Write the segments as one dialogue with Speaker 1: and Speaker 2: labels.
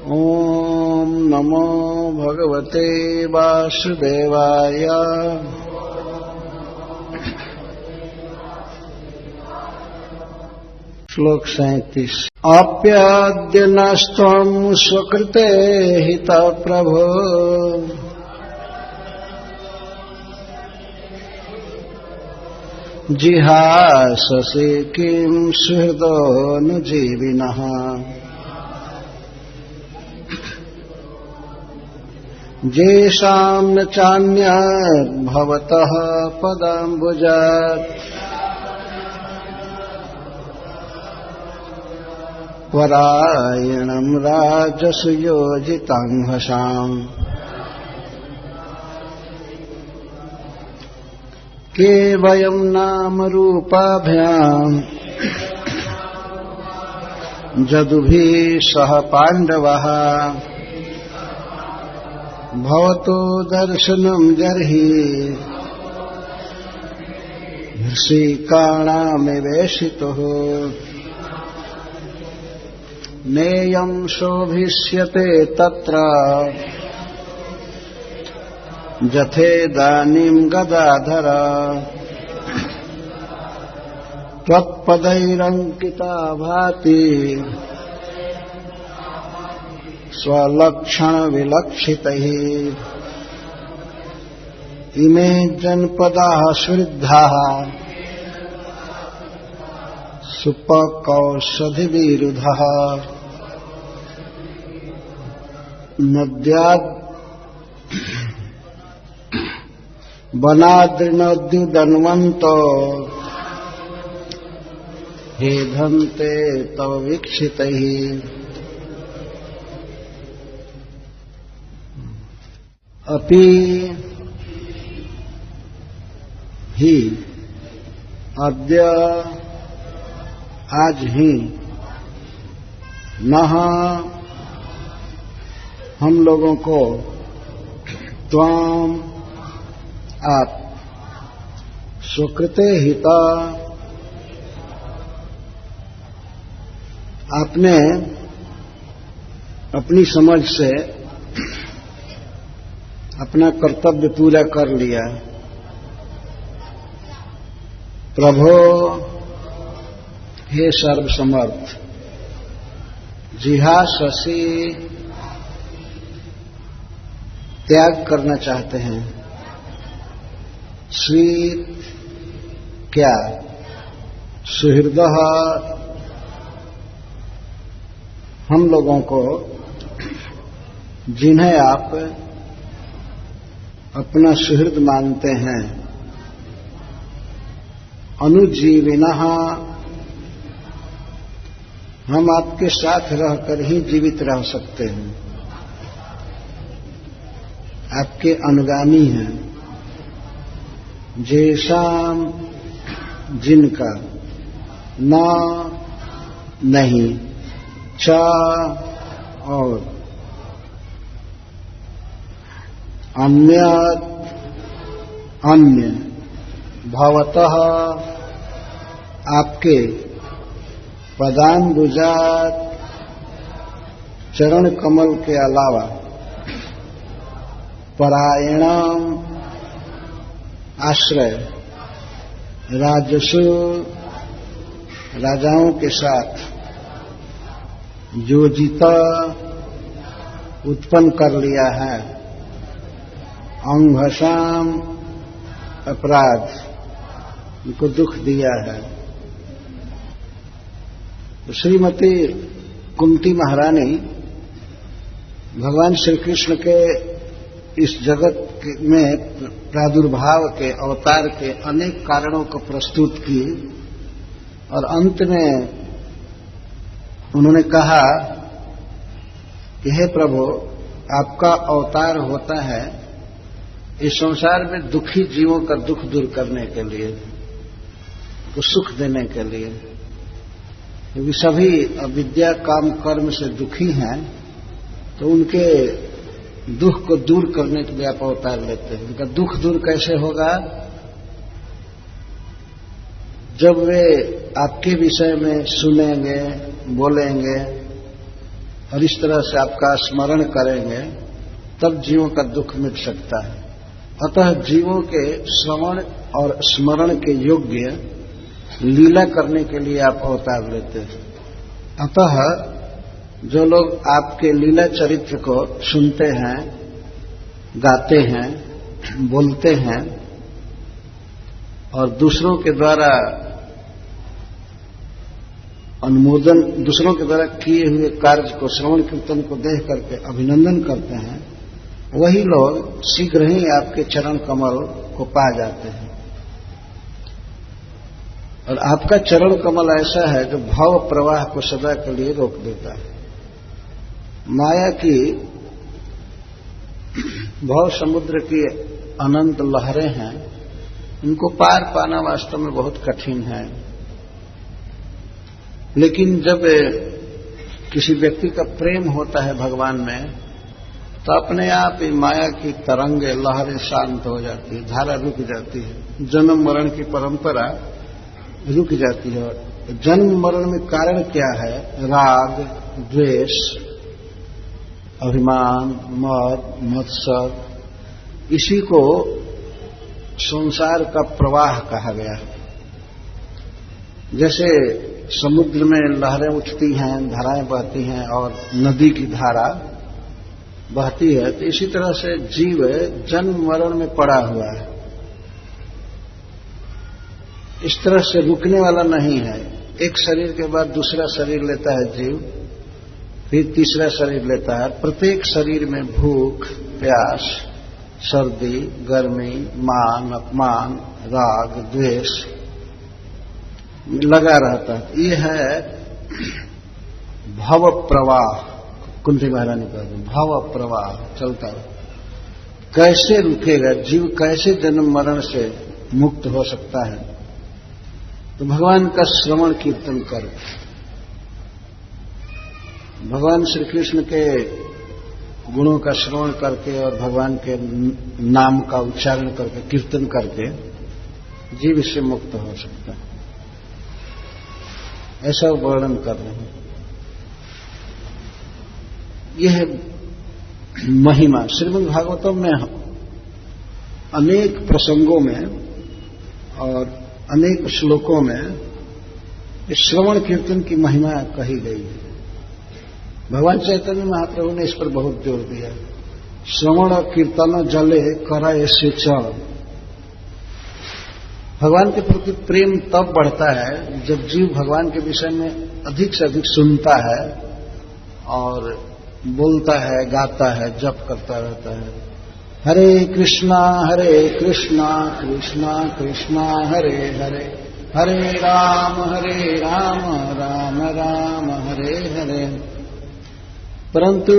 Speaker 1: ओम नमो भगवते वासुदेवाय। श्लोक 37। आप्याद्य नस्त्वं स्वकृते हित प्रभो जिहाससे किं सुहृदोऽनुजीविनः। येषां न चान्यत् भवतः पदाम्बुजात् परायणं राजसुयोजितांहसाम्। के वयं नामरूपाभ्याम् जदुभिः सह पाण्डवः भवतो दर्शनं जर्हि ऋषिकाणामिवेशितुः। नेयं शोभिष्यते तत्र जथेदानीं गदाधर त्वत्पदैरङ्किता भाति स्वलक्षणविलक्षितैः। इमे जनपदाः सुवृद्धाः सुपकौषधिविरुधः। नद्याद् वनाद्रिनद्युदन्वन्तो हेधन्ते तव वीक्षितैः। अपि ही अद्य आज ही नह हम लोगों को त्वाम आप सुकृते हिता आपने अपनी समझ से अपना कर्तव्य पूरा कर लिया। प्रभो हे सर्वसमर्थ जिहाससी त्याग करना चाहते हैं। स्वीत क्या सुहृदः हम लोगों को जिन्हें आप अपना सुहृद मानते हैं। अनुजीविनः हम आपके साथ रहकर ही जीवित रह सकते हैं, आपके अनुगामी हैं। जैसाम जिनका न नहीं चा और अन्यत अन्य भवतः आपके पदाम्बुजात चरण कमल के अलावा परायणम आश्रय राजसु राजाओं के साथ योजिता उत्पन्न कर लिया है। अंघसाम अपराध उनको दुख दिया है। श्रीमती कुंती महारानी भगवान श्री कृष्ण के इस जगत में प्रादुर्भाव के अवतार के अनेक कारणों को प्रस्तुत की और अंत में उन्होंने कहा कि हे प्रभु आपका अवतार होता है इस संसार में दुखी जीवों का दुख दूर करने के लिए, तो सुख देने के लिए। क्योंकि सभी अविद्या काम कर्म से दुखी हैं तो उनके दुख को दूर करने के लिए आप अवतार लेते हैं। उनका दुख दूर कैसे होगा? जब वे आपके विषय में सुनेंगे, बोलेंगे, और इस तरह से आपका स्मरण करेंगे तब जीवों का दुख मिट सकता है। अतः जीवों के श्रवण और स्मरण के योग्य लीला करने के लिए आप अवतार लेते हैं। अतः जो लोग आपके लीला चरित्र को सुनते हैं, गाते हैं, बोलते हैं और दूसरों के द्वारा अनुमोदन, दूसरों के द्वारा किए हुए कार्य को, श्रवण कीर्तन को देख करके अभिनंदन करते हैं, वही लोग शीघ्र ही आपके चरण कमल को पा जाते हैं। और आपका चरण कमल ऐसा है जो भाव प्रवाह को सदा के लिए रोक देता है। माया की भाव समुद्र की अनंत लहरें हैं, इनको पार पाना वास्तव में बहुत कठिन है। लेकिन जब किसी व्यक्ति का प्रेम होता है भगवान में, तो अपने आप ही माया की तरंगे, लहरें शांत हो जाती है, धारा रुक जाती है, जन्म मरण की परंपरा रुक जाती है। जन्म मरण में कारण क्या है? राग, द्वेष, अभिमान, मद, मत्सर, इसी को संसार का प्रवाह कहा गया है। जैसे समुद्र में लहरें उठती हैं, धाराएं बहती हैं और नदी की धारा बहती है, तो इसी तरह से जीव जन्म मरण में पड़ा हुआ है। इस तरह से रुकने वाला नहीं है। एक शरीर के बाद दूसरा शरीर लेता है जीव, फिर तीसरा शरीर लेता है। प्रत्येक शरीर में भूख, प्यास, सर्दी, गर्मी, मान, अपमान, राग, द्वेष लगा रहता है। ये है भव प्रवाह। कुंती महारानी कहते हैं भव प्रवाह चलता है। कैसे रुकेगा जीव? कैसे जन्म मरण से मुक्त हो सकता है? तो भगवान का श्रवण कीर्तन कर, भगवान श्री कृष्ण के गुणों का श्रवण करके और भगवान के नाम का उच्चारण करके, कीर्तन करके जीव इससे मुक्त हो सकता है। ऐसा वर्णन कर रहे हैं। यह महिमा श्रीमद् भागवतम में अनेक प्रसंगों में और अनेक श्लोकों में इस श्रवण कीर्तन की महिमा कही गई है। भगवान चैतन्य महाप्रभु ने इस पर बहुत जोर दिया। श्रवण कीर्तन जले कर ऐसे चल। भगवान के प्रति प्रेम तब बढ़ता है जब जीव भगवान के विषय में अधिक से अधिक सुनता है और बोलता है, गाता है, जप करता रहता है। हरे कृष्णा कृष्णा कृष्णा हरे हरे, हरे राम राम राम हरे हरे। परंतु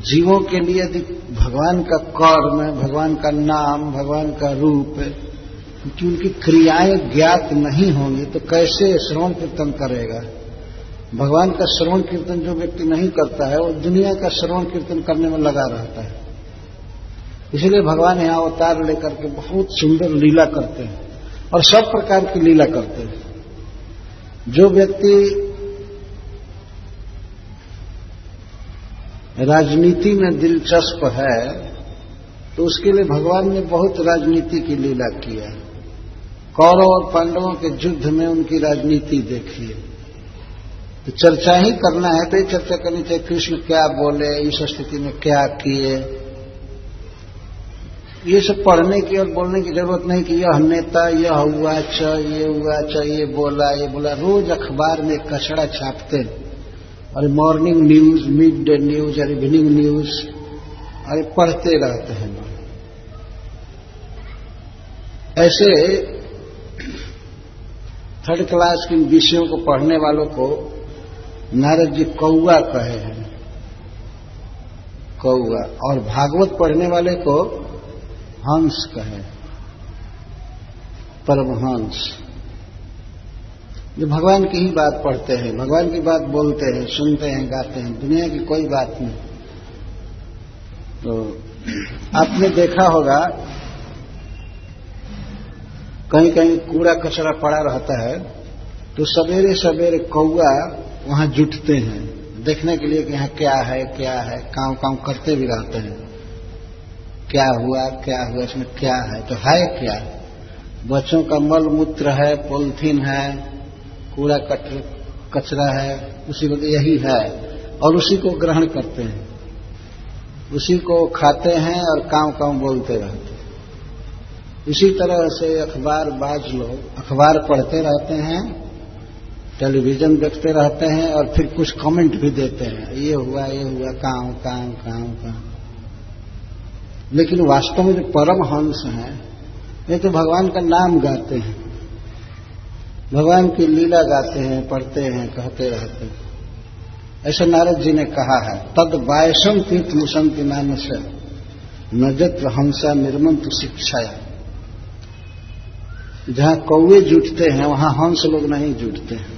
Speaker 1: जीवों के लिए यदि भगवान का कर्म, भगवान का नाम, भगवान का रूप, क्योंकि उनकी क्रियाएं ज्ञात नहीं होंगी तो कैसे श्रवण कीर्तन करेगा? भगवान का श्रवण कीर्तन जो व्यक्ति नहीं करता है वो दुनिया का श्रवण कीर्तन करने में लगा रहता है। इसलिए भगवान यहां अवतार लेकर के बहुत सुंदर लीला करते हैं और सब प्रकार की लीला करते हैं। जो व्यक्ति राजनीति में दिलचस्प है तो उसके लिए भगवान ने बहुत राजनीति की लीला किया है। कौरव और पांडवों के युद्ध में उनकी राजनीति देखिए। तो चर्चा ही करना है तो ये चर्चा करनी चाहिए, कृष्ण क्या बोले, इस स्थिति में क्या किए। ये सब पढ़ने की और बोलने की जरूरत नहीं कि यह नेता यह हुआ ये हुआ ये बोला। रोज अखबार में कचड़ा छापते हैं, और morning news, mid day news और इवनिंग न्यूज, अरे पढ़ते रहते हैं। ऐसे थर्ड क्लास के विषयों को पढ़ने वालों को नारद जी कौआ कहे हैं, कौआ। और भागवत पढ़ने वाले को हंस कहे, परमहंस। जो भगवान की ही बात पढ़ते हैं, भगवान की बात बोलते हैं, सुनते हैं, गाते हैं, दुनिया की कोई बात नहीं। तो आपने देखा होगा कहीं कहीं कूड़ा कचरा पड़ा रहता है तो सवेरे सवेरे कौआ वहां जुटते हैं, देखने के लिए कि यहाँ क्या है, काँव काँव करते भी रहते हैं, क्या हुआ इसमें क्या है, तो है क्या? बच्चों का मल मूत्र है, पॉलिथीन है, कूड़ा कचरा है, उसी को यही है और उसी को ग्रहण करते हैं, उसी को खाते हैं और काँव काँव बोलते रहते हैं। इसी तरह से अखबारबाज लोग अखबार पढ़ते रहते हैं, टेलीविजन देखते रहते हैं और फिर कुछ कमेंट भी देते हैं, ये हुआ काँव काँव काँव काँव। लेकिन वास्तव में जो परम हंस हैं ये तो भगवान का नाम गाते हैं, भगवान की लीला गाते हैं, पढ़ते हैं, कहते रहते हैं। ऐसा नारद जी ने कहा है, तद वायसम तीर्थ मुसंति नाम से नजत्र हंसा निर्मंत शिक्षाया। जहां कौवे जुटते हैं वहां हंस लोग नहीं जुटते हैं।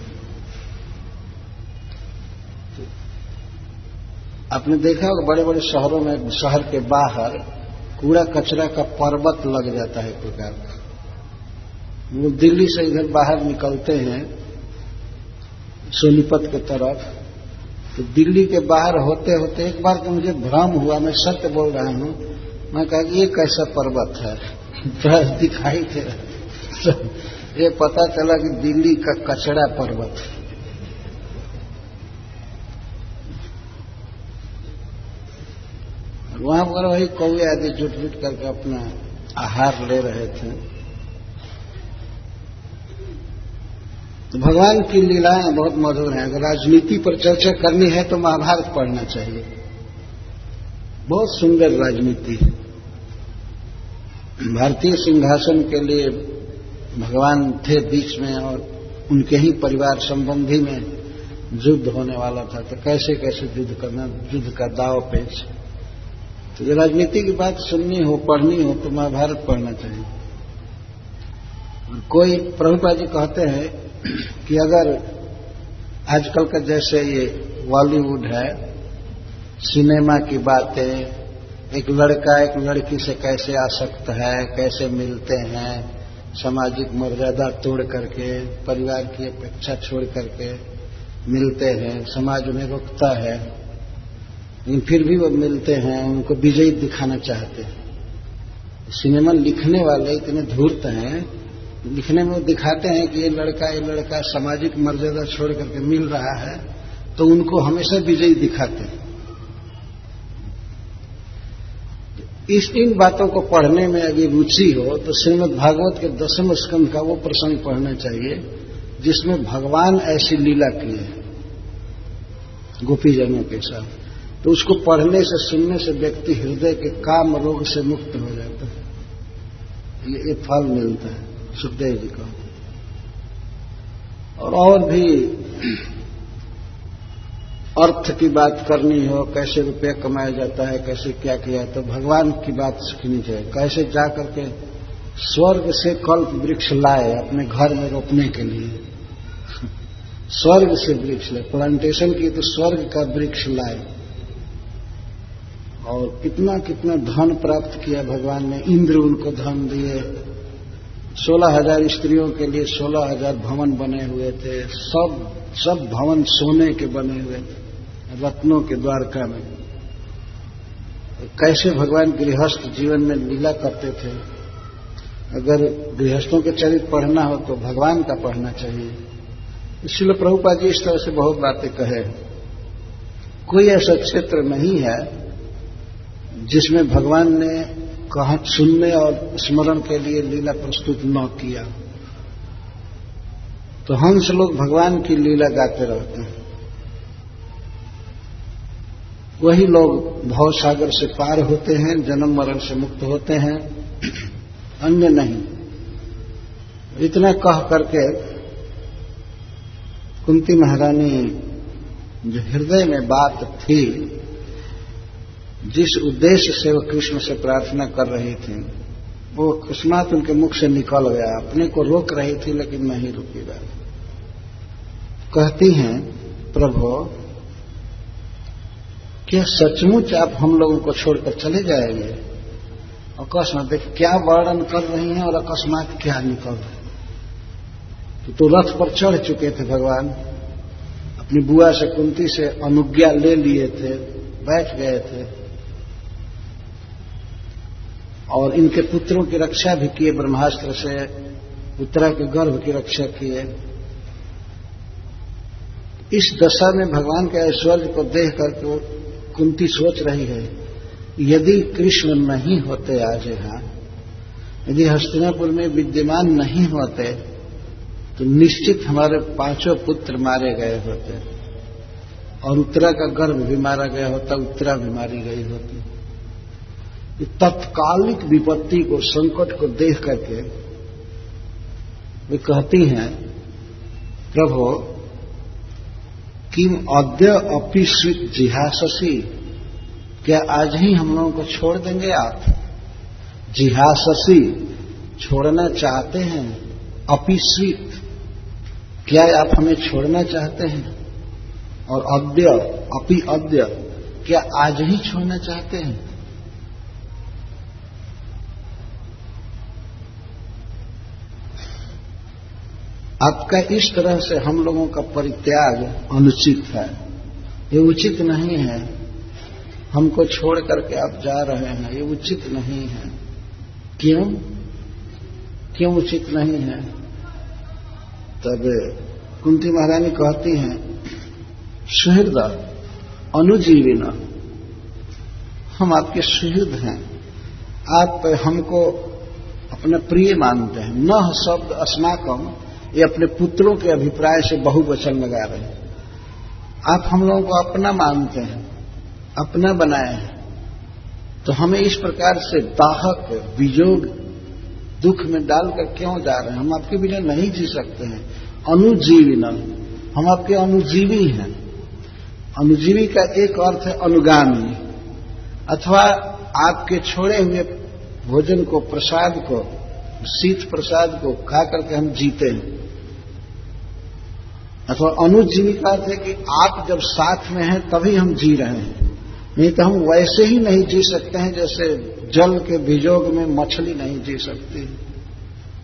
Speaker 1: आपने देखा होगा बड़े बड़े शहरों में, शहर के बाहर कूड़ा कचरा का पर्वत लग जाता है एक प्रकार का। वो दिल्ली से इधर बाहर निकलते हैं सोनीपत की तरफ, तो दिल्ली के बाहर होते होते एक बार तो मुझे भ्रम हुआ, मैं सत्य बोल रहा हूं, मैं कहा कि ये कैसा पर्वत है, बस दिखाई दे रहा, ये पता चला कि दिल्ली का कचरा पर्वत है। वहां पर वही कौवे आदि जुट जुट करके अपना आहार ले रहे थे। तो भगवान की लीलाएं बहुत मधुर हैं। अगर राजनीति पर चर्चा करनी है तो महाभारत पढ़ना चाहिए, बहुत सुंदर राजनीति है। भारतीय सिंहासन के लिए भगवान थे बीच में और उनके ही परिवार संबंधी में युद्ध होने वाला था, तो कैसे कैसे युद्ध करना, युद्ध का दाव पेच। तो जो राजनीति की बात सुननी हो, पढ़नी हो तो महाभारत पढ़ना चाहिए। कोई प्रभुपाद जी कहते हैं कि अगर आजकल का जैसे ये बॉलीवुड है, सिनेमा की बातें, एक लड़का एक लड़की से कैसे आसक्त है, कैसे मिलते हैं, सामाजिक मर्यादा तोड़ करके, परिवार की अपेक्षा छोड़ करके मिलते हैं, समाज उन्हें रोकता है, लेकिन फिर भी वो मिलते हैं, उनको विजयी दिखाना चाहते हैं। सिनेमा लिखने वाले इतने धूर्त हैं, लिखने में दिखाते हैं कि ये लड़का सामाजिक मर्यादा छोड़ करके मिल रहा है, तो उनको हमेशा विजयी दिखाते हैं। इन बातों को पढ़ने में अगर रुचि हो तो श्रीमद् भागवत के 10वें स्कंध का वो प्रसंग पढ़ना चाहिए जिसमें भगवान ऐसी लीला किए गोपीजनों के साथ। तो उसको पढ़ने से, सुनने से व्यक्ति हृदय के काम रोग से मुक्त हो जाता है। ये फल मिलता है सुखदेव जी को। और भी अर्थ की बात करनी हो, कैसे रुपया कमाया जाता है, कैसे क्या किया, तो भगवान की बात सीखनी चाहिए। कैसे जा करके स्वर्ग से कल्प वृक्ष लाए अपने घर में रोपने के लिए, स्वर्ग से वृक्ष लाए, प्लांटेशन की तो स्वर्ग का वृक्ष लाए। और कितना कितना धन प्राप्त किया भगवान ने, इंद्र उनको धन दिए, 16,000 स्त्रियों के लिए 16,000 भवन बने हुए थे, सब भवन सोने के बने हुए थे, रत्नों के द्वारका में। कैसे भगवान गृहस्थ जीवन में लीला करते थे। अगर गृहस्थों के चरित्र पढ़ना हो तो भगवान का पढ़ना चाहिए। इसलिए प्रभुपाद जी इस तरह से बहुत बातें कहे। कोई ऐसा क्षेत्र नहीं है जिसमें भगवान ने कहा सुनने और स्मरण के लिए लीला प्रस्तुत न किया। तो हंस लोग भगवान की लीला गाते रहते हैं। वही लोग भव सागर से पार होते हैं, जन्म मरण से मुक्त होते हैं, अन्य नहीं। इतना कह करके कुंती महारानी जो हृदय में बात थी, जिस उद्देश्य से वो कृष्ण से प्रार्थना कर रही थी, वो अकस्मात उनके मुख से निकल गया। अपने को रोक रही थी लेकिन नहीं रुकी बात। कहती हैं, प्रभु क्या सचमुच आप हम लोगों को छोड़कर चले जाएंगे? अकस्मात देख क्या वर्णन कर रही हैं और अकस्मात क्या निकल रहा है। तो रथ पर चढ़ चुके थे भगवान, अपनी बुआ से कुंती से अनुज्ञा ले लिए थे, बैठ गए थे और इनके पुत्रों की रक्षा भी किए, ब्रह्मास्त्र से उत्तरा के गर्भ की रक्षा किए। इस दशा में भगवान के ऐश्वर्य को देख करके कुंती सोच रही है, यदि कृष्ण नहीं होते आज यहाँ, यदि हस्तिनापुर में विद्यमान नहीं होते तो निश्चित हमारे 5 पुत्र मारे गए होते और उत्तरा का गर्भ भी मारा गया होता, उत्तरा भी मारी गई होती। तत्कालिक विपत्ति को, संकट को देख करके वे कहती हैं, प्रभु किम अद्य अपि स्वित जिहाससी, क्या आज ही हम लोगों को छोड़ देंगे आप? जिहाससी, छोड़ना चाहते हैं। अपि स्वित, क्या आप हमें छोड़ना चाहते हैं? और अद्य, अपि अद्य, क्या आज ही छोड़ना चाहते हैं? आपका इस तरह से हम लोगों का परित्याग अनुचित है, ये उचित नहीं है। हमको छोड़ करके आप जा रहे हैं, ये उचित नहीं है। क्यों? क्यों उचित नहीं है? तब कुंती महारानी कहती हैं, सुहृद अनुजीविना, हम आपके सुहृद हैं, आप हमको अपना प्रिय मानते हैं। न शब्द अस्माकम, ये अपने पुत्रों के अभिप्राय से बहुवचन लगा रहे हैं। आप हम लोगों को अपना मानते हैं, अपना बनाए हैं, तो हमें इस प्रकार से दाहक वियोग दुख में डालकर क्यों जा रहे हैं? हम आपके बिना नहीं जी सकते हैं। अनुजीविना, हम आपके अनुजीवी हैं। अनुजीवी का एक अर्थ है अनुगामी, अथवा आपके छोड़े हुए भोजन को, प्रसाद को, शीत प्रसाद को खा करके हम जीते हैं। अथवा अनुजीवी का अर्थ है कि आप जब साथ में हैं तभी हम जी रहे हैं, नहीं तो हम वैसे ही नहीं जी सकते हैं जैसे जल के वियोग में मछली नहीं जी सकती।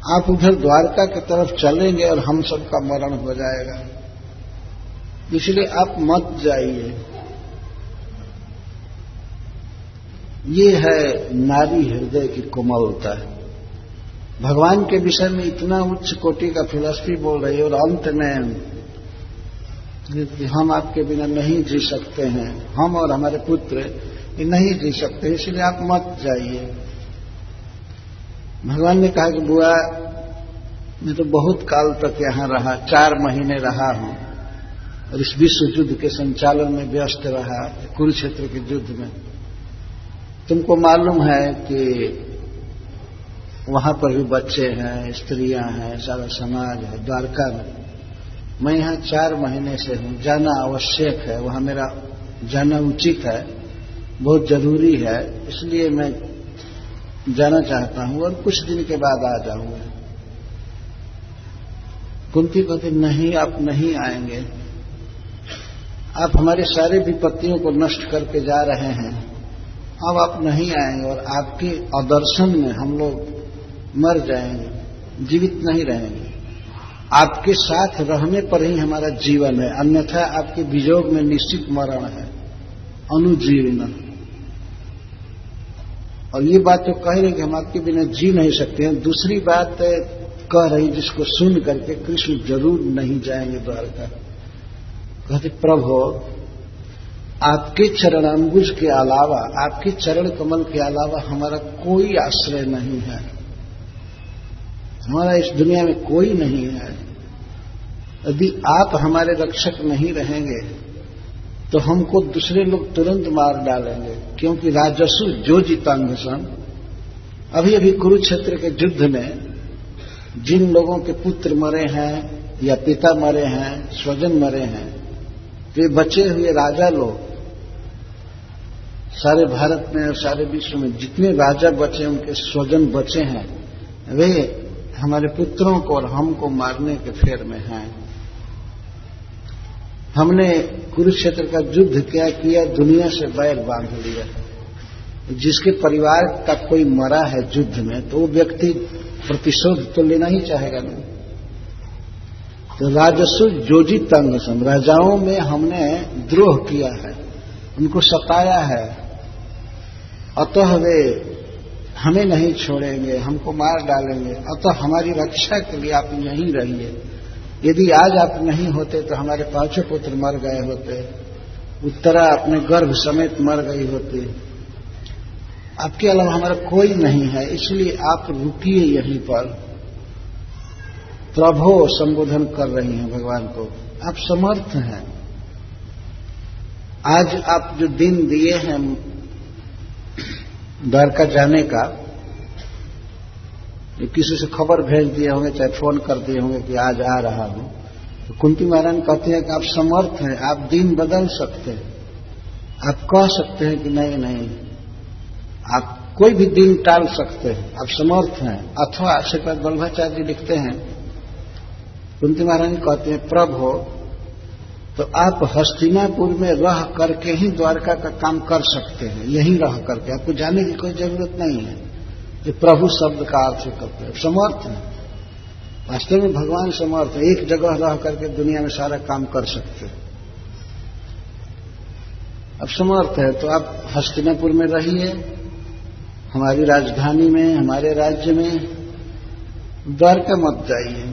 Speaker 1: आप उधर द्वारका की तरफ चलेंगे और हम सबका मरण हो जाएगा, इसलिए आप मत जाइए। ये है नारी हृदय की कोमलता। भगवान के विषय में इतना उच्च कोटि का फिलॉसफी बोल रही है और अंत में हम आपके बिना नहीं जी सकते हैं, हम और हमारे पुत्र नहीं जी सकते, इसलिए आप मत जाइए। भगवान ने कहा कि बुआ, मैं तो बहुत काल तक यहां रहा, 4 महीने रहा हूं और इस विश्व युद्ध के संचालन में व्यस्त रहा, कुरुक्षेत्र के युद्ध में। तुमको मालूम है कि वहां पर भी बच्चे हैं, स्त्रियां हैं, सारा समाज है द्वारका में। मैं यहां 4 महीने से हूं, जाना आवश्यक है, वहां मेरा जाना उचित है, बहुत जरूरी है, इसलिए मैं जाना चाहता हूं और कुछ दिन के बाद आ जाऊंगा। कुंती कहती, नहीं, आप नहीं आएंगे, आप हमारे सारे विपत्तियों को नष्ट करके जा रहे हैं, अब आप नहीं आएंगे और आपके अदर्शन में हम लोग मर जाएंगे, जीवित नहीं रहेंगे। आपके साथ रहने पर ही हमारा जीवन है, अन्यथा आपके वियोग में निश्चित मरण है। अनुजीवना। और ये बात तो कह रही कि हम आपके बिना जी नहीं सकते हैं। दूसरी बात कह रही जिसको सुन करके कृष्ण जरूर नहीं जाएंगे द्वारका। कहते, प्रभु आपके चरणाम्बुज के अलावा, आपके चरण कमल के अलावा हमारा कोई आश्रय नहीं है, हमारा इस दुनिया में कोई नहीं है। यदि आप हमारे रक्षक नहीं रहेंगे तो हमको दूसरे लोग तुरंत मार डालेंगे, क्योंकि राजसु जो जितांग सन, अभी अभी कुरुक्षेत्र के युद्ध में जिन लोगों के पुत्र मरे हैं या पिता मरे हैं, स्वजन मरे हैं, वे बचे हुए राजा लोग, सारे भारत में और सारे विश्व में जितने राजा बचे, उनके स्वजन बचे हैं, वे हमारे पुत्रों को और हमको मारने के फेर में हैं। हमने कुरुक्षेत्र का युद्ध क्या किया, दुनिया से बैर बांध लिया। जिसके परिवार का कोई मरा है युद्ध में, तो वो व्यक्ति प्रतिशोध तो लेना ही चाहेगा नहीं। तो राजसु जोजी तंग सम, राजाओं में हमने द्रोह किया है, उनको सताया है, अतः वे हमें नहीं छोड़ेंगे, हमको मार डालेंगे, अतः हमारी रक्षा के लिए आप यहीं रहिए। यदि आज आप नहीं होते तो हमारे 5 पुत्र मर गए होते, उत्तरा अपने गर्भ समेत मर गई होती, आपके अलावा हमारा कोई नहीं है, इसलिए आप रुकिए यहीं पर। प्रभो संबोधन कर रही हैं भगवान को, आप समर्थ हैं। आज आप जो दिन दिए हैं द्वारका जाने का, किसी से खबर भेज दिए होंगे, चाहे फोन कर दिए होंगे कि आज आ रहा हूं, तो कुंती महारानी कहती है कि आप समर्थ हैं, आप दिन बदल सकते हैं, आप कह सकते हैं कि नहीं नहीं, आप कोई भी दिन टाल सकते हैं, आप समर्थ हैं। अथवा श्रीपाद वल्लभाचार्य जी लिखते हैं, कुंती महारानी कहते हैं प्रभु तो आप हस्तिनापुर में रह करके ही द्वारका का काम कर सकते हैं, यहीं रह करके, आपको जाने की कोई जरूरत नहीं है। ये प्रभु शब्द का अर्थ करते हैं, समर्थ है। वास्तव में भगवान समर्थ है, एक जगह रह करके दुनिया में सारा काम कर सकते हैं। अब समर्थ है तो आप हस्तिनापुर में रहिए, हमारी राजधानी में, हमारे राज्य में, द्वारका मत जाइए।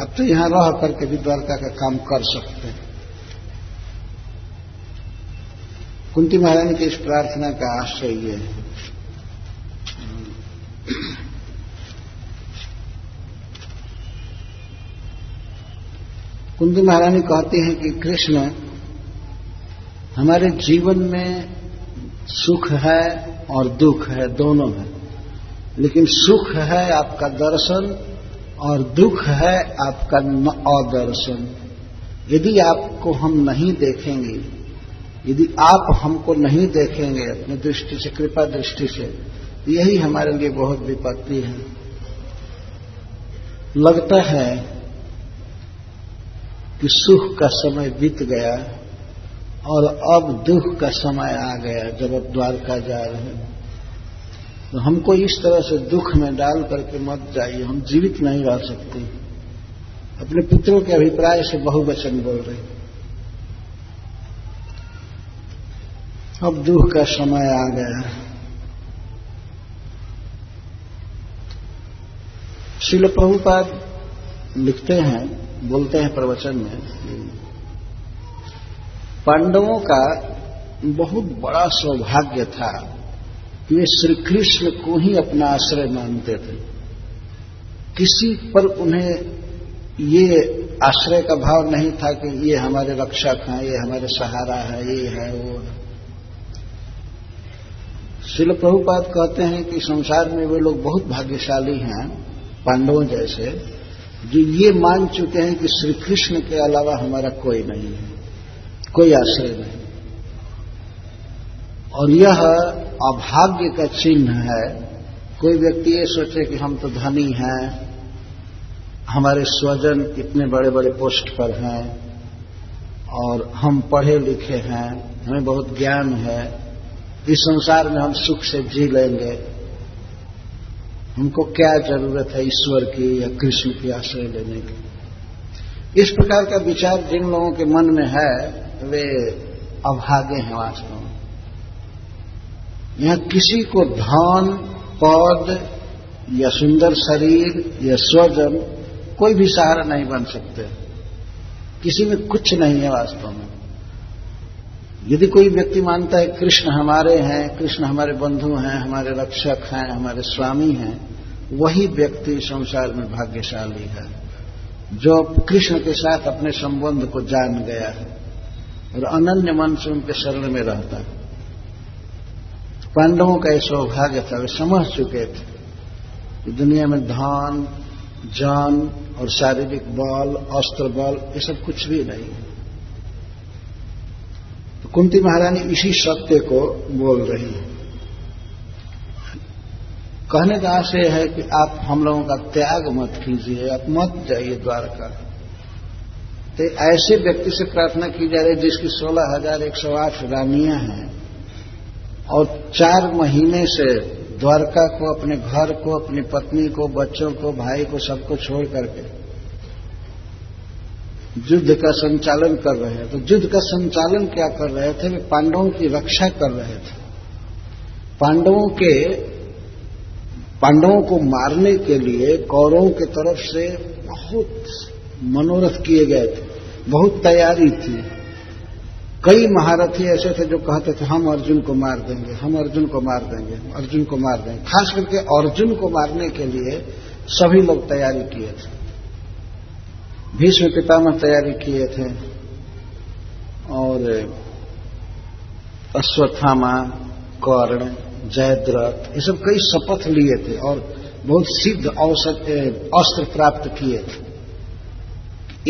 Speaker 1: अब तो यहां रह करके भी द्वारका का काम कर सकते हैं। कुंती महारानी की इस प्रार्थना का आशय ये है। कुंती महारानी कहती हैं कि कृष्ण हमारे जीवन में सुख है और दुख है, दोनों है, लेकिन सुख है आपका दर्शन और दुख है आपका अदर्शन। यदि आपको हम नहीं देखेंगे, यदि आप हमको नहीं देखेंगे अपनी दृष्टि से, कृपा दृष्टि से, यही हमारे लिए बहुत विपत्ति है। लगता है कि सुख का समय बीत गया और अब दुख का समय आ गया, जब अब द्वारका जा रहे हैं। तो हमको इस तरह से दुख में डाल करके मत जाइए, हम जीवित नहीं रह सकते। अपने पुत्रों के अभिप्राय से बहुवचन बोल रहे, अब दुख का समय आ गया। श्रील प्रभुपाद लिखते हैं, बोलते हैं प्रवचन में, पांडवों का बहुत बड़ा सौभाग्य था कि वे श्री कृष्ण को ही अपना आश्रय मानते थे। किसी पर उन्हें ये आश्रय का भाव नहीं था कि ये हमारे रक्षक हैं, ये हमारे सहारा है, ये है वो है। श्रील प्रभुपाद कहते हैं कि संसार में वे लोग बहुत भाग्यशाली हैं, पांडवों जैसे, जो ये मान चुके हैं कि श्री कृष्ण के अलावा हमारा कोई नहीं है, कोई आश्रय नहीं। और यह अभाग्य का चिन्ह है। कोई व्यक्ति ये सोचे कि हम तो धनी हैं, हमारे स्वजन इतने बड़े बड़े पोस्ट पर हैं और हम पढ़े लिखे हैं, हमें बहुत ज्ञान है, इस संसार में हम सुख से जी लेंगे, हमको क्या जरूरत है ईश्वर की या कृष्ण की आश्रय लेने की। इस प्रकार का विचार जिन लोगों के मन में है वे अभागे हैं वास्तव में। यहां किसी को धन, पद या सुंदर शरीर या स्वजन कोई भी सहारा नहीं बन सकते, किसी में कुछ नहीं है वास्तव में। यदि कोई व्यक्ति मानता है कृष्ण हमारे हैं, कृष्ण हमारे बंधु हैं, हमारे रक्षक हैं, हमारे स्वामी हैं, वही व्यक्ति संसार में भाग्यशाली है, जो कृष्ण के साथ अपने संबंध को जान गया है और अनन्य मन से उनके शरण में रहता है। पांडवों का यह सौभाग्य था, वे समझ चुके थे कि दुनिया में धन, जान और शारीरिक बल, अस्त्र बल, ये सब कुछ भी नहीं है। तो कुंती महारानी इसी सत्य को बोल रही है। कहने का आशय है कि आप हम लोगों का त्याग मत कीजिए, आप मत जाइए द्वारका। तो ऐसे व्यक्ति से प्रार्थना की जा रही है जिसकी 16,108 रानियां हैं और 4 महीने से द्वारका को, अपने घर को, अपनी पत्नी को, बच्चों को, भाई को, सबको छोड़ करके युद्ध का संचालन कर रहे हैं। तो युद्ध का संचालन क्या कर रहे थे? वे पांडवों की रक्षा कर रहे थे। पांडवों को मारने के लिए कौरवों की तरफ से बहुत मनोरथ किए गए थे, बहुत तैयारी थी। कई महारथी ऐसे थे जो कहते थे हम अर्जुन को मार देंगे, हम अर्जुन को मार देंगे, अर्जुन को मार देंगे। खास करके अर्जुन को मारने के लिए सभी लोग तैयारी किए थे। भीष्म पितामह तैयारी किए थे और अश्वत्थामा, कर्ण, जयद्रथ ये सब कई शपथ लिए थे और बहुत सिद्ध अस्त्र प्राप्त किए थे।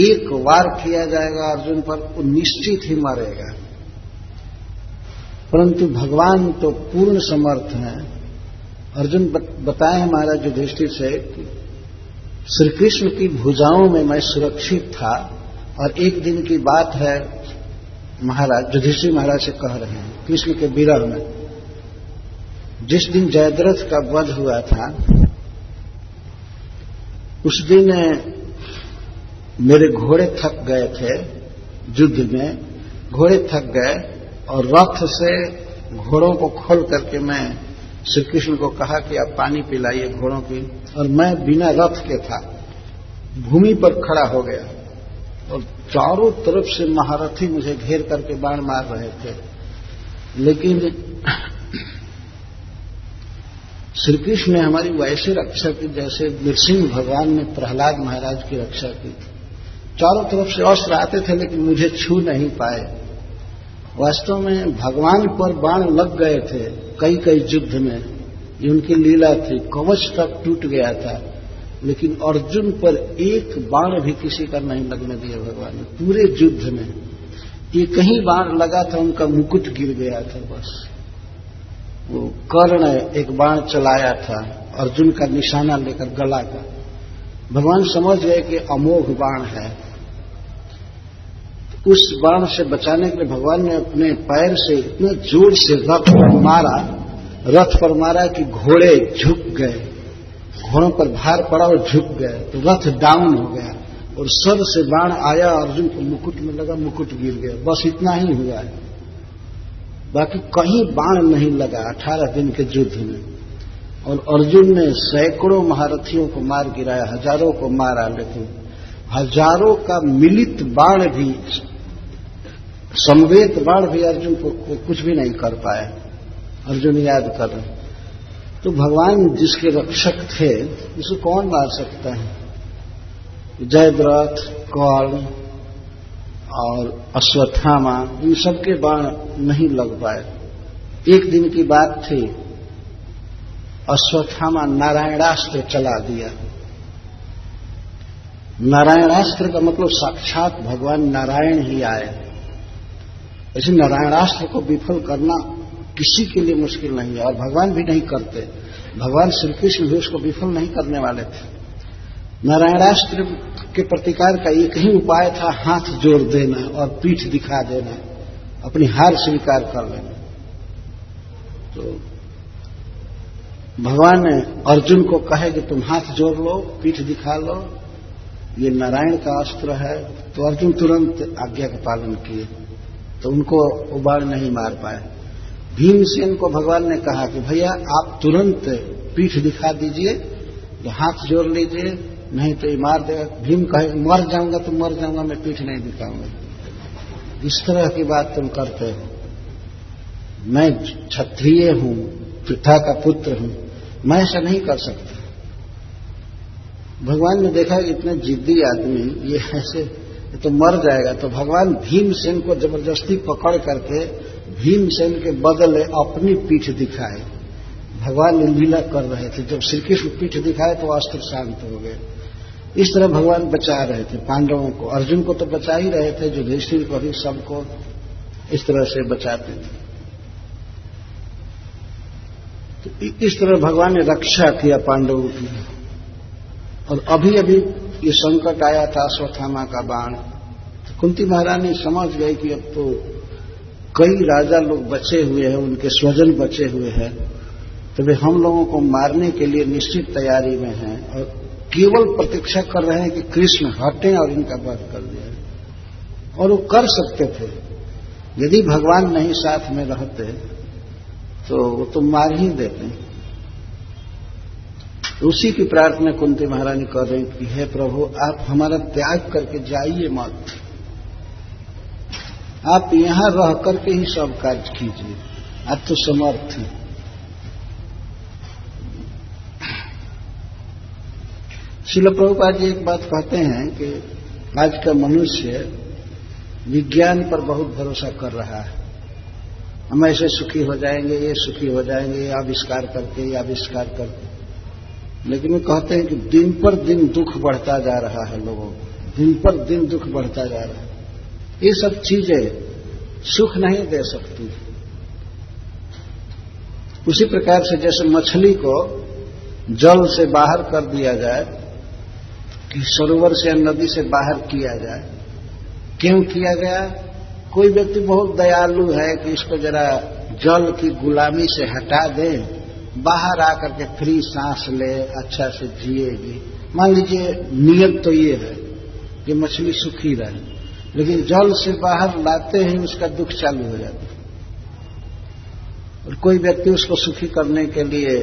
Speaker 1: एक वार किया जाएगा अर्जुन पर, वो निश्चित ही मरेगा। परंतु भगवान तो पूर्ण समर्थ हैं। अर्जुन बताए महाराज युधिष्ठिर से कि श्री कृष्ण की भुजाओं में मैं सुरक्षित था। और एक दिन की बात है महाराज, युधिष्ठिर महाराज से कह रहे हैं, कृष्ण के विरह में जिस दिन जयद्रथ का वध हुआ था, उस दिन मेरे घोड़े थक गए थे युद्ध में, घोड़े थक गए और रथ से घोड़ों को खोल करके मैं श्री कृष्ण को कहा कि आप पानी पिलाइए घोड़ों की, और मैं बिना रथ के था, भूमि पर खड़ा हो गया और चारों तरफ से महारथी मुझे घेर करके बाण मार रहे थे। लेकिन श्री कृष्ण ने हमारी वैसे रक्षा की जैसे नृसिंह भगवान ने प्रहलाद महाराज की रक्षा की। चारों तरफ से अस्त्र आते थे लेकिन मुझे छू नहीं पाए। वास्तव में भगवान पर बाण लग गए थे कई कई युद्ध में, ये उनकी लीला थी। कवच तक टूट गया था लेकिन अर्जुन पर एक बाण भी किसी का नहीं लगने दिया भगवान ने पूरे युद्ध में। ये कहीं बाण लगा था, उनका मुकुट गिर गया था बस। वो कर्ण एक बाण चलाया था अर्जुन का निशाना लेकर गला का, भगवान समझ गए कि अमोघ बाण है। उस बाण से बचाने के लिए भगवान ने अपने पैर से इतना जोर से रथ पर मारा कि घोड़े झुक गए, घोड़ों पर भार पड़ा और झुक गए, तो रथ डाउन हो गया और सर से बाण आया, अर्जुन के मुकुट में लगा, मुकुट गिर गया। बस इतना ही हुआ है, बाकी कहीं बाण नहीं लगा 18 दिन के युद्ध में। और अर्जुन ने सैकड़ों महारथियों को मार गिराया, हजारों को मारा, लेकिन हजारों का मिलित बाण भी, समवेत बाण भी अर्जुन को कुछ भी नहीं कर पाया। अर्जुन याद कर रहे, तो भगवान जिसके रक्षक थे उसको कौन मार सकता है? जयद्रथ, कर्ण और अश्वत्थामा, इन सबके बाण नहीं लग पाए। एक दिन की बात थी, अश्वत्थामा नारायणास्त्र चला दिया। नारायणास्त्र का मतलब साक्षात भगवान नारायण ही आए। ऐसे नारायणास्त्र को विफल करना किसी के लिए मुश्किल नहीं है और भगवान भी नहीं करते। भगवान श्री कृष्ण भी उसको विफल नहीं करने वाले थे। नारायणास्त्र के प्रतिकार का एक ही उपाय था, हाथ जोड़ देना और पीठ दिखा देना, अपनी हार स्वीकार कर लेना। तो भगवान ने अर्जुन को कहे कि तुम हाथ जोड़ लो, पीठ दिखा लो, ये नारायण का अस्त्र है। तो अर्जुन तुरंत आज्ञा का पालन किए, तो उनको वो बाण नहीं मार पाए। भीमसेन को भगवान ने कहा कि भैया आप तुरंत पीठ दिखा दीजिए, तो हाथ जोड़ लीजिए, नहीं तो ये मार देगा। भीम कहे मर जाऊंगा तो मर जाऊंगा, मैं पीठ नहीं दिखाऊंगा। इस तरह की बात तुम करते हो, मैं क्षत्रिय हूं, पृथा का पुत्र हूं, मैं ऐसा नहीं कर सकता। भगवान ने देखा कि इतना जिद्दी आदमी ये ऐसे तो मर जाएगा, तो भगवान भीमसेन को जबरदस्ती पकड़ करके भीमसेन के बदले अपनी पीठ दिखाए। भगवान ने लीला कर रहे थे, जब श्री कृष्ण पीठ दिखाए तो अस्त्र शांत हो गए। इस तरह भगवान बचा रहे थे पांडवों को। अर्जुन को तो बचा ही रहे थे, युधिष्ठिर को भी, सबको इस तरह से बचाते थे। तो इस तरह भगवान ने रक्षा किया पांडवों की। और अभी अभी ये संकट आया था अश्वत्थामा का बाण, तो कुंती महारानी समझ गई कि अब तो कई राजा लोग बचे हुए हैं, उनके स्वजन बचे हुए हैं, तो वे हम लोगों को मारने के लिए निश्चित तैयारी में हैं और केवल प्रतीक्षा कर रहे हैं कि कृष्ण हटें और इनका वध कर दिया। और वो कर सकते थे। यदि भगवान नहीं साथ में रहते तो वो तो मार ही देते। उसी की प्रार्थना कुंती महारानी कर रही कि हे प्रभु, आप हमारा त्याग करके जाइए मत, आप यहां रह करके ही सब कार्य कीजिए, आप तो समर्थ हैं। श्रील प्रभुपाद जी एक बात कहते हैं कि आज का मनुष्य विज्ञान पर बहुत भरोसा कर रहा है। हम ऐसे सुखी हो जाएंगे, ये सुखी हो जाएंगे, ये आविष्कार करके, ये आविष्कार करके। लेकिन वो कहते हैं कि दिन पर दिन दुख बढ़ता जा रहा है लोगों को, दिन पर दिन दुख बढ़ता जा रहा है। ये सब चीजें सुख नहीं दे सकती। उसी प्रकार से जैसे मछली को जल से बाहर कर दिया जाए, कि सरोवर से या नदी से बाहर किया जाए, क्यों किया गया? कोई व्यक्ति बहुत दयालु है कि इसको जरा जल की गुलामी से हटा दे, बाहर आकर के फ्री सांस ले, अच्छा से जिएगी। मान लीजिए नियत तो ये है कि मछली सुखी रहे, लेकिन जल से बाहर लाते ही उसका दुख चालू हो जाता है। और कोई व्यक्ति उसको सुखी करने के लिए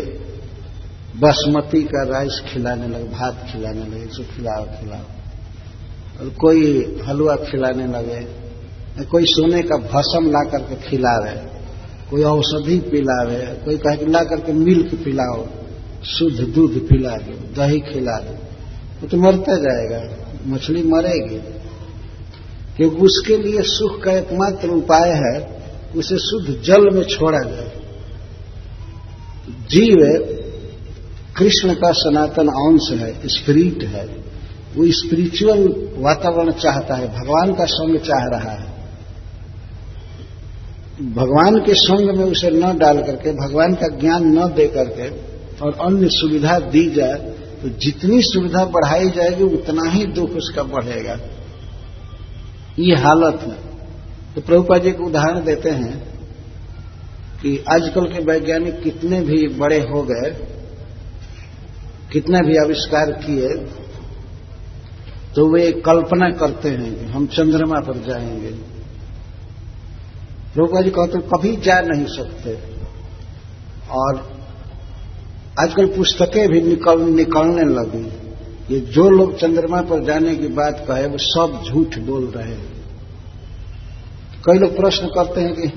Speaker 1: बासमती का राइस खिलाने लगे, भात खिलाने लगे, इसको खिलाओ खिलाओ, और कोई हलवा खिलाने लगे, कोई सोने का भस्म ला करके खिलावे, कोई औषधि पिलावे, कोई कहे कि ला करके मिल्क पिलाओ, शुद्ध दूध पिला दो, दही खिला दो, वो तो मरता जाएगा, मछली मरेगी। क्योंकि उसके लिए सुख का एकमात्र उपाय है उसे शुद्ध जल में छोड़ा जाए। जीव कृष्ण का सनातन अंश है, स्पिरिट है, वो स्पिरिचुअल वातावरण चाहता है, भगवान का संग चाह रहा है। भगवान के संग में उसे न डाल करके, भगवान का ज्ञान न दे करके और अन्य सुविधा दी जाए, तो जितनी सुविधा बढ़ाई जाएगी उतना ही दुख उसका बढ़ेगा। ये हालत है। तो प्रभुपाद जी को उदाहरण देते हैं कि आजकल के वैज्ञानिक कितने भी बड़े हो गए, कितने भी आविष्कार किए, तो वे कल्पना करते हैं कि हम चंद्रमा पर जाएंगे। प्रभुपाद जी कहते हैं कभी जा नहीं सकते। और आजकल पुस्तकें भी निकलने लगी। ये जो लोग चंद्रमा पर जाने की बात कहे वो सब झूठ बोल रहे हैं। कई लोग प्रश्न करते हैं कि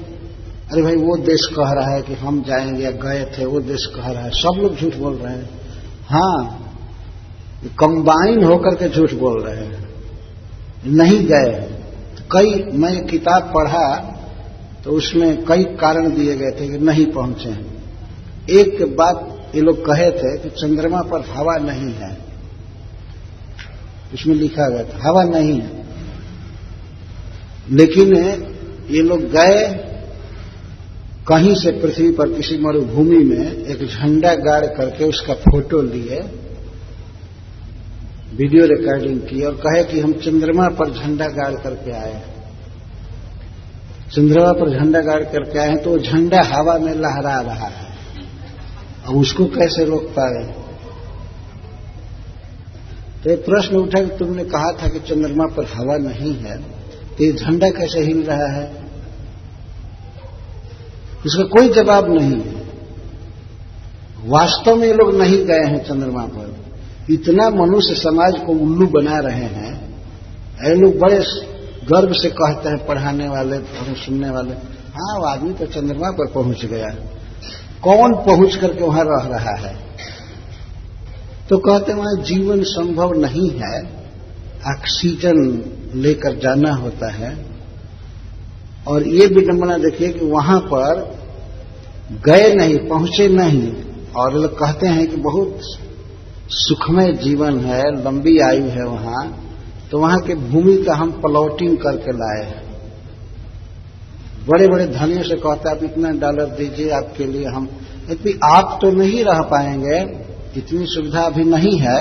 Speaker 1: अरे भाई वो देश कह रहा है कि हम जाएंगे या गए थे, वो देश कह रहा है, सब लोग झूठ बोल रहे हैं। हाँ, कंबाइन होकर के झूठ बोल रहे हैं, नहीं गए। तो मैं किताब पढ़ा तो उसमें कई कारण दिए गए थे कि नहीं पहुंचे हैं। एक बात ये लोग कहे थे कि चंद्रमा पर हवा नहीं है, इसमें लिखा गया था हवा नहीं है। लेकिन ये लोग गए कहीं से पृथ्वी पर किसी मरुभूमि में एक झंडा गाड़ करके उसका फोटो लिए, वीडियो रिकॉर्डिंग की और कहे कि हम चंद्रमा पर झंडा गाड़ करके आए। चंद्रमा पर झंडा गाड़ करके आए हैं तो वो झंडा हवा में लहरा रहा है, अब उसको कैसे रोक पाए? तो एक प्रश्न उठा कि तुमने कहा था कि चंद्रमा पर हवा नहीं है, तो ये झंडा कैसे हिल रहा है? इसका कोई जवाब नहीं है। वास्तव में ये लोग नहीं गए हैं चंद्रमा पर। इतना मनुष्य समाज को उल्लू बना रहे हैं। ये लोग बड़े गर्व से कहते हैं, पढ़ाने वाले और सुनने वाले, हाँ वो आदमी तो चंद्रमा पर पहुंच गया। कौन पहुंच करके वहां रह रहा है? तो कहते हैं वहां जीवन संभव नहीं है, ऑक्सीजन लेकर जाना होता है। और ये विडंबना देखिए कि वहां पर गए नहीं, पहुंचे नहीं, और लोग कहते हैं कि बहुत सुखमय जीवन है, लंबी आयु है वहां। तो वहां के भूमि का हम प्लॉटिंग करके लाए हैं। बड़े बड़े धनियों से कहते हैं आप इतना डॉलर दीजिए आपके लिए हम, यदि आप तो नहीं रह पाएंगे, इतनी सुविधा अभी नहीं है,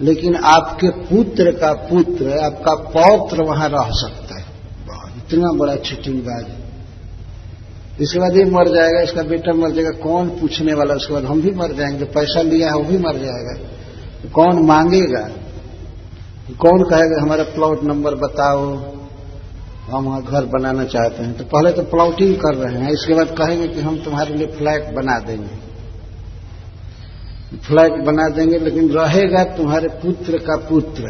Speaker 1: लेकिन आपके पुत्र का पुत्र, आपका पौत्र वहां रह सकता है। इतना बड़ा चीटिंगबाज। इसके बाद ये मर जाएगा, इसका बेटा मर जाएगा, कौन पूछने वाला? उसके बाद हम भी मर जाएंगे, जो पैसा लिया है वो भी मर जाएगा, तो कौन मांगेगा? कौन कहेगा हमारा प्लॉट नंबर बताओ? हम वहां घर बनाना चाहते हैं, तो पहले तो प्लॉटिंग कर रहे हैं, इसके बाद कहेंगे कि हम तुम्हारे लिए फ्लैट बना देंगे। फ्लैट बना देंगे लेकिन रहेगा तुम्हारे पुत्र का पुत्र,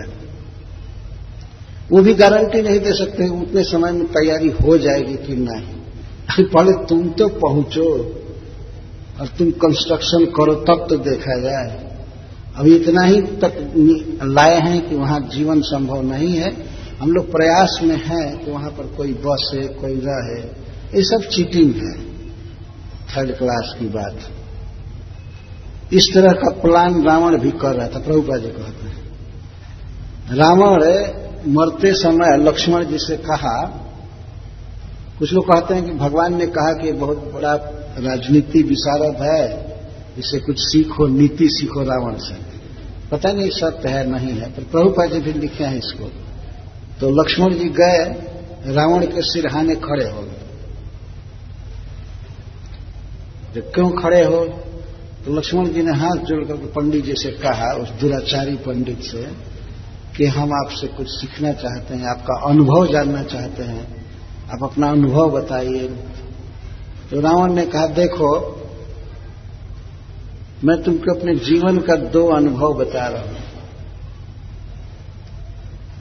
Speaker 1: वो भी गारंटी नहीं दे सकते उतने समय में तैयारी हो जाएगी कि नहीं। पहले तुम तो पहुंचो और तुम कंस्ट्रक्शन करो तब तो देखा जाए। अभी इतना ही तक लाए हैं कि वहां जीवन संभव नहीं है, हम लोग प्रयास में हैं कि वहां पर कोई बसे, कोई रहे। ये सब चीटिंग है, थर्ड क्लास की बात। इस तरह का प्लान रावण भी कर रहा था। प्रभुपाद जी कहते हैं रावण मरते समय लक्ष्मण जी से कहा, कुछ लोग कहते हैं कि भगवान ने कहा कि बहुत बड़ा राजनीति विशारद है, इससे कुछ सीखो, नीति सीखो रावण से। पता नहीं सत्य है नहीं है, पर प्रभुपाद जी भी लिखे हैं इसको। तो लक्ष्मण जी गए, रावण के सिरहाने खड़े हो गए। जब क्यों खड़े हो, तो लक्ष्मण जी ने हाथ जोड़कर पंडित जी से कहा, उस दुराचारी पंडित से, कि हम आपसे कुछ सीखना चाहते हैं, आपका अनुभव जानना चाहते हैं, आप अपना अनुभव बताइए। तो रावण ने कहा, देखो मैं तुमको अपने जीवन का 2 अनुभव बता रहा हूं।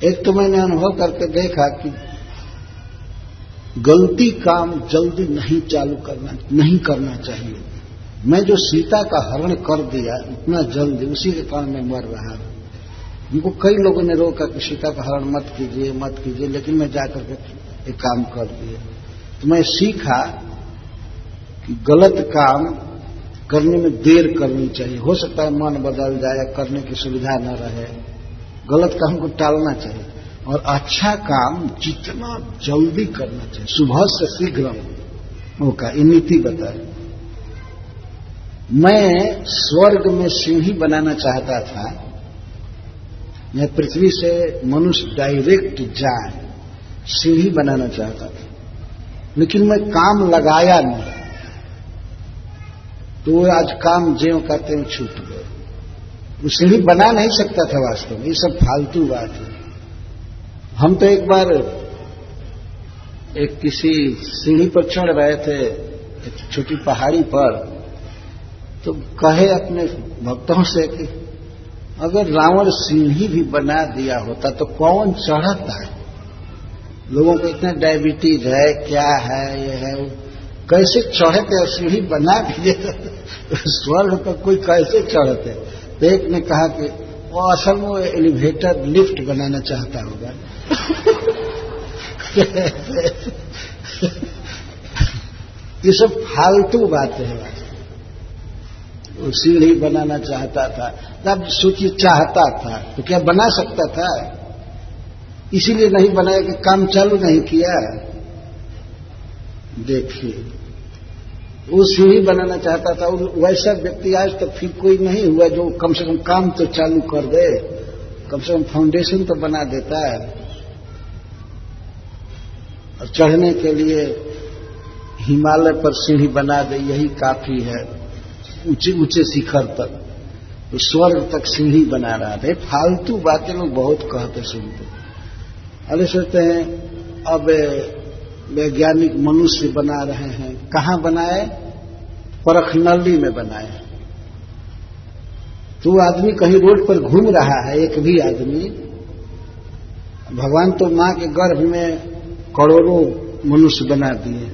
Speaker 1: एक तो मैंने अनुभव करके देखा कि गलती काम जल्दी नहीं करना चाहिए। मैं जो सीता का हरण कर दिया इतना जल्दी, उसी के कारण मैं मर रहा हूं। उनको कई लोगों ने रोका कि सीता का हरण मत कीजिए, लेकिन मैं जाकर के एक काम कर दिया। तो मैं सीखा कि गलत काम करने में देर करनी चाहिए। हो सकता है मन बदल जाए, करने की सुविधा न रहे, गलत काम को टालना चाहिए। और अच्छा काम जितना जल्दी करना चाहिए, सुबह से शीघ्र होगा, ये नीति बताए। मैं स्वर्ग में सीढ़ी बनाना चाहता था, मैं पृथ्वी से मनुष्य डायरेक्ट जाए, सीढ़ी बनाना चाहता था, लेकिन मैं काम लगाया नहीं, तो आज काम ज्यों का त्यों छूट गए। वो सीढ़ी बना नहीं सकता था वास्तव में, ये सब फालतू बात है। हम तो एक बार एक किसी सीढ़ी पर चढ़ रहे थे, एक छोटी पहाड़ी पर, तो कहे अपने भक्तों से कि अगर रावण सीढ़ी भी बना दिया होता तो कौन चढ़ता है। लोगों को इतना डायबिटीज है, क्या है, ये है, कैसे चढ़ते, और सीढ़ी बना दिए तो स्वर्ग पर कोई कैसे चढ़ते। तो एक ने कहा कि वो असल में एलिवेटर लिफ्ट बनाना चाहता होगा। ये सब फालतू बातें हैं। वो सीढ़ी बनाना चाहता था, तब सोचिए चाहता था तो क्या बना सकता था? इसीलिए नहीं बनाया कि काम चालू नहीं किया। देखिए, वो सीढ़ी बनाना चाहता था, वैसा व्यक्ति आज तक फिर कोई नहीं हुआ जो कम से कम काम तो चालू कर दे, कम से कम फाउंडेशन तो बना देता है। और चढ़ने के लिए हिमालय पर सीढ़ी बना दे, यही काफी है, ऊंचे ऊंचे शिखर तक, तो स्वर्ग तक सीढ़ी बना रहा था। फालतू बातें लोग बहुत कहते सुनते। अरे सोचते हैं अब वैज्ञानिक मनुष्य बना रहे हैं, कहां बनाए? परखनली में बनाए। तो आदमी कहीं रोड पर घूम रहा है, एक भी आदमी, भगवान तो मां के गर्भ में करोड़ों मनुष्य बना दिए।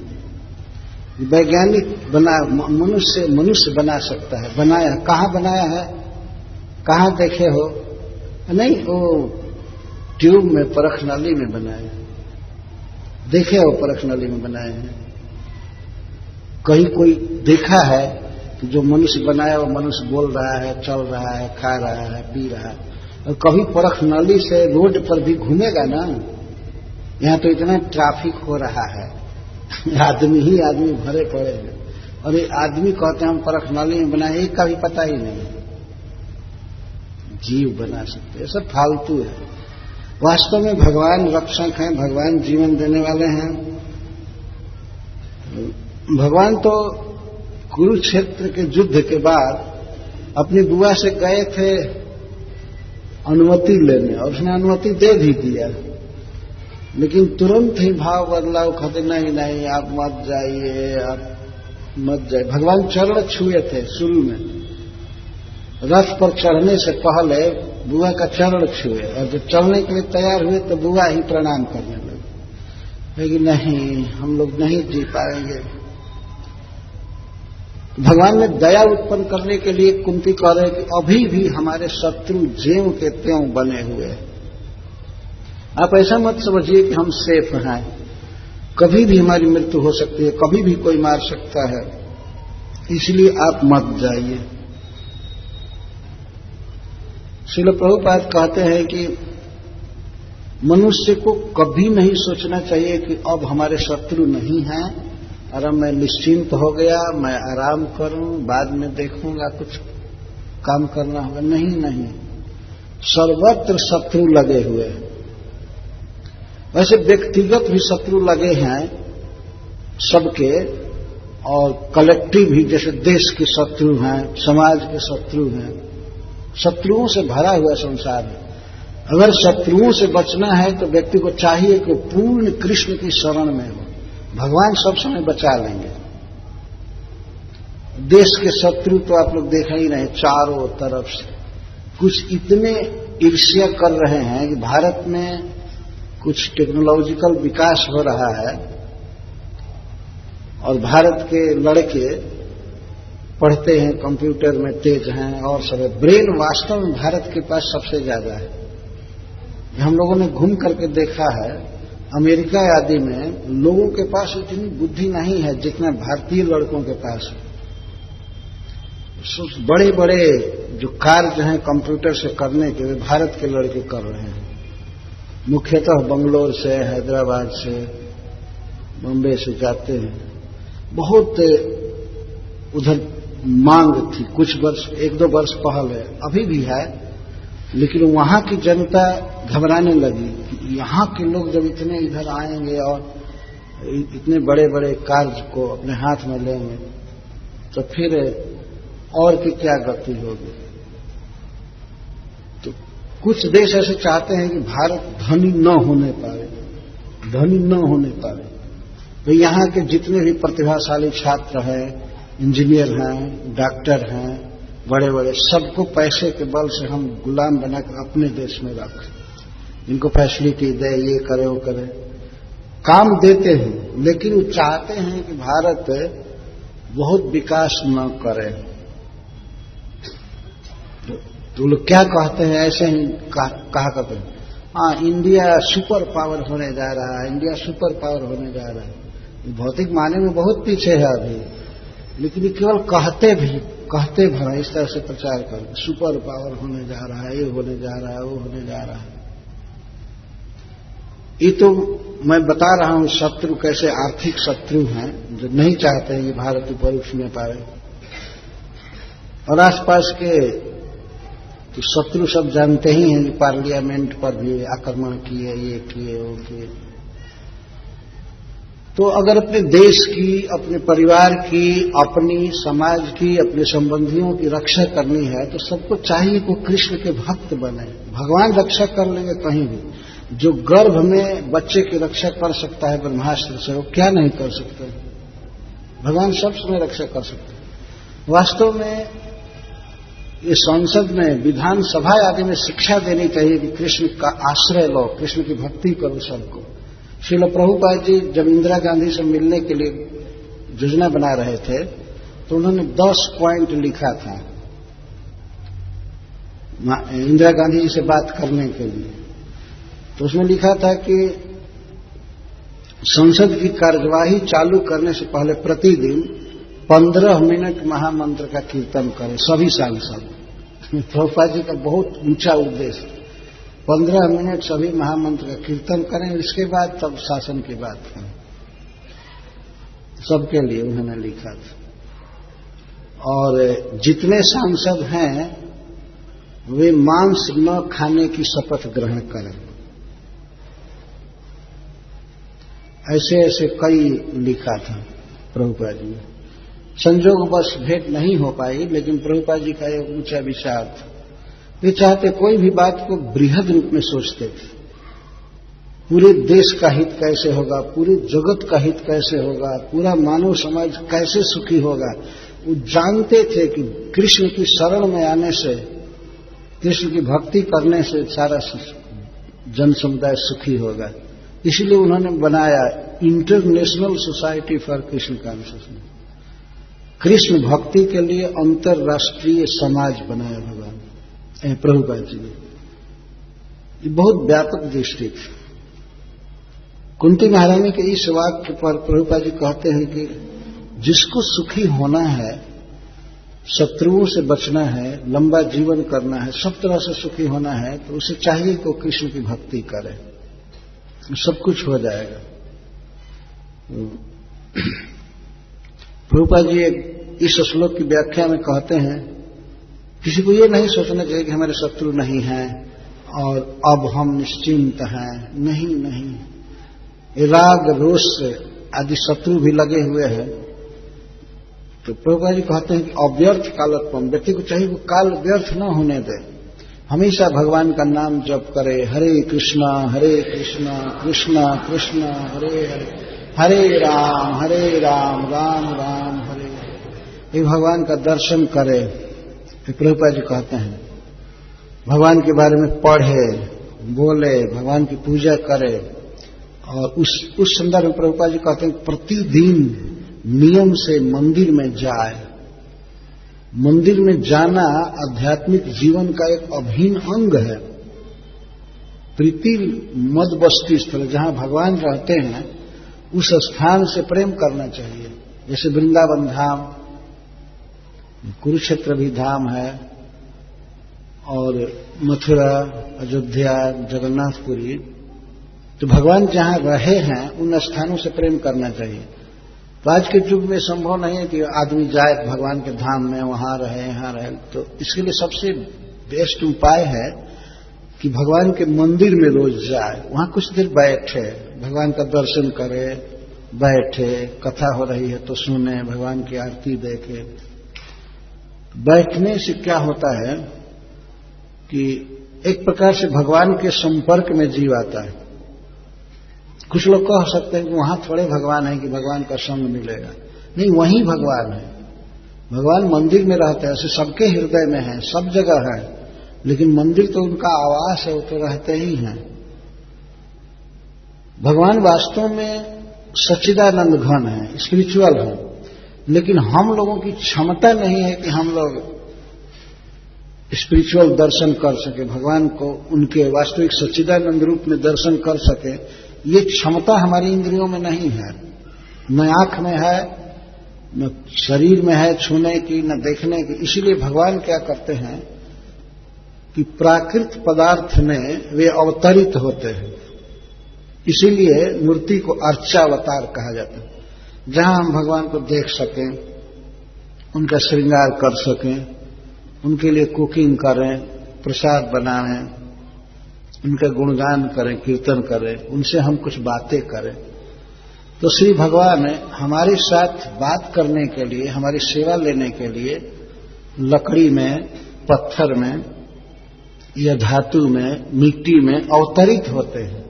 Speaker 1: वैज्ञानिक बना मनुष्य बना सकता है, बनाया, कहां बनाया है, कहां देखे हो? नहीं, वो ट्यूब में, परखनली में बनाए, देखे हो परखनली में बनाए हैं। कहीं कोई देखा है कि जो मनुष्य बनाया वो मनुष्य बोल रहा है, चल रहा है, खा रहा है, पी रहा है? और कभी परखनली से रोड पर भी घूमेगा ना? यहां तो इतना ट्रैफिक हो रहा है, आदमी ही आदमी भरे पड़े हैं, और ये आदमी कहते हैं हम परखनली में बनाए, एक का भी पता ही नहीं। जीव बना सकते हैं, सब फालतू है। वास्तव में भगवान रक्षक हैं, भगवान जीवन देने वाले हैं। भगवान तो कुरुक्षेत्र के युद्ध के बाद अपनी बुआ से गए थे अनुमति लेने, और उसने अनुमति दे भी दिया। लेकिन तुरंत ही भाव बदलाव कहते नहीं आप मत जाइए, आप मत जाइए। भगवान चरण छुए थे शुरू में, रथ पर चढ़ने से पहले बुआ का चरण छुए, और जब चलने के लिए तैयार हुए तो बुआ ही प्रणाम करने लगे, लेकिन नहीं हम लोग नहीं जी पाएंगे। भगवान ने दया उत्पन्न करने के लिए कुंती कह रहे कि अभी भी हमारे शत्रु ज्यों के त्यों बने हुए हैं। आप ऐसा मत समझिए कि हम सेफ हैं, कभी भी हमारी मृत्यु हो सकती है, कभी भी कोई मार सकता है, इसलिए आप मत जाइए। श्रील प्रभुपाद कहते हैं कि मनुष्य को कभी नहीं सोचना चाहिए कि अब हमारे शत्रु नहीं हैं और अब मैं निश्चिंत हो गया, मैं आराम करूं, बाद में देखूंगा कुछ काम करना होगा। नहीं, सर्वत्र शत्रु लगे हुए हैं। वैसे व्यक्तिगत भी शत्रु लगे हैं सबके, और कलेक्टिव भी, जैसे देश के शत्रु हैं, समाज के शत्रु हैं, शत्रुओं से भरा हुआ संसार है। अगर शत्रुओं से बचना है तो व्यक्ति को चाहिए कि पूर्ण कृष्ण की शरण में हो, भगवान सब समय बचा लेंगे। देश के शत्रु तो आप लोग देख ही रहे, चारों तरफ से कुछ इतने ईर्ष्या कर रहे हैं कि भारत में कुछ टेक्नोलॉजिकल विकास हो रहा है और भारत के लड़के पढ़ते हैं, कंप्यूटर में तेज हैं और सब, ब्रेन वास्तव में भारत के पास सबसे ज्यादा है। हम लोगों ने घूम करके देखा है, अमेरिका आदि में लोगों के पास इतनी बुद्धि नहीं है जितना भारतीय लड़कों के पास है। बड़े बड़े जो कार्य हैं कंप्यूटर से करने के, वे भारत के लड़के कर रहे हैं, मुख्यतः बंगलोर से, हैदराबाद से, बॉम्बे से जाते हैं। बहुत उधर मांग थी कुछ वर्ष, 1-2 वर्ष पहले, अभी भी है, लेकिन वहां की जनता घबराने लगी कि यहां के लोग जब इतने इधर आएंगे और इतने बड़े बड़े कार्य को अपने हाथ में लेंगे तो फिर और की क्या गति होगी। तो कुछ देश ऐसे चाहते हैं कि भारत धनी न होने पाए, तो यहां के जितने भी प्रतिभाशाली छात्र हैं, इंजीनियर हैं, डॉक्टर हैं, बड़े बड़े, सबको पैसे के बल से हम गुलाम बनाकर अपने देश में रखें, इनको फैसिलिटी दे, ये करे वो करे, काम देते हैं, लेकिन वो चाहते हैं कि भारत बहुत विकास न करे। तो लोग क्या कहते हैं, ऐसे ही कहा करते हैं, हाँ इंडिया सुपर पावर होने जा रहा है, इंडिया सुपर पावर होने जा रहा है। भौतिक माने में बहुत पीछे है अभी, लेकिन केवल कहते भरा इस तरह से प्रचार कर, सुपर पावर होने जा रहा है, ये होने जा रहा है, वो होने जा रहा है। ये तो मैं बता रहा हूं शत्रु कैसे आर्थिक शत्रु हैं जो नहीं चाहते हैं कि भारत ऊपर उठने पाए, और आसपास के तो शत्रु सब जानते ही हैं कि पार्लियामेंट पर भी आक्रमण किए, ये किए, वो किए। तो अगर अपने देश की, अपने परिवार की, अपनी समाज की, अपने संबंधियों की रक्षा करनी है तो सबको चाहिए कि कृष्ण के भक्त बने। भगवान रक्षा कर लेंगे कहीं भी। जो गर्भ में बच्चे की रक्षा कर सकता है ब्रह्मास्त्र से, वो क्या नहीं कर सकते, भगवान सब समय रक्षा कर सकते हैं। वास्तव में ये संसद में, विधानसभा आदि में शिक्षा देनी चाहिए कि कृष्ण का आश्रय लो, कृष्ण की भक्ति करो सबको। श्रील प्रभुपाद जी जब इंदिरा गांधी से मिलने के लिए योजना बना रहे थे तो उन्होंने 10 पॉइंट लिखा था इंदिरा गांधी जी से बात करने के लिए। तो उसमें लिखा था कि संसद की कार्यवाही चालू करने से पहले प्रतिदिन 15 मिनट महामंत्र का कीर्तन करें सभी सांसद। प्रभुपाद जी का बहुत ऊंचा उद्देश्य, 15 मिनट सभी महामंत्र का कीर्तन करें, इसके बाद तब शासन की बात करें। सबके लिए उन्होंने लिखा था। और जितने सांसद हैं वे मांस न खाने की शपथ ग्रहण करें। ऐसे ऐसे कई लिखा था प्रभुपाद जी ने। संजोग बस भेंट नहीं हो पाई, लेकिन प्रभुपाद जी का एक ऊंचा विचार था। वे चाहते, कोई भी बात को बृहद रूप में सोचते थे। पूरे देश का हित कैसे होगा, पूरे जगत का हित कैसे होगा, पूरा मानव समाज कैसे सुखी होगा। वो जानते थे कि कृष्ण की शरण में आने से, कृष्ण की भक्ति करने से सारा जन समुदाय सुखी होगा। इसलिए उन्होंने बनाया international society for Krishna consciousness. Krishna भक्ति के लिए अंतर्राष्ट्रीय समाज बनाया भगवान प्रभुपाद जी ने। ये बहुत व्यापक दृष्टि थी। कुंती महारानी के इस वाक्य पर प्रभुपाद जी कहते हैं कि जिसको सुखी होना है, शत्रुओं से बचना है, लंबा जीवन करना है, सब तरह से सुखी होना है, तो उसे चाहिए कि वो कृष्ण की भक्ति करे, सब कुछ हो जाएगा। प्रभुपाद जी इस श्लोक की व्याख्या में कहते हैं, किसी को ये नहीं सोचना चाहिए कि हमारे शत्रु नहीं हैं और अब हम निश्चिंत हैं। नहीं नहीं, राग रोष आदि शत्रु भी लगे हुए हैं। तो प्रभुपाद जी कहते हैं कि अव्यर्थ कालत्वम, व्यक्ति को चाहिए वो काल व्यर्थ न होने दे, हमेशा भगवान का नाम जप करे। हरे कृष्णा कृष्णा कृष्णा हरे हरे, हरे राम राम राम हरे हरे। ये भगवान का दर्शन करे। प्रभुपाद जी कहते हैं भगवान के बारे में पढ़े, बोले, भगवान की पूजा करे। और उस संदर्भ में प्रभुपाद जी कहते हैं प्रतिदिन नियम से मंदिर में जाए। मंदिर में जाना आध्यात्मिक जीवन का एक अभिन्न अंग है। प्रीति मद बस्ती स्थल, जहां भगवान रहते हैं, उस स्थान से प्रेम करना चाहिए। जैसे वृंदावन धाम, कुरुक्षेत्र भी धाम है, और मथुरा, अयोध्या, जगन्नाथपुरी, तो भगवान जहां रहे हैं उन स्थानों से प्रेम करना चाहिए। तो आज के युग में संभव नहीं है कि आदमी जाए भगवान के धाम में, वहां रहे, यहां रहे। तो इसके लिए सबसे बेस्ट उपाय है कि भगवान के मंदिर में रोज जाए, वहां कुछ देर बैठे, भगवान का दर्शन करे, बैठे, कथा हो रही है तो सुने, भगवान की आरती देखे। बैठने से क्या होता है कि एक प्रकार से भगवान के संपर्क में जीव आता है। कुछ लोग कह सकते हैं कि वहां थोड़े भगवान है कि भगवान का संग मिलेगा। नहीं, वहीं भगवान है। भगवान मंदिर में रहते हैं, ऐसे सबके हृदय में है, सब जगह है, लेकिन मंदिर तो उनका आवास है, वो तो रहते ही हैं। भगवान वास्तव में सच्चिदानंद घन है, स्पिरिचुअल है, लेकिन हम लोगों की क्षमता नहीं है कि हम लोग स्पिरिचुअल दर्शन कर सके, भगवान को उनके वास्तविक सच्चिदानंद रूप में दर्शन कर सके। ये क्षमता हमारी इंद्रियों में नहीं है, न आंख में है, न शरीर में है छूने की, न देखने की। इसीलिए भगवान क्या करते हैं कि प्राकृत पदार्थ में वे अवतरित होते हैं। इसीलिए मूर्ति को अर्चावतार कहा जाता है, जहां हम भगवान को देख सकें, उनका श्रृंगार कर सकें, उनके लिए कुकिंग करें, प्रसाद बनाएं, उनका गुणगान करें, कीर्तन करें, उनसे हम कुछ बातें करें। तो श्री भगवान हमारे साथ बात करने के लिए, हमारी सेवा लेने के लिए लकड़ी में, पत्थर में या धातु में, मिट्टी में अवतरित होते हैं।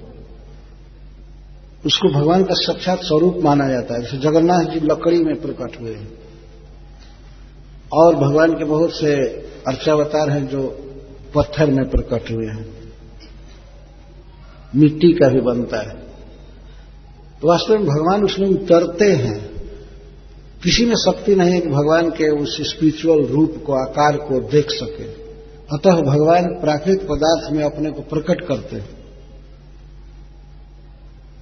Speaker 1: उसको भगवान का साक्षात स्वरूप माना जाता है। जैसे जगन्नाथ जी लकड़ी में प्रकट हुए हैं, और भगवान के बहुत से अर्चावतार हैं जो पत्थर में प्रकट हुए हैं, मिट्टी का भी बनता है। तो वास्तव में भगवान उसमें उतरते हैं। किसी में शक्ति नहीं है कि भगवान के उस स्पिरिचुअल रूप को, आकार को देख सके। अतः भगवान प्राकृतिक पदार्थ में अपने को प्रकट करते हैं।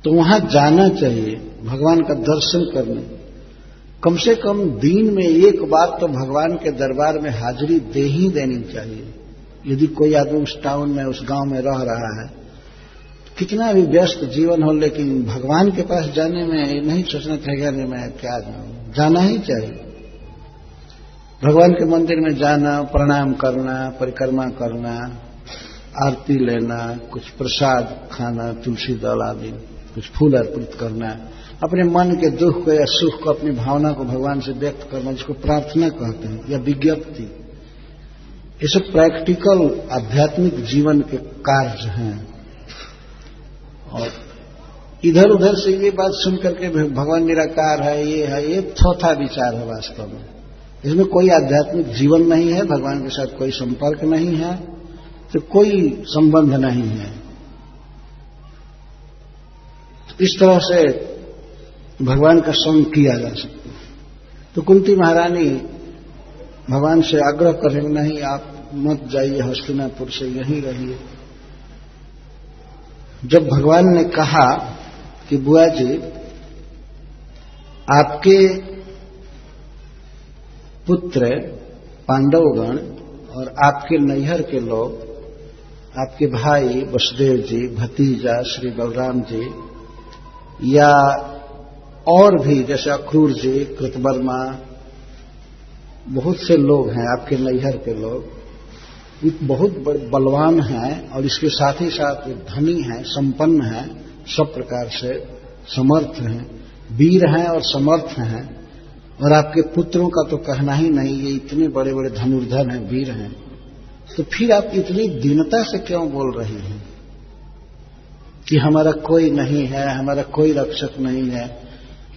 Speaker 1: तो वहां जाना चाहिए भगवान का दर्शन करने। कम से कम दिन में एक बार तो भगवान के दरबार में हाजिरी दे ही देनी चाहिए। यदि कोई आदमी उस टाउन में, उस गांव में रह रहा है, कितना भी व्यस्त जीवन हो, लेकिन भगवान के पास जाने में नहीं सोचना चाहिए कि मैं क्या जाऊं, जाना ही चाहिए। भगवान के मंदिर में जाना, प्रणाम करना, परिक्रमा करना, आरती लेना, कुछ प्रसाद खाना, तुलसी दल आदि, कुछ फूल अर्पित करना, अपने मन के दुख को या सुख को, अपनी भावना को भगवान से व्यक्त करना, जिसको प्रार्थना कहते हैं, या विज्ञप्ति। ये सब प्रैक्टिकल आध्यात्मिक जीवन के कार्य हैं। और इधर उधर से ये बात सुन करके भगवान निराकार है, ये थोथा विचार है वास्तव में। इसमें कोई आध्यात्मिक जीवन नहीं है, भगवान के साथ कोई संपर्क नहीं है, तो कोई संबंध नहीं है। इस तरह से भगवान का संग किया जा सकता है। तो कुंती महारानी भगवान से आग्रह करें, नहीं आप मत जाइए हस्तिनापुर से, यहीं रहिए। जब भगवान ने कहा कि बुआ जी आपके पुत्र पांडवगण और आपके नैहर के लोग, आपके भाई वसुदेव जी, भतीजा श्री बलराम जी, या और भी जैसे अक्रूर जी, कृतवर्मा, बहुत से लोग हैं आपके नैहर के लोग, बहुत बलवान हैं और इसके साथ ही साथ धनी हैं, संपन्न हैं, सब प्रकार से समर्थ हैं, वीर हैं और समर्थ हैं। और आपके पुत्रों का तो कहना ही नहीं, ये इतने बड़े बड़े धनुर्धर हैं, वीर हैं, तो फिर आप इतनी दीनता से क्यों बोल रही हैं कि हमारा कोई नहीं है, हमारा कोई रक्षक नहीं है।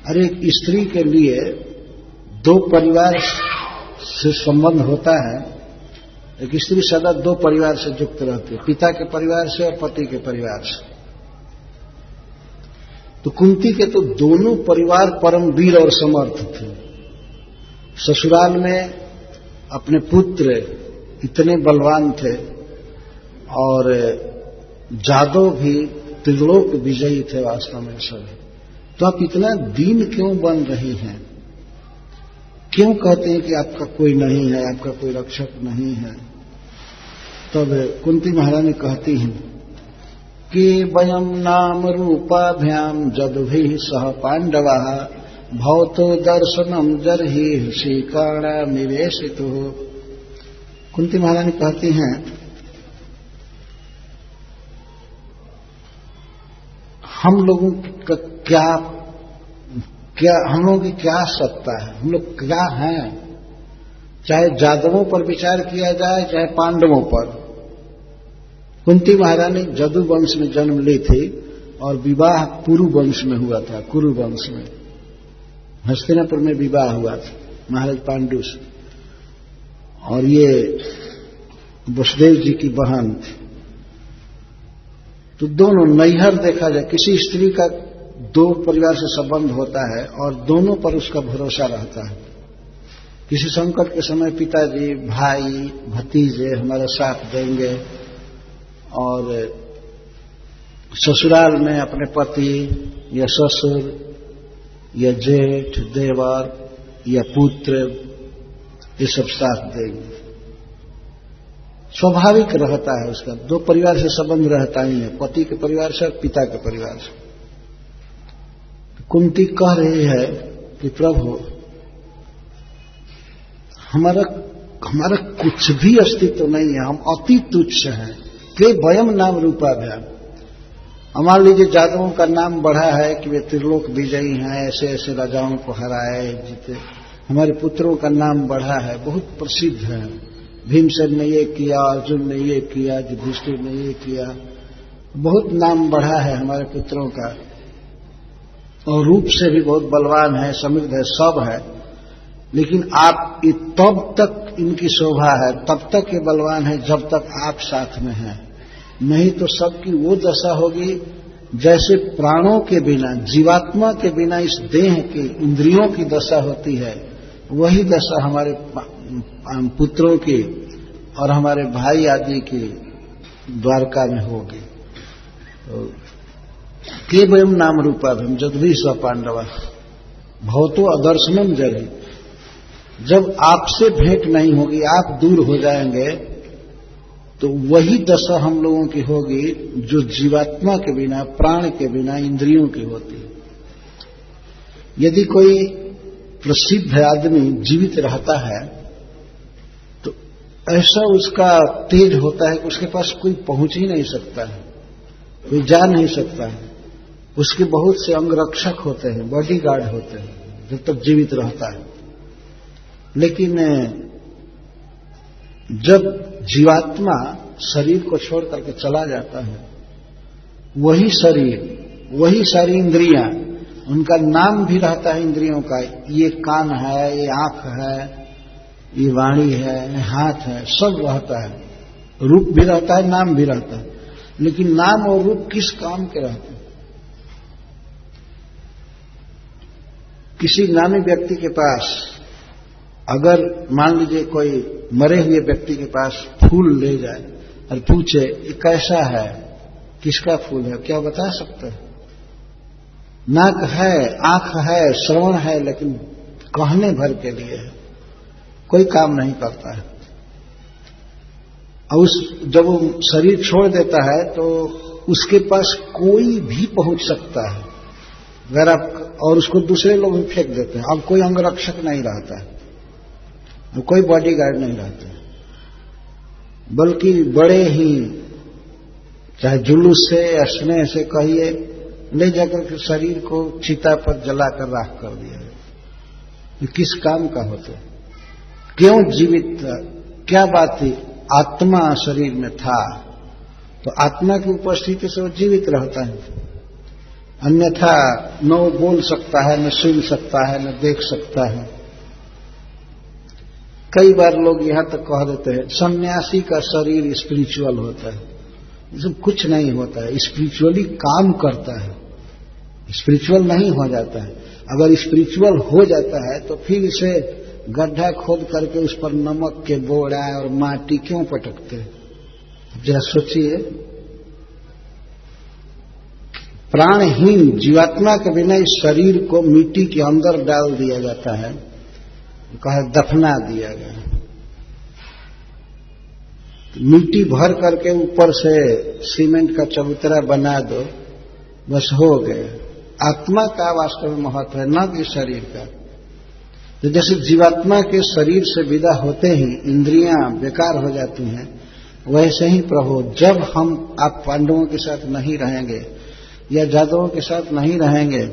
Speaker 1: अरे एक स्त्री के लिए दो परिवार से संबंध होता है। एक स्त्री सदा दो परिवार से युक्त रहती है, पिता के परिवार से और पति के परिवार से। तो कुंती के तो दोनों परिवार परम वीर और समर्थ थे। ससुराल में अपने पुत्र इतने बलवान थे और जादव भी त्रिलोक विजयी थे वास्तव में सभी। तो आप इतना दीन क्यों बन रही हैं? क्यों कहते हैं कि आपका कोई नहीं है, आपका कोई रक्षक नहीं है? तब कुंती महारानी कहती हैं कि वयम नाम रूपाभ्याम जदुभिः सह पांडवा भवतो दर्शनम जर्हि श्रीकर्णा निवेशितो। कुंती महारानी कहती हैं हम लोगों का क्या हम लोगों की क्या सत्ता है, हम लोग क्या हैं? चाहे जादवों पर विचार किया जाए चाहे पांडवों पर। कुंती महारानी जदु वंश में जन्म ली थी और विवाह कुरु वंश में हुआ था। कुरु वंश में हस्तिनापुर में विवाह हुआ था महाराज पांडु से, और ये वसुदेव जी की बहन थी। तो दोनों नैहर देखा जाए, किसी स्त्री का दो परिवार से संबंध होता है और दोनों पर उसका भरोसा रहता है। किसी संकट के समय पिताजी, भाई, भतीजे हमारा साथ देंगे, और ससुराल में अपने पति या ससुर या जेठ, देवर या पुत्र, ये सब साथ देंगे। स्वाभाविक रहता है उसका, दो परिवार से संबंध रहता ही है, पति के परिवार से और पिता के परिवार से। कुंती कह रही है कि प्रभु हमारा कुछ भी अस्तित्व नहीं है, हम अति तुच्छ हैं। के वयम नाम रूपाभ्याम। मान लीजिए जादवों का नाम बढ़ा है कि वे त्रिलोक विजयी हैं, ऐसे ऐसे राजाओं को हराए, जीते। हमारे पुत्रों का नाम बढ़ा है, बहुत प्रसिद्ध है। भीमसेन ने ये किया, अर्जुन ने ये किया, युधिष्ठिर ने ये किया, बहुत नाम बढ़ा है हमारे पुत्रों का, और रूप से भी बहुत बलवान है, समृद्ध है, सब है। लेकिन आप तब तक इनकी शोभा है, तब तक ये बलवान है जब तक आप साथ में हैं। नहीं तो सबकी वो दशा होगी जैसे प्राणों के बिना, जीवात्मा के बिना इस देह की, इंद्रियों की दशा होती है, वही दशा हमारे पुत्रों की और हमारे भाई आदि की द्वारका में होगी। तो के वयम नाम रूपाभ्याम जदुभिः सह पांडवा भवतो अदर्शनम जर्हि। जब आपसे भेंट नहीं होगी, आप दूर हो जाएंगे, तो वही दशा हम लोगों की होगी जो जीवात्मा के बिना, प्राण के बिना, इंद्रियों की होती है। यदि कोई प्रसिद्ध आदमी जीवित रहता है तो ऐसा उसका तेज होता है कि उसके पास कोई पहुंच ही नहीं सकता है, कोई जा नहीं सकता है। उसके बहुत से अंगरक्षक होते हैं, बॉडीगार्ड होते हैं जब तक जीवित रहता है। लेकिन जब जीवात्मा शरीर को छोड़ करके चला जाता है, वही शरीर, वही सारी इंद्रियां, उनका नाम भी रहता है इंद्रियों का। ये कान है, ये आंख है, ये वाणी है, ये हाथ है, सब रहता है। रूप भी रहता है, नाम भी रहता है, लेकिन नाम और रूप किस काम के रहते हैं? किसी नामी व्यक्ति के पास अगर मान लीजिए कोई मरे हुए व्यक्ति के पास फूल ले जाए और पूछे ये कैसा है, किसका फूल है, क्या बता सकते हैं? नाक है, आंख है, श्रवण है, लेकिन कहने भर के लिए है, कोई काम नहीं करता है। और जब वो शरीर छोड़ देता है तो उसके पास कोई भी पहुंच सकता है अगर आप, और उसको दूसरे लोग भी फेंक देते हैं। अब कोई अंगरक्षक नहीं रहता है, कोई बॉडीगार्ड नहीं रहता है, बल्कि बड़े ही चाहे जुलूस से या स्नेह से कहिए ले जाकर के शरीर को चिता पर जलाकर राख कर दिया। ये किस काम का होता है? क्यों जीवित? क्या बात थी? आत्मा शरीर में था तो आत्मा की उपस्थिति से वो जीवित रहता है। अन्यथा न वो बोल सकता है, न सुन सकता है, न देख सकता है। कई बार लोग यहां तक कह देते हैं सन्यासी का शरीर स्पिरिचुअल होता है। इसमें कुछ नहीं होता है, स्पिरिचुअली काम करता है, स्पिरिचुअल नहीं हो जाता है। अगर स्पिरिचुअल हो जाता है तो फिर इसे गड्ढा खोद करके उस पर नमक के बोरा और माटी क्यों पटकते हैं? जरा सोचिए, प्राणहीन जीवात्मा के बिना इस शरीर को मिट्टी के अंदर डाल दिया जाता है, कहे दफना दिया गया। मिट्टी भर करके ऊपर से सीमेंट का चबूतरा बना दो, बस हो गए। आत्मा का वास्तव में महत्व है, न कि शरीर का। तो जैसे जीवात्मा के शरीर से विदा होते ही इंद्रियां बेकार हो जाती हैं, वैसे ही प्रभु जब हम आप पांडवों के साथ नहीं रहेंगे या जादवों के साथ नहीं रहेंगे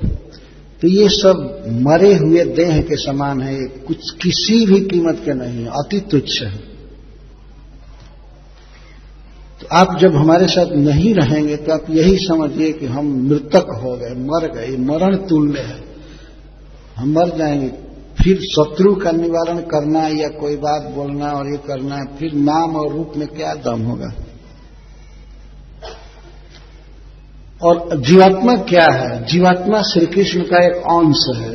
Speaker 1: तो ये सब मरे हुए देह के समान है, कुछ किसी भी कीमत के नहीं है, अति तुच्छ है। तो आप जब हमारे साथ नहीं रहेंगे तो आप यही समझिए कि हम मृतक हो गए, मर गए, मरण तुल्य है, हम मर जाएंगे। फिर शत्रु का निवारण करना या कोई बात बोलना और ये करना, फिर नाम और रूप में क्या दम होगा? और जीवात्मा क्या है? जीवात्मा श्री कृष्ण का एक अंश है।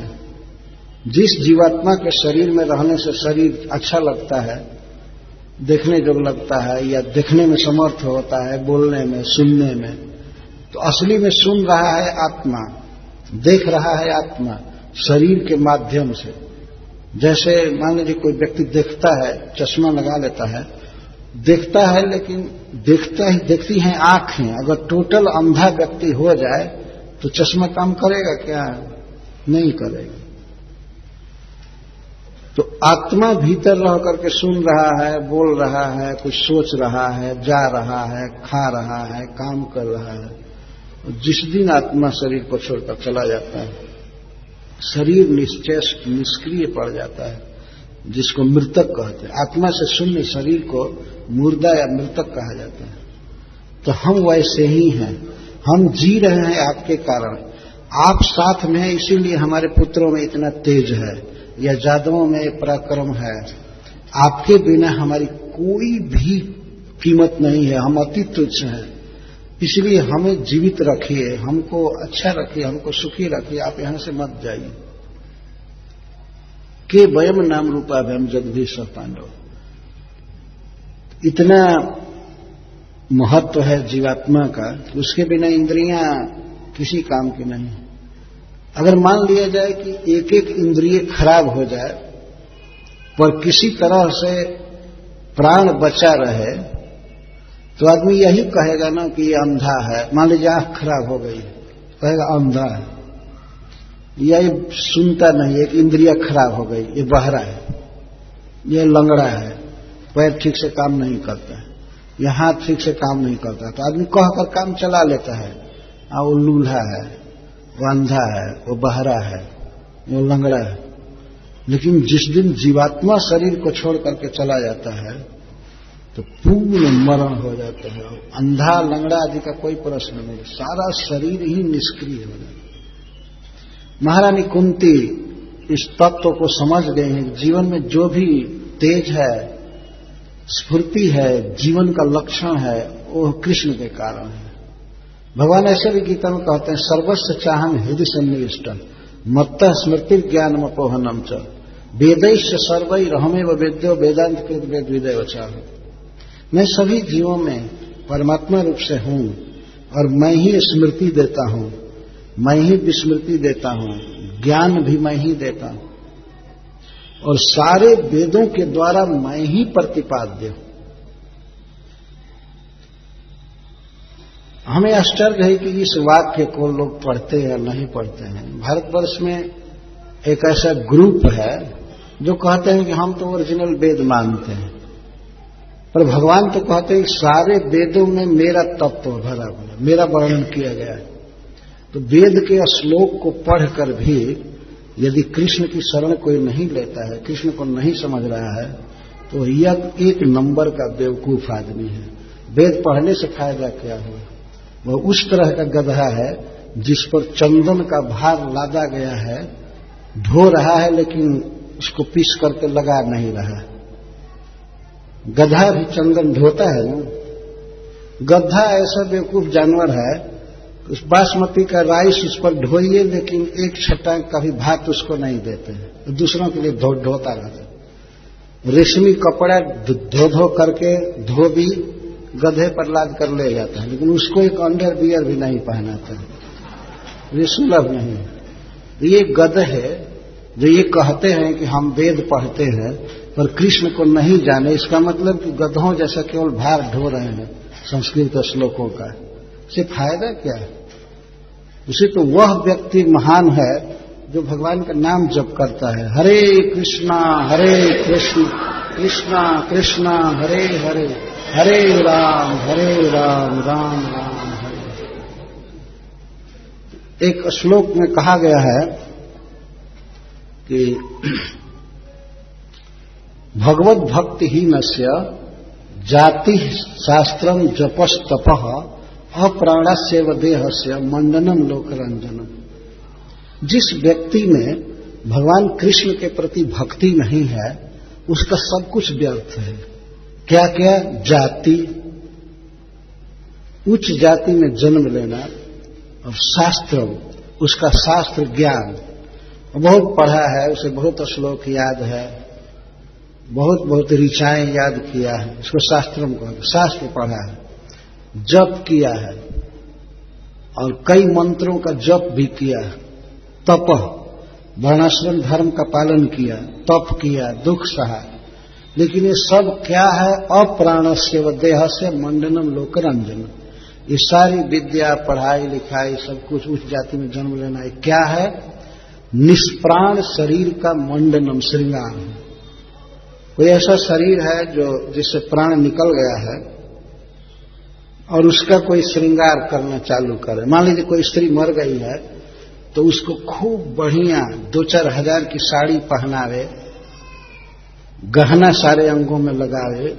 Speaker 1: जिस जीवात्मा के शरीर में रहने से शरीर अच्छा लगता है, देखने जोग लगता है या देखने में समर्थ होता है, बोलने में, सुनने में, तो असली में सुन रहा है आत्मा, देख रहा है आत्मा शरीर के माध्यम से। जैसे मान लीजिए कोई व्यक्ति देखता है, चश्मा लगा लेता है, देखता है, लेकिन देखती हैं आंखें। अगर टोटल अंधा व्यक्ति हो जाए तो चश्मा काम करेगा क्या? नहीं करेगा। तो आत्मा भीतर रह करके सुन रहा है, बोल रहा है, कुछ सोच रहा है, जा रहा है, खा रहा है, काम कर रहा है। जिस दिन आत्मा शरीर को छोड़कर चला जाता है, शरीर निष्क्रिय पड़ जाता है, जिसको मृतक कहते हैं। आत्मा से शून्य शरीर को मुर्दा या मृतक कहा जाता है। तो हम वैसे ही हैं, हम जी रहे हैं आपके कारण। आप साथ में हैं, इसीलिए हमारे पुत्रों में इतना तेज है या जादवों में पराक्रम है। आपके बिना हमारी कोई भी कीमत नहीं है, हम अति तुच्छ हैं। इसलिए हमें जीवित रखिए, हमको अच्छा रखिए, हमको सुखी रखिए, आप यहां से मत जाइए। के वयम नाम रूपाभ्याम जगदीश पांडव। इतना महत्व है जीवात्मा का, उसके बिना इंद्रियां किसी काम की नहीं। अगर मान लिया जाए कि एक एक इंद्रिय खराब हो जाए पर किसी तरह से प्राण बचा रहे तो आदमी यही कहेगा ना कि ये अंधा है। मान लीजिए आंख खराब हो गई, कहेगा अंधा है, या ये सुनता नहीं, एक इंद्रिया खराब हो गई, ये बहरा है, ये लंगड़ा है, पैर ठीक से काम नहीं करता है, ये हाथ ठीक से काम नहीं करता, तो आदमी कहकर काम चला लेता है। वो लूल्हा है, वो अंधा है, वो बहरा है, वो लंगड़ा है। लेकिन जिस दिन जीवात्मा शरीर को छोड़ करके चला जाता है तो पूर्ण मरण हो जाता है। और अंधा लंगड़ा आदि का कोई प्रश्न नहीं, सारा शरीर ही निष्क्रिय हो जाता है। महारानी कुंती इस तत्व को समझ गए हैं। जीवन में जो भी तेज है, स्फूर्ति है, जीवन का लक्षण है, वो कृष्ण के कारण है। भगवान ऐसे भी गीता में कहते हैं, सर्वस्व चाहम हृदय सन्निविष्टम मत्तः स्मृति ज्ञानम अपोहनम च वेदैश्च सर्वैरहमेव वेद्यो वेदांत कृत वेद विदय वचाह। मैं सभी जीवों में परमात्मा रूप से हूं और मैं ही स्मृति देता हूं, मैं ही विस्मृति देता हूं, ज्ञान भी मैं ही देता हूं और सारे वेदों के द्वारा मैं ही प्रतिपाद्य हूं। हमें आश्चर्य है कि इस वाक्य को लोग पढ़ते हैं या नहीं पढ़ते हैं। भारतवर्ष में एक ऐसा ग्रुप है जो कहते हैं कि हम तो ओरिजिनल वेद मानते हैं, पर भगवान तो कहते हैं कि सारे वेदों में मेरा तत्व भरा हुआ, मेरा वर्णन किया गया है। तो वेद के श्लोक को पढ़कर भी यदि कृष्ण की शरण कोई नहीं लेता है, कृष्ण को नहीं समझ रहा है, तो यह एक नंबर का बेवकूफ आदमी है। वेद पढ़ने से फायदा क्या हुआ? वह उस तरह का गधा है जिस पर चंदन का भार लादा गया है, ढो रहा है लेकिन उसको पीस करके लगा नहीं रहा। गधा भी चंदन ढोता है ना। गधा ऐसा बेवकूफ जानवर है, उस बासमती का राइस उस पर ढोइए लेकिन एक छटांग का भी भात उसको नहीं देते हैं, तो दूसरों के लिए ढोता रहता है। रेशमी कपड़ा धो धो करके धोबी गधे पर लाद कर ले जाता है, लेकिन उसको एक अंडरवियर भी नहीं पहनाता है, ये सुलभ नहीं है। ये गध है जो ये कहते हैं कि हम वेद पढ़ते हैं पर कृष्ण को नहीं जाने। इसका मतलब कि गधों जैसा केवल भार ढो रहे हैं संस्कृत श्लोकों का, इससे फायदा क्या है? उसे तो वह व्यक्ति महान है जो भगवान का नाम जप करता है, हरे कृष्णा कृष्णा कृष्णा हरे हरे, हरे राम राम राम हरे। एक श्लोक में कहा गया है कि भगवत भक्ति ही नस्य जाति शास्त्रम जपस्तपः अप्राणस्यैव देहस्य मंडनम लोकरंजनम। जिस व्यक्ति में भगवान कृष्ण के प्रति भक्ति नहीं है उसका सब कुछ व्यर्थ है। क्या क्या? जाति, उच्च जाति में जन्म लेना, और शास्त्र, उसका शास्त्र ज्ञान बहुत पढ़ा है, उसे बहुत श्लोक याद है, बहुत ऋचाएं याद किया है, इसको शास्त्रम कहते, शास्त्र पढ़ा है, जप किया है और कई मंत्रों का जप भी किया है, तप, वर्णाश्रम धर्म का पालन किया, तप किया, दुख सहा, लेकिन ये सब क्या है? अप्राणस्य व देहस्य मंडनम लोकरंजनम। ये सारी विद्या, पढ़ाई लिखाई, सब कुछ उच्च जाति में जन्म लेना है, क्या है? निष्प्राण शरीर का मंडनम, श्रृंगार है। कोई ऐसा शरीर है जो जिससे प्राण निकल गया है और उसका कोई श्रृंगार करना चालू करे। मान लीजिए कोई स्त्री मर गई है तो उसको खूब बढ़िया 2-4 हजार की साड़ी पहनावे, गहना सारे अंगों में लगावे,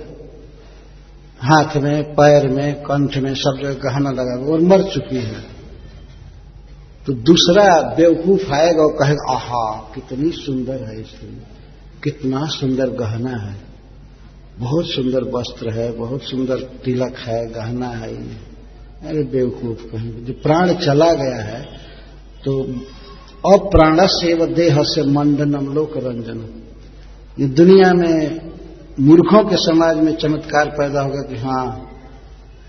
Speaker 1: हाथ में, पैर में, कंठ में, सब जगह गहना लगावे, और मर चुकी है। तो दूसरा बेवकूफ आएगा और कहेगा, आहा कितनी सुंदर है स्त्री, कितना सुंदर गहना है, बहुत सुंदर वस्त्र है, बहुत सुंदर तिलक है, गहना है। अरे बेवकूफ कहेंगे, जो प्राण चला गया है तो अप्राणस्यैव देहस्य मंडनम लोकरंजनम। ये दुनिया में मूर्खों के समाज में चमत्कार पैदा होगा कि हाँ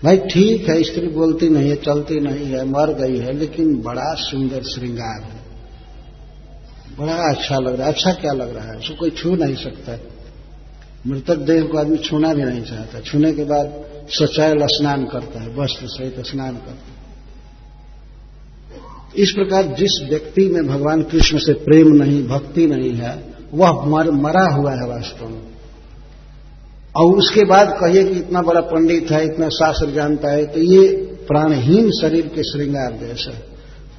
Speaker 1: भाई ठीक है, स्त्री बोलती नहीं है, चलती नहीं है, मर गई है, लेकिन बड़ा सुंदर श्रृंगार है, बड़ा अच्छा लग रहा है। अच्छा क्या लग रहा है? उसको कोई छू नहीं सकता है। मृतक देह को आदमी छूना भी नहीं चाहता, छूने के बाद सचैल स्नान करता है, वस्त्र सहित स्नान करता है। इस प्रकार जिस व्यक्ति में भगवान कृष्ण से प्रेम नहीं, भक्ति नहीं है, वह मरा हुआ है वास्तव में। और उसके बाद कहिए कि इतना बड़ा पंडित है, इतना शास्त्र जानता है, तो ये प्राणहीन शरीर के श्रृंगार जैसा।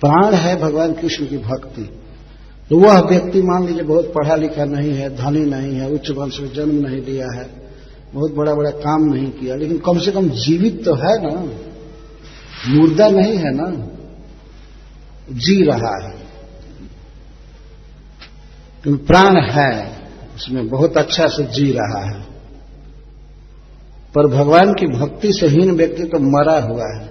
Speaker 1: प्राण है भगवान कृष्ण की भक्ति। तो वह व्यक्ति मान लीजिए बहुत पढ़ा लिखा नहीं है, धनी नहीं है, उच्च वंश में जन्म नहीं लिया है, बहुत बड़ा बड़ा काम नहीं किया, लेकिन कम से कम जीवित तो है ना, मुर्दा नहीं है ना, जी रहा है, तो प्राण है उसमें, बहुत अच्छा से जी रहा है। पर भगवान की भक्ति से हीन व्यक्ति तो मरा हुआ है।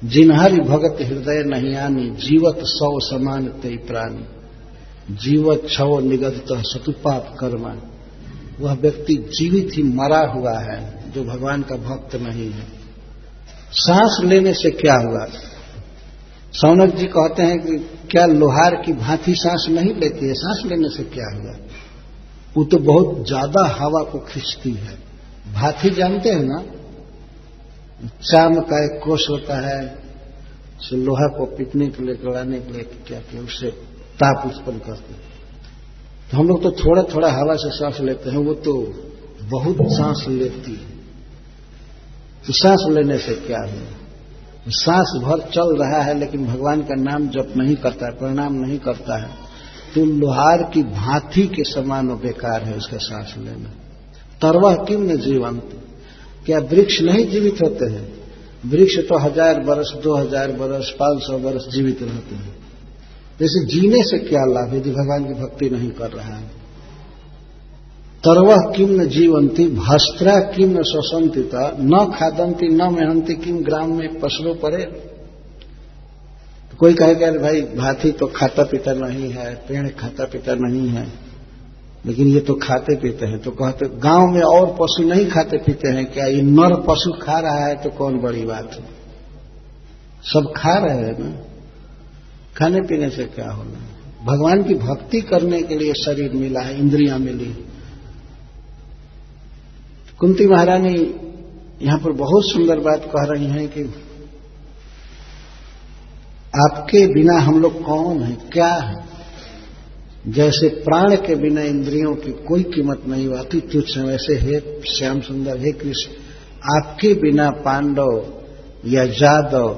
Speaker 1: जिन्हरि भगत हृदय नहीं आनी, जीवत सौ समान ते प्राणी, जीवत छव निगत सतुपाप कर्मा। वह व्यक्ति जीवित ही मरा हुआ है जो भगवान का भक्त नहीं है। सांस लेने से क्या हुआ? सौनक जी कहते हैं कि क्या लोहार की भांति सांस नहीं लेती है? सांस लेने से क्या हुआ? वो तो बहुत ज्यादा हवा को खींचती है। भाथी जानते हैं ना, चाम का एक कोष होता है, उसे लोहा को पीटने के लिए, गड़ाने के लिए क्या किया, उससे ताप उत्पन्न करते हैं। तो हम लोग तो थोड़ा थोड़ा हवा से सांस लेते हैं, वो तो बहुत सांस लेती है। तो सांस लेने से क्या है? सांस भर चल रहा है लेकिन भगवान का नाम जप नहीं करता है, प्रणाम नहीं करता है, तो लोहार की भांति के समान बेकार है उसका सांस लेना। तरवह किम न जीवंत, क्या वृक्ष नहीं जीवित होते हैं? वृक्ष तो 1000 वर्ष, 2000 वर्ष, 500 वर्ष जीवित रहते हैं। जैसे जीने से क्या लाभ यदि भगवान की भक्ति नहीं कर रहा है? तरवह किम न जीवंती, भस्त्रा किम न शोषंती, न खादंती न मेहनती किम ग्राम में पशुओं परे। तो कोई कहेगा भाई भाथी तो खाता पीता नहीं है, पेड़ खाता पीता नहीं है, लेकिन ये तो खाते पीते हैं। तो कहते गांव में और पशु नहीं खाते पीते हैं क्या? ये नर पशु खा रहा है तो कौन बड़ी बात है? सब खा रहे हैं ना, खाने पीने से क्या होना? भगवान की भक्ति करने के लिए शरीर मिला है, इंद्रियां मिली। कुंती महारानी यहां पर बहुत सुंदर बात कह रही हैं कि आपके बिना हम लोग कौन है, क्या है? जैसे प्राण के बिना इंद्रियों की कोई कीमत नहीं होती, तुच्छ है, वैसे हे श्याम सुंदर, हे कृष्ण, आपके बिना पांडव या जादव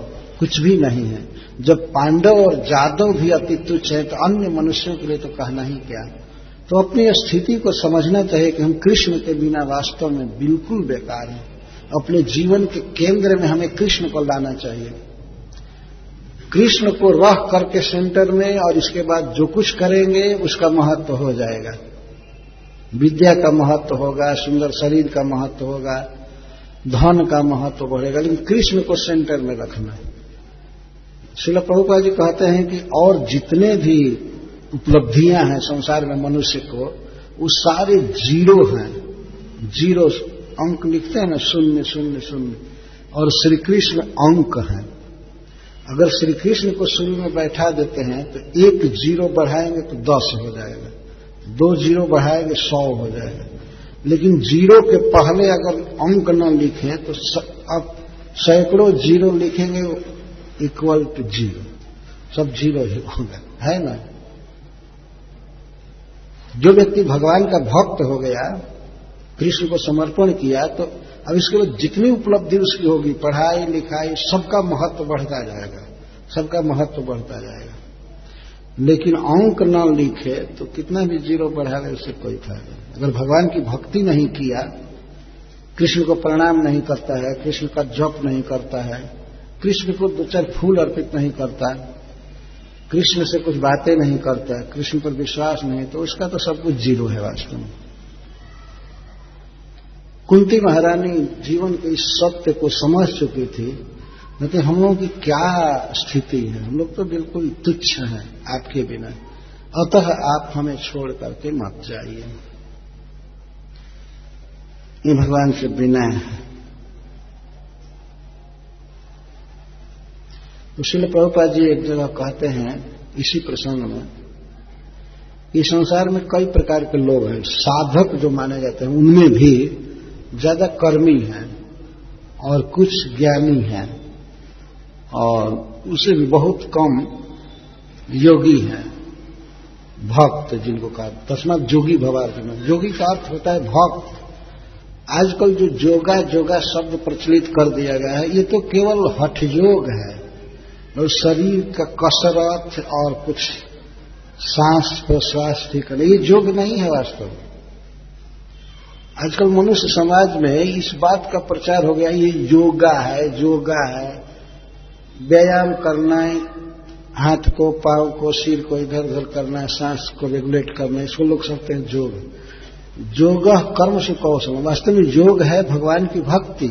Speaker 1: कुछ भी नहीं है। जब पांडव और जादव भी अति तुच्छ है तो अन्य मनुष्यों के लिए तो कहना ही क्या। तो अपनी स्थिति को समझना चाहिए कि हम कृष्ण के बिना वास्तव में बिल्कुल बेकार हैं। अपने जीवन के केंद्र में हमें कृष्ण को लाना चाहिए। कृष्ण को रख करके सेंटर में, और इसके बाद जो कुछ करेंगे उसका महत्व हो जाएगा। विद्या का महत्व होगा, सुंदर शरीर का महत्व होगा, धन का महत्व बढ़ेगा, लेकिन कृष्ण को सेंटर में रखना है। श्रील प्रभुपाद जी कहते हैं कि और जितने भी उपलब्धियां हैं संसार में मनुष्य को, वो सारे जीरो हैं। जीरो अंक लिखते हैं ना, 0 0 0, और श्री कृष्ण अंक हैं। अगर श्री कृष्ण को शुरू में बैठा देते हैं तो 1 0 बढ़ाएंगे तो 10 हो जाएगा, 2 0 बढ़ाएंगे 100 हो जाएगा। लेकिन जीरो के पहले अगर अंक न लिखें तो अब सैकड़ों जीरो लिखेंगे इक्वल टू 0, सब जीरो ही होगा, है ना। जो व्यक्ति भगवान का भक्त हो गया, कृष्ण को समर्पण किया, तो अब इसके बाद जितनी उपलब्धि उसकी होगी, पढ़ाई लिखाई, सबका महत्व बढ़ता जाएगा, सबका महत्व बढ़ता जाएगा। लेकिन अंक न लिखे तो कितना भी जीरो बढ़ा ले उससे कोई फायदा नहीं। अगर भगवान की भक्ति नहीं किया, कृष्ण को प्रणाम नहीं करता है, कृष्ण का जप नहीं करता है, कृष्ण को 2-4 फूल अर्पित नहीं करता, कृष्ण से कुछ बातें नहीं करता, कृष्ण पर विश्वास नहीं, तो उसका तो सब कुछ जीरो है वास्तव में। कुंती महारानी जीवन के इस सत्य को समझ चुकी थी, लेकिन हम लोगों की क्या स्थिति है, हम लोग तो बिल्कुल तुच्छ हैं आपके बिना, अतः आप हमें छोड़ करके मत जाइए। ये भगवान के बिना है। तो श्रील प्रभुपाद जी एक जगह कहते हैं इसी प्रसंग में, इस संसार में कई प्रकार के लोग हैं। साधक जो माने जाते हैं उनमें भी ज्यादा कर्मी हैं और कुछ ज्ञानी हैं, और उसे भी बहुत कम योगी हैं, भक्त जिनको कहा। तस्मात् जोगी भवार्जुन, योगी का अर्थ होता है भक्त। आजकल जो जोगा शब्द प्रचलित कर दिया गया है, ये तो केवल हठ योग है, और शरीर का कसरत और कुछ सांस प्रश्वास ठीक है, ये योग नहीं है वास्तव में। आजकल मनुष्य समाज में इस बात का प्रचार हो गया, ये योगा है, व्यायाम करना है, हाथ को, पांव को, सिर को इधर उधर करना है, सांस को रेगुलेट करना है, इसको लोग समझते हैं योग। योग कर्म से कौशल, वास्तव में योग है भगवान की भक्ति।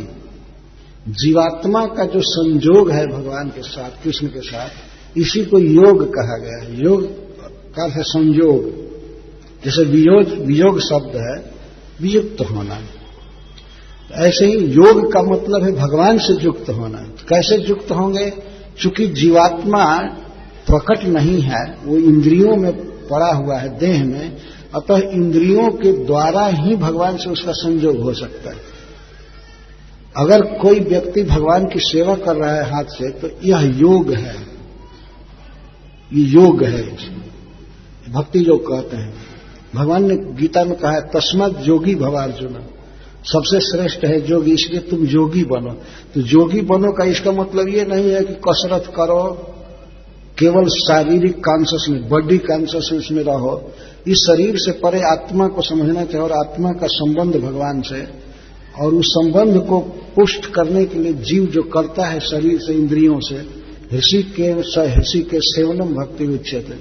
Speaker 1: जीवात्मा का जो संयोग है भगवान के साथ, कृष्ण के साथ, इसी को योग कहा गया है। योग का अर्थ है संयोग। जैसे वियोग शब्द है वियुक्त होना, ऐसे ही योग का मतलब है भगवान से युक्त होना। कैसे युक्त होंगे? चूंकि जीवात्मा प्रकट नहीं है, वो इंद्रियों में पड़ा हुआ है, देह में, अतः इंद्रियों के द्वारा ही भगवान से उसका संयोग हो सकता है। अगर कोई व्यक्ति भगवान की सेवा कर रहा है हाथ से, तो यह योग है, ये योग है, भक्ति योग कहते हैं। भगवान ने गीता में कहा है तस्मात् योगी भव अर्जुन, सबसे श्रेष्ठ है योगी, इसलिए तुम योगी बनो। तो योगी बनो का इसका मतलब ये नहीं है कि कसरत करो, केवल शारीरिक कॉन्शियसनेस, बॉडी कॉन्शियसनेस में रहो। इस शरीर से परे आत्मा को समझना चाहिए और आत्मा का संबंध भगवान से, और उस संबंध को पुष्ट करने के लिए जीव जो करता है शरीर से, इंद्रियों से, ऋषि के सेवनम भक्ति उच्यते,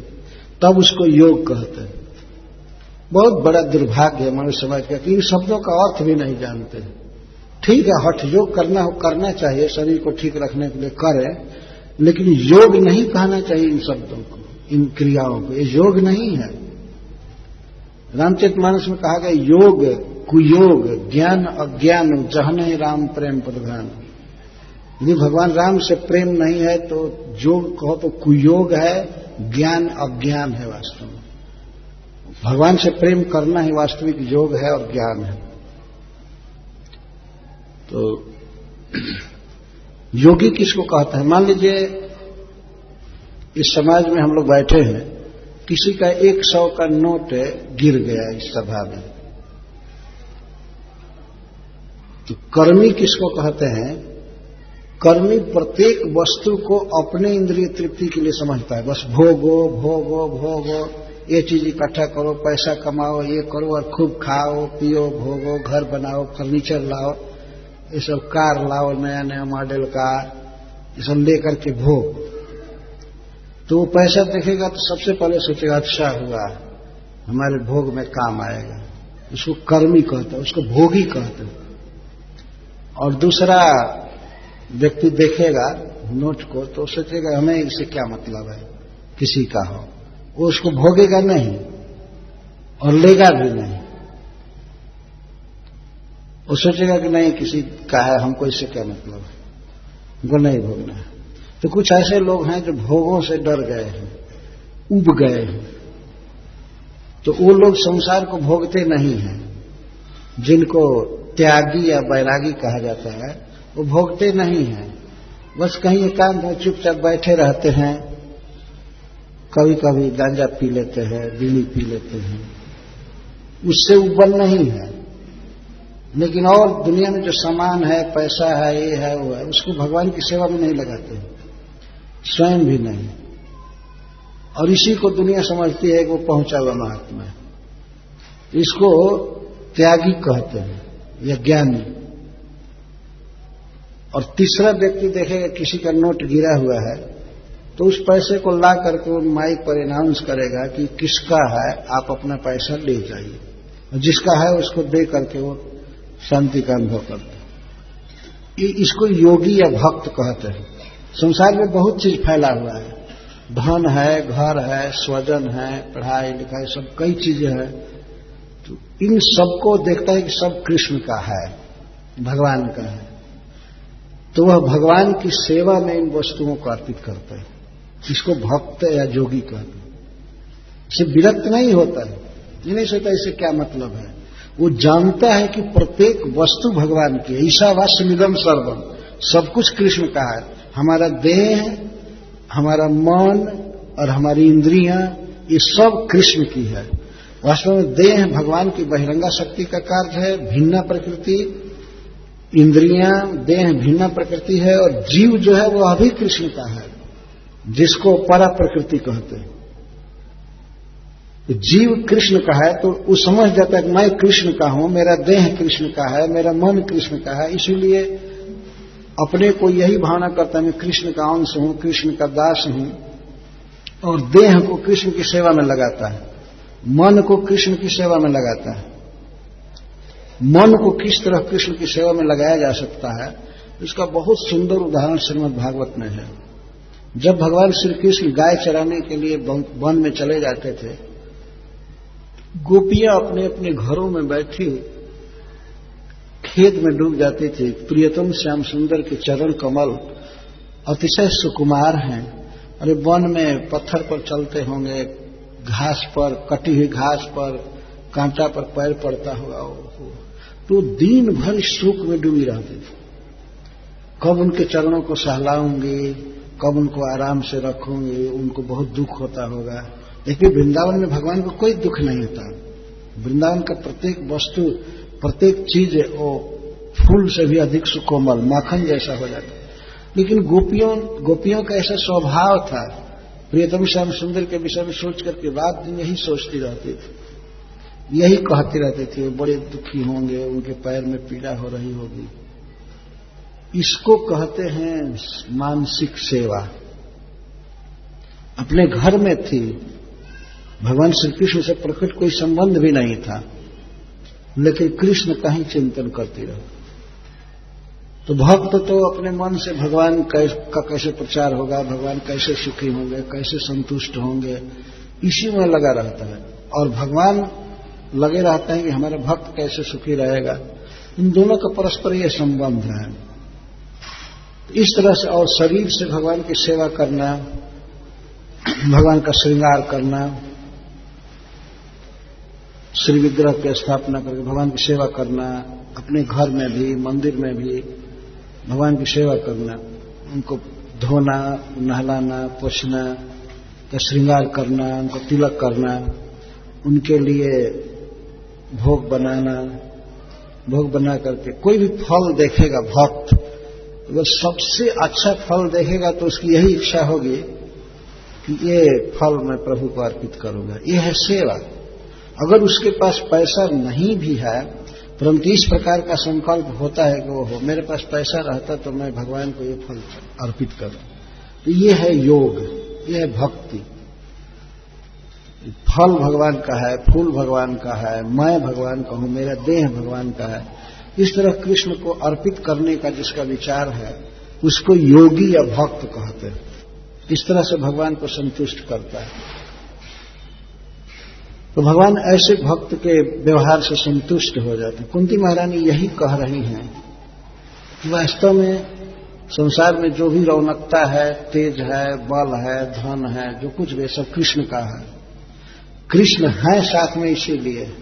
Speaker 1: तब उसको योग कहते हैं। बहुत बड़ा दुर्भाग्य है मनुष्य समाज का कि इन शब्दों का अर्थ भी नहीं जानते। ठीक है, हठ योग करना चाहिए, शरीर को ठीक रखने के लिए करें, लेकिन योग नहीं कहना चाहिए इन शब्दों को, इन क्रियाओं को। ये योग नहीं है। रामचरितमानस में कहा गया योग कुयोग ज्ञान अज्ञान जहने राम प्रेम प्रधान। यदि भगवान राम से प्रेम नहीं है तो योग कहो तो कुयोग है, ज्ञान अज्ञान है। वास्तव में भगवान से प्रेम करना ही वास्तविक योग है और ज्ञान है। तो योगी किसको कहता है? मान लीजिए इस समाज में हम लोग बैठे हैं, किसी का 100 का नोट गिर गया इस सभा में, तो कर्मी किसको कहते हैं? कर्मी प्रत्येक वस्तु को अपने इंद्रिय तृप्ति के लिए समझता है। बस भोगो भोगो भोगो, ये चीज इकट्ठा करो, पैसा कमाओ, ये करो और खूब खाओ पियो भोगो, घर बनाओ, फर्नीचर लाओ, ये सब कार लाओ, नया नया मॉडल का, ये सब लेकर के भोग। तो वो पैसा देखेगा तो सबसे पहले सोचेगा अच्छा हुआ, हमारे भोग में काम आएगा। उसको कर्मी कहते हैं, उसको भोगी कहते हैं। और दूसरा व्यक्ति देखेगा नोट को तो सोचेगा हमें इससे क्या मतलब है, किसी का हो, वो उसको भोगेगा नहीं और लेगा भी नहीं। वो सोचेगा कि नहीं किसी का है, हमको इससे क्या मतलब है, हमको नहीं भोगना है। तो कुछ ऐसे लोग हैं जो भोगों से डर गए हैं, उब गए हैं, तो वो लोग संसार को भोगते नहीं हैं। जिनको त्यागी या बैरागी कहा जाता है, वो भोगते नहीं हैं, बस कहीं एकांत में चुपचाप बैठे रहते हैं। कभी कभी गांजा पी लेते हैं, बीड़ी पी लेते हैं, उससे उबल नहीं है। लेकिन और दुनिया में जो सामान है, पैसा है, ये है वो है, उसको भगवान की सेवा में नहीं लगाते, स्वयं भी नहीं। और इसी को दुनिया समझती है कि वो पहुंचा हुआ महात्मा है। इसको त्यागी कहते हैं या ज्ञानी। और तीसरा व्यक्ति देखेगा किसी का नोट गिरा हुआ है तो उस पैसे को ला करके वो माइक पर अनाउंस करेगा कि किसका है, आप अपना पैसा ले जाइए, और जिसका है उसको दे करके वो शांति का अनुभव करते हैं। इसको योगी या भक्त कहते हैं। संसार में बहुत चीज फैला हुआ है, धन है, घर है, स्वजन है, पढ़ाई लिखाई, सब कई चीजें हैं। तो इन सबको देखता है कि सब कृष्ण का है, भगवान का है, तो वह भगवान की सेवा में इन वस्तुओं को अर्पित करता है। इसको भक्त या योगी कहते हैं। इससे विरक्त नहीं होता है, ये नहीं सोचता इससे क्या मतलब है। वो जानता है कि प्रत्येक वस्तु भगवान की है। ईशावास्यमिदं सर्वम, सब कुछ कृष्ण का है। हमारा देह, हमारा मन और हमारी इंद्रियां, ये सब कृष्ण की है। वास्तव में देह भगवान की बहिरंगा शक्ति का कार्य है, भिन्न प्रकृति, इंद्रियां, देह भिन्न प्रकृति है, और जीव जो है वो अभी कृष्ण का है, जिसको परा प्रकृति कहते हैं। जीव कृष्ण का है तो वो समझ जाता है कि मैं कृष्ण का हूं, मेरा देह कृष्ण का है, मेरा मन कृष्ण का है, इसीलिए अपने को यही भावना करता है मैं कृष्ण का अंश हूं, कृष्ण का दास हूं, और देह को कृष्ण की सेवा में लगाता है, मन को कृष्ण की सेवा में लगाता है। मन को किस तरह कृष्ण की सेवा में लगाया जा सकता है, इसका बहुत सुंदर उदाहरण श्रीमद् भागवत में है। जब भगवान श्री कृष्ण गाय चराने के लिए वन में चले जाते थे, गोपियां अपने अपने घरों में बैठी खेत में डूब जाती थी। प्रियतम श्याम सुंदर के चरण कमल अतिशय सुकुमार हैं, अरे वन में पत्थर पर चलते होंगे, घास पर, कटी हुई घास पर, कांटा पर पैर पड़ता होगा, तो दिन भर शोक में डूबी रहती थी। कब उनके चरणों को सहलाऊंगी, कब उनको आराम से रखूंगी, उनको बहुत दुख होता होगा। देखिए वृंदावन में भगवान को कोई दुख नहीं होता। वृंदावन का प्रत्येक वस्तु, प्रत्येक चीज वो फूल से भी अधिक सुकोमल, माखन जैसा हो जाता। लेकिन गोपियों का ऐसा स्वभाव था, प्रियतम श्याम सुंदर के विषय में सोच करके रात दिन यही सोचती रहती थी, यही कहती रहती थी, वो बड़े दुखी होंगे, उनके पैर में पीड़ा हो रही होगी। इसको कहते हैं मानसिक सेवा। अपने घर में थी, भगवान श्री कृष्ण से प्रकट कोई संबंध भी नहीं था, लेकिन कृष्ण का ही चिंतन करती रहो। तो भक्त तो अपने मन से भगवान का कैसे प्रचार होगा, भगवान कैसे सुखी होंगे, कैसे संतुष्ट होंगे, इसी में लगा रहता है। और भगवान लगे रहते हैं कि हमारा भक्त कैसे सुखी रहेगा। इन दोनों का परस्पर यह संबंध है। इस तरह से, और शरीर से भगवान की सेवा करना, भगवान का श्रृंगार करना, श्री विग्रह की स्थापना करके भगवान की सेवा करना, अपने घर में भी मंदिर में भी भगवान की सेवा करना, उनको धोना, नहलाना, पोछना, का श्रृंगार करना, उनको तिलक करना, उनके लिए भोग बनाना, भोग बना करके कोई भी फल देखेगा भक्त, अगर सबसे अच्छा फल देखेगा तो उसकी यही इच्छा होगी कि ये फल मैं प्रभु को अर्पित करूंगा। ये है सेवा। अगर उसके पास पैसा नहीं भी है, परंतु इस प्रकार का संकल्प होता है कि वो मेरे पास पैसा रहता तो मैं भगवान को ये फल अर्पित करूं, तो ये है योग, ये है भक्ति। फल भगवान का है, फूल भगवान का है, मैं भगवान का हूं, मेरा देह भगवान का है। इस तरह कृष्ण को अर्पित करने का जिसका विचार है उसको योगी या भक्त कहते हैं। इस तरह से भगवान को संतुष्ट करता है। तो भगवान ऐसे भक्त के व्यवहार से संतुष्ट हो जाते हैं। कुंती महारानी यही कह रही हैं कि वास्तव में संसार में जो भी रौनकता है, तेज है, बल है, धन है, जो कुछ भी सब कृष्ण का है। कृष्ण है साथ में, इसीलिए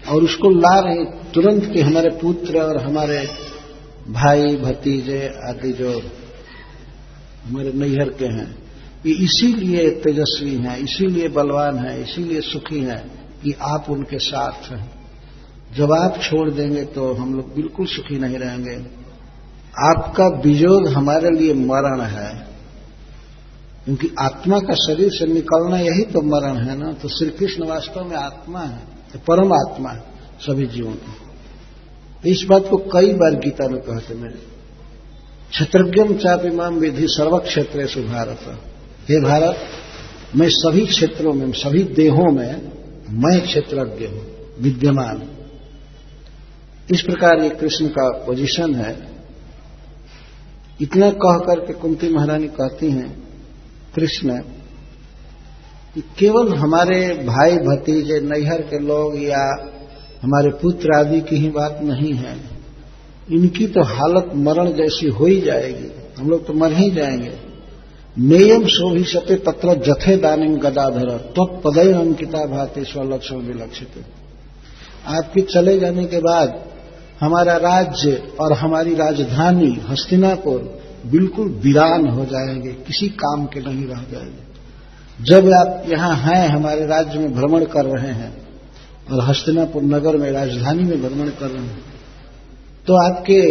Speaker 1: और उसको ला रहे तुरंत कि हमारे पुत्र और हमारे भाई भतीजे आदि जो हमारे नैहर के हैं, ये इसीलिए तेजस्वी हैं, इसीलिए बलवान हैं, इसीलिए सुखी हैं कि आप उनके साथ हैं। जब आप छोड़ देंगे तो हम लोग बिल्कुल सुखी नहीं रहेंगे। आपका वियोग हमारे लिए मरण है, क्योंकि आत्मा का शरीर से निकलना यही तो मरण है ना। तो श्री कृष्ण वास्तव में आत्मा है, तो परम आत्मा है सभी जीवों की। इस बात को कई बार गीता में कहते मेरे, क्षत्रज्ञम चापिमाम विधि सर्व क्षेत्रेषु भारत। हे भारत, मैं सभी क्षेत्रों में, सभी देहों में मैं क्षेत्रज्ञ हूं, विद्यमान। इस प्रकार ये कृष्ण का पोजीशन है। इतना कह करके कुंती महारानी कहती हैं कृष्ण कि केवल हमारे भाई भतीजे नैहर के लोग या हमारे पुत्र आदि की ही बात नहीं है, इनकी तो हालत मरण जैसी हो ही जाएगी, हम लोग तो मर ही जाएंगे। नेयम शोभिषते तत्र जथे दानिम गदाधर त्वत्पदय अंकिता भाति स्वलक्षण विलक्षित। आपके चले जाने के बाद हमारा राज्य और हमारी राजधानी हस्तिनापुर बिल्कुल वीरान हो जाएंगे, किसी काम के नहीं रह जाएंगे। जब आप यहां हैं, हमारे राज्य में भ्रमण कर रहे हैं और हस्तिनापुर नगर में, राजधानी में भ्रमण कर रहे हैं, तो आपके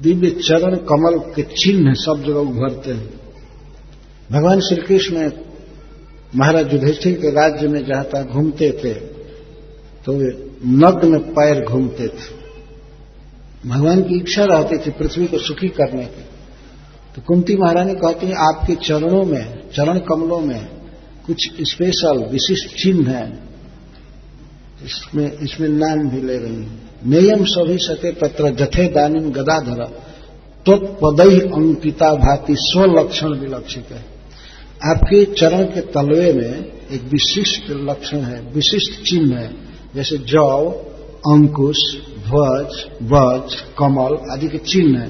Speaker 1: दिव्य चरण कमल के चिन्ह सब जगह उभरते हैं। भगवान श्री कृष्ण महाराज युधिष्ठिर के राज्य में जहां तक घूमते थे तो वे नग्न पैर घूमते थे। भगवान की इच्छा रहती थी पृथ्वी को सुखी करने की। तो कुंती महारानी कहती है आपके चरणों में, चरण कमलों में कुछ स्पेशल विशिष्ट चिन्ह है, इसमें नाम भी ले रही है। नेयम सभी सते तत्र जथे दानिम गदाधर त्वत्पदई अंकिता भाति स्वलक्षण विलक्षित है। आपके चरण के तलवे में एक विशिष्ट लक्षण है, विशिष्ट चिन्ह है, जैसे जौ, अंकुश, ध्वज, वज, कमल आदि के चिन्ह है।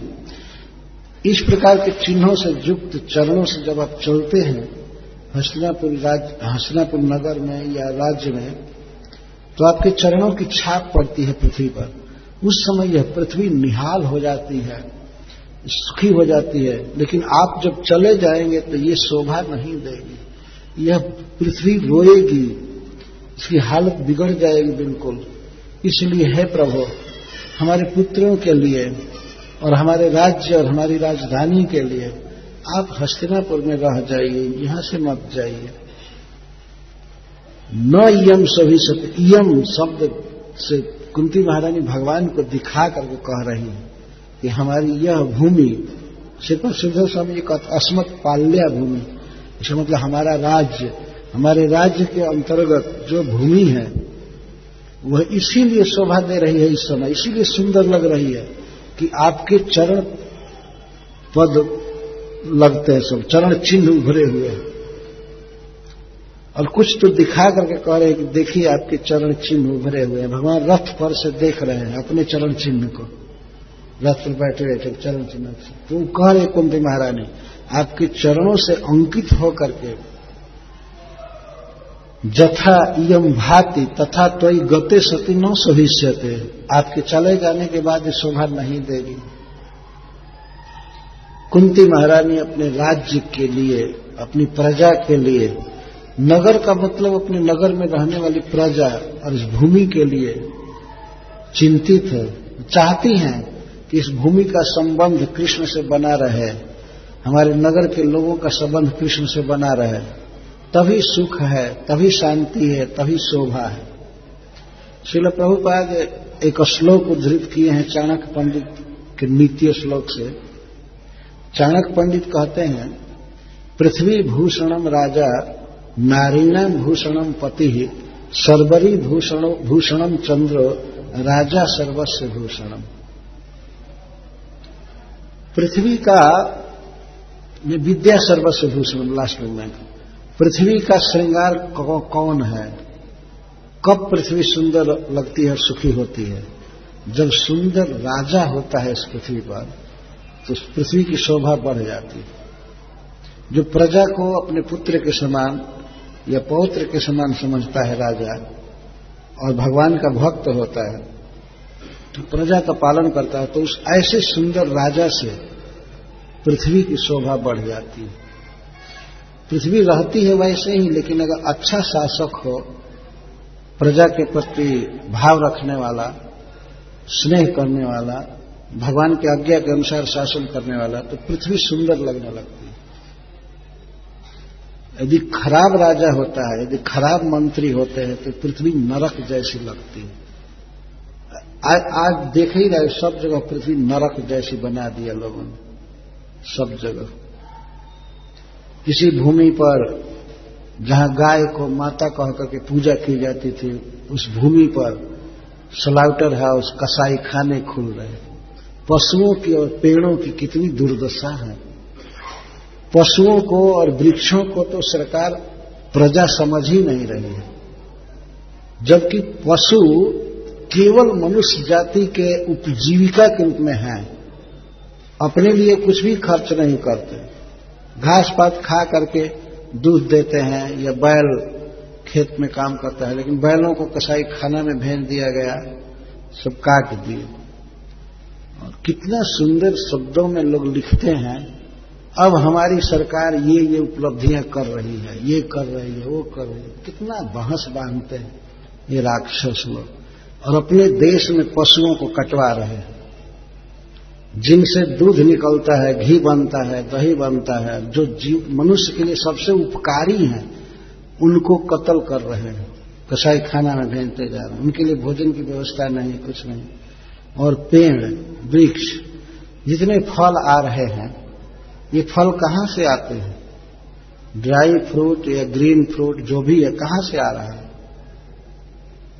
Speaker 1: इस प्रकार के चिन्हों से युक्त चरणों से जब आप चलते हैं हस्तिनापुर नगर में या राज्य में, तो आपके चरणों की छाप पड़ती है पृथ्वी पर। उस समय यह पृथ्वी निहाल हो जाती है, सुखी हो जाती है। लेकिन आप जब चले जाएंगे तो ये शोभा नहीं देगी, यह पृथ्वी रोएगी, इसकी हालत बिगड़ जाएगी बिल्कुल। इसलिए है प्रभु, हमारे पुत्रों के लिए और हमारे राज्य और हमारी राजधानी के लिए आप हस्तिनापुर में रह जाइए, यहां से मत जाइए। न यम सभी सत्य, यम शब्द से कुंती महारानी भगवान को दिखा करके कह रही है कि हमारी यह भूमि, श्रीपद श्रीधर स्वामी जी कहते अस्मत् पाल्या भूमि, इसका मतलब हमारा राज्य, हमारे राज्य के अंतर्गत जो भूमि है वह इसीलिए शोभा दे रही है इस समय, इसीलिए सुंदर लग रही है कि आपके चरण पद लगते हैं, सब चरण चिन्ह उभरे हुए हैं। और कुछ तो दिखा करके कह रहे हैं कि देखिए आपके चरण चिन्ह उभरे हुए हैं। भगवान रथ पर से देख रहे हैं अपने चरण चिन्ह को, रथ पर बैठे बैठे चरण चिन्ह से। तो कह रहे कुंती महारानी आपके चरणों से अंकित होकर के जथा इयम भाति तथा त्वयि गते सति न सहिष्यते, आपके चले जाने के बाद ये शोभा नहीं देगी। कुंती महारानी अपने राज्य के लिए, अपनी प्रजा के लिए, नगर का मतलब अपने नगर में रहने वाली प्रजा और इस भूमि के लिए चिंतित है, चाहती हैं कि इस भूमि का संबंध कृष्ण से बना रहे, हमारे नगर के लोगों का संबंध कृष्ण से बना रहे, तभी सुख है, तभी शांति है, तभी शोभा है। श्रील प्रभुपाद एक श्लोक उद्धृत किए हैं चाणक्य पंडित के नीति श्लोक से। चाणक्य पंडित कहते हैं पृथ्वी भूषणम राजा नारीणाम भूषणम पति सर्वरी भूषणम चंद्र राजा सर्वस्व भूषणम। पृथ्वी का विद्या सर्वस्व भूषणम, लास्ट में पृथ्वी का श्रृंगार कौन है? कब पृथ्वी सुंदर लगती है और सुखी होती है? जब सुंदर राजा होता है इस पृथ्वी पर तो पृथ्वी की शोभा बढ़ जाती है। जो प्रजा को अपने पुत्र के समान या पौत्र के समान समझता है राजा, और भगवान का भक्त होता है, तो प्रजा का पालन करता है, तो उस ऐसे सुंदर राजा से पृथ्वी की शोभा बढ़ जाती है। पृथ्वी रहती है वैसे ही, लेकिन अगर अच्छा शासक हो, प्रजा के प्रति भाव रखने वाला, स्नेह करने वाला, भगवान की आज्ञा के अनुसार शासन करने वाला, तो पृथ्वी सुंदर लगने लगती है। यदि खराब राजा होता है, यदि खराब मंत्री होते हैं, तो पृथ्वी नरक जैसी लगती है। आज देख ही रहे, सब जगह पृथ्वी नरक जैसी बना दिया लोगों ने, सब जगह। किसी भूमि पर जहां गाय को माता कह करके पूजा की जाती थी, उस भूमि पर स्लाउटर हाउस, कसाई खाने खुल रहे। पशुओं की और पेड़ों की कितनी दुर्दशा है। पशुओं को और वृक्षों को तो सरकार प्रजा समझ ही नहीं रही है, जबकि पशु केवल मनुष्य जाति के उपजीविका के रूप में हैं, अपने लिए कुछ भी खर्च नहीं करते, घास पात खा करके दूध देते हैं, या बैल खेत में काम करता है, लेकिन बैलों को कसाई खाना में भेज दिया गया, सब काट दिए। और कितना सुंदर शब्दों में लोग लिखते हैं, अब हमारी सरकार ये उपलब्धियां कर रही है, ये कर रही है, वो कर रही है। कितना बहस बांधते हैं ये राक्षस लोग, और अपने देश में पशुओं को कटवा रहे हैं। जिनसे दूध निकलता है, घी बनता है, दही बनता है, जो जीव मनुष्य के लिए सबसे उपकारी हैं, उनको कत्ल कर रहे हैं, कसाई खाना में भेजते जा रहे हैं। उनके लिए भोजन की व्यवस्था नहीं, कुछ नहीं। और पेड़, वृक्ष, जितने फल आ रहे हैं, ये फल कहां से आते हैं? ड्राई फ्रूट या ग्रीन फ्रूट जो भी है, कहां से आ रहा है?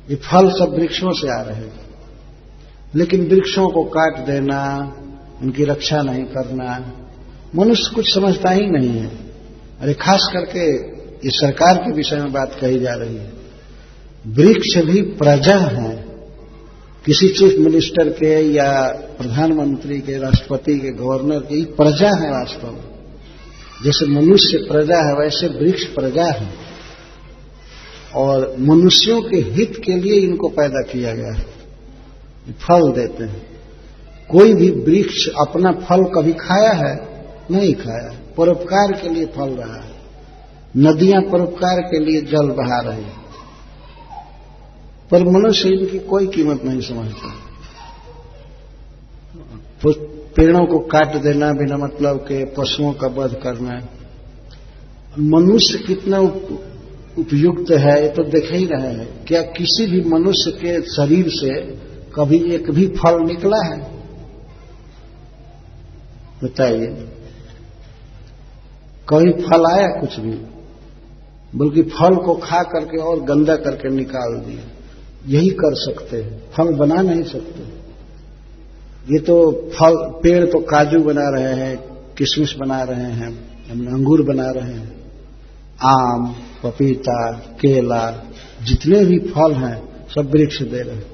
Speaker 1: ये फल सब वृक्षों से आ रहे हैं। लेकिन वृक्षों को काट देना, उनकी रक्षा नहीं करना, मनुष्य कुछ समझता ही नहीं है। अरे खास करके इस सरकार के विषय में बात कही जा रही है। वृक्ष भी प्रजा है, किसी चीफ मिनिस्टर के या प्रधानमंत्री के, राष्ट्रपति के, गवर्नर के, ये प्रजा है वास्तव में। जैसे मनुष्य प्रजा है, वैसे वृक्ष प्रजा है, और मनुष्यों के हित के लिए इनको पैदा किया गया है। फल देते हैं। कोई भी वृक्ष अपना फल कभी खाया है? नहीं खाया। परोपकार के लिए फल रहा है। नदियां परोपकार के लिए जल बहा रही है, पर मनुष्य इनकी कोई कीमत नहीं समझता। पेड़ों को काट देना बिना मतलब के, पशुओं का वध करना, मनुष्य कितना उपयुक्त है ये तो देख ही रहे हैं। क्या किसी भी मनुष्य के शरीर से कभी एक भी फल निकला है? बताइए, कभी फल आया? कुछ भी। बल्कि फल को खा करके और गंदा करके निकाल दिया। यही कर सकते हैं, फल बना नहीं सकते। ये तो फल, पेड़ तो काजू बना रहे हैं, किशमिश बना रहे हैं, अंगूर बना रहे हैं, आम, पपीता, केला, जितने भी फल हैं सब वृक्ष दे रहे हैं।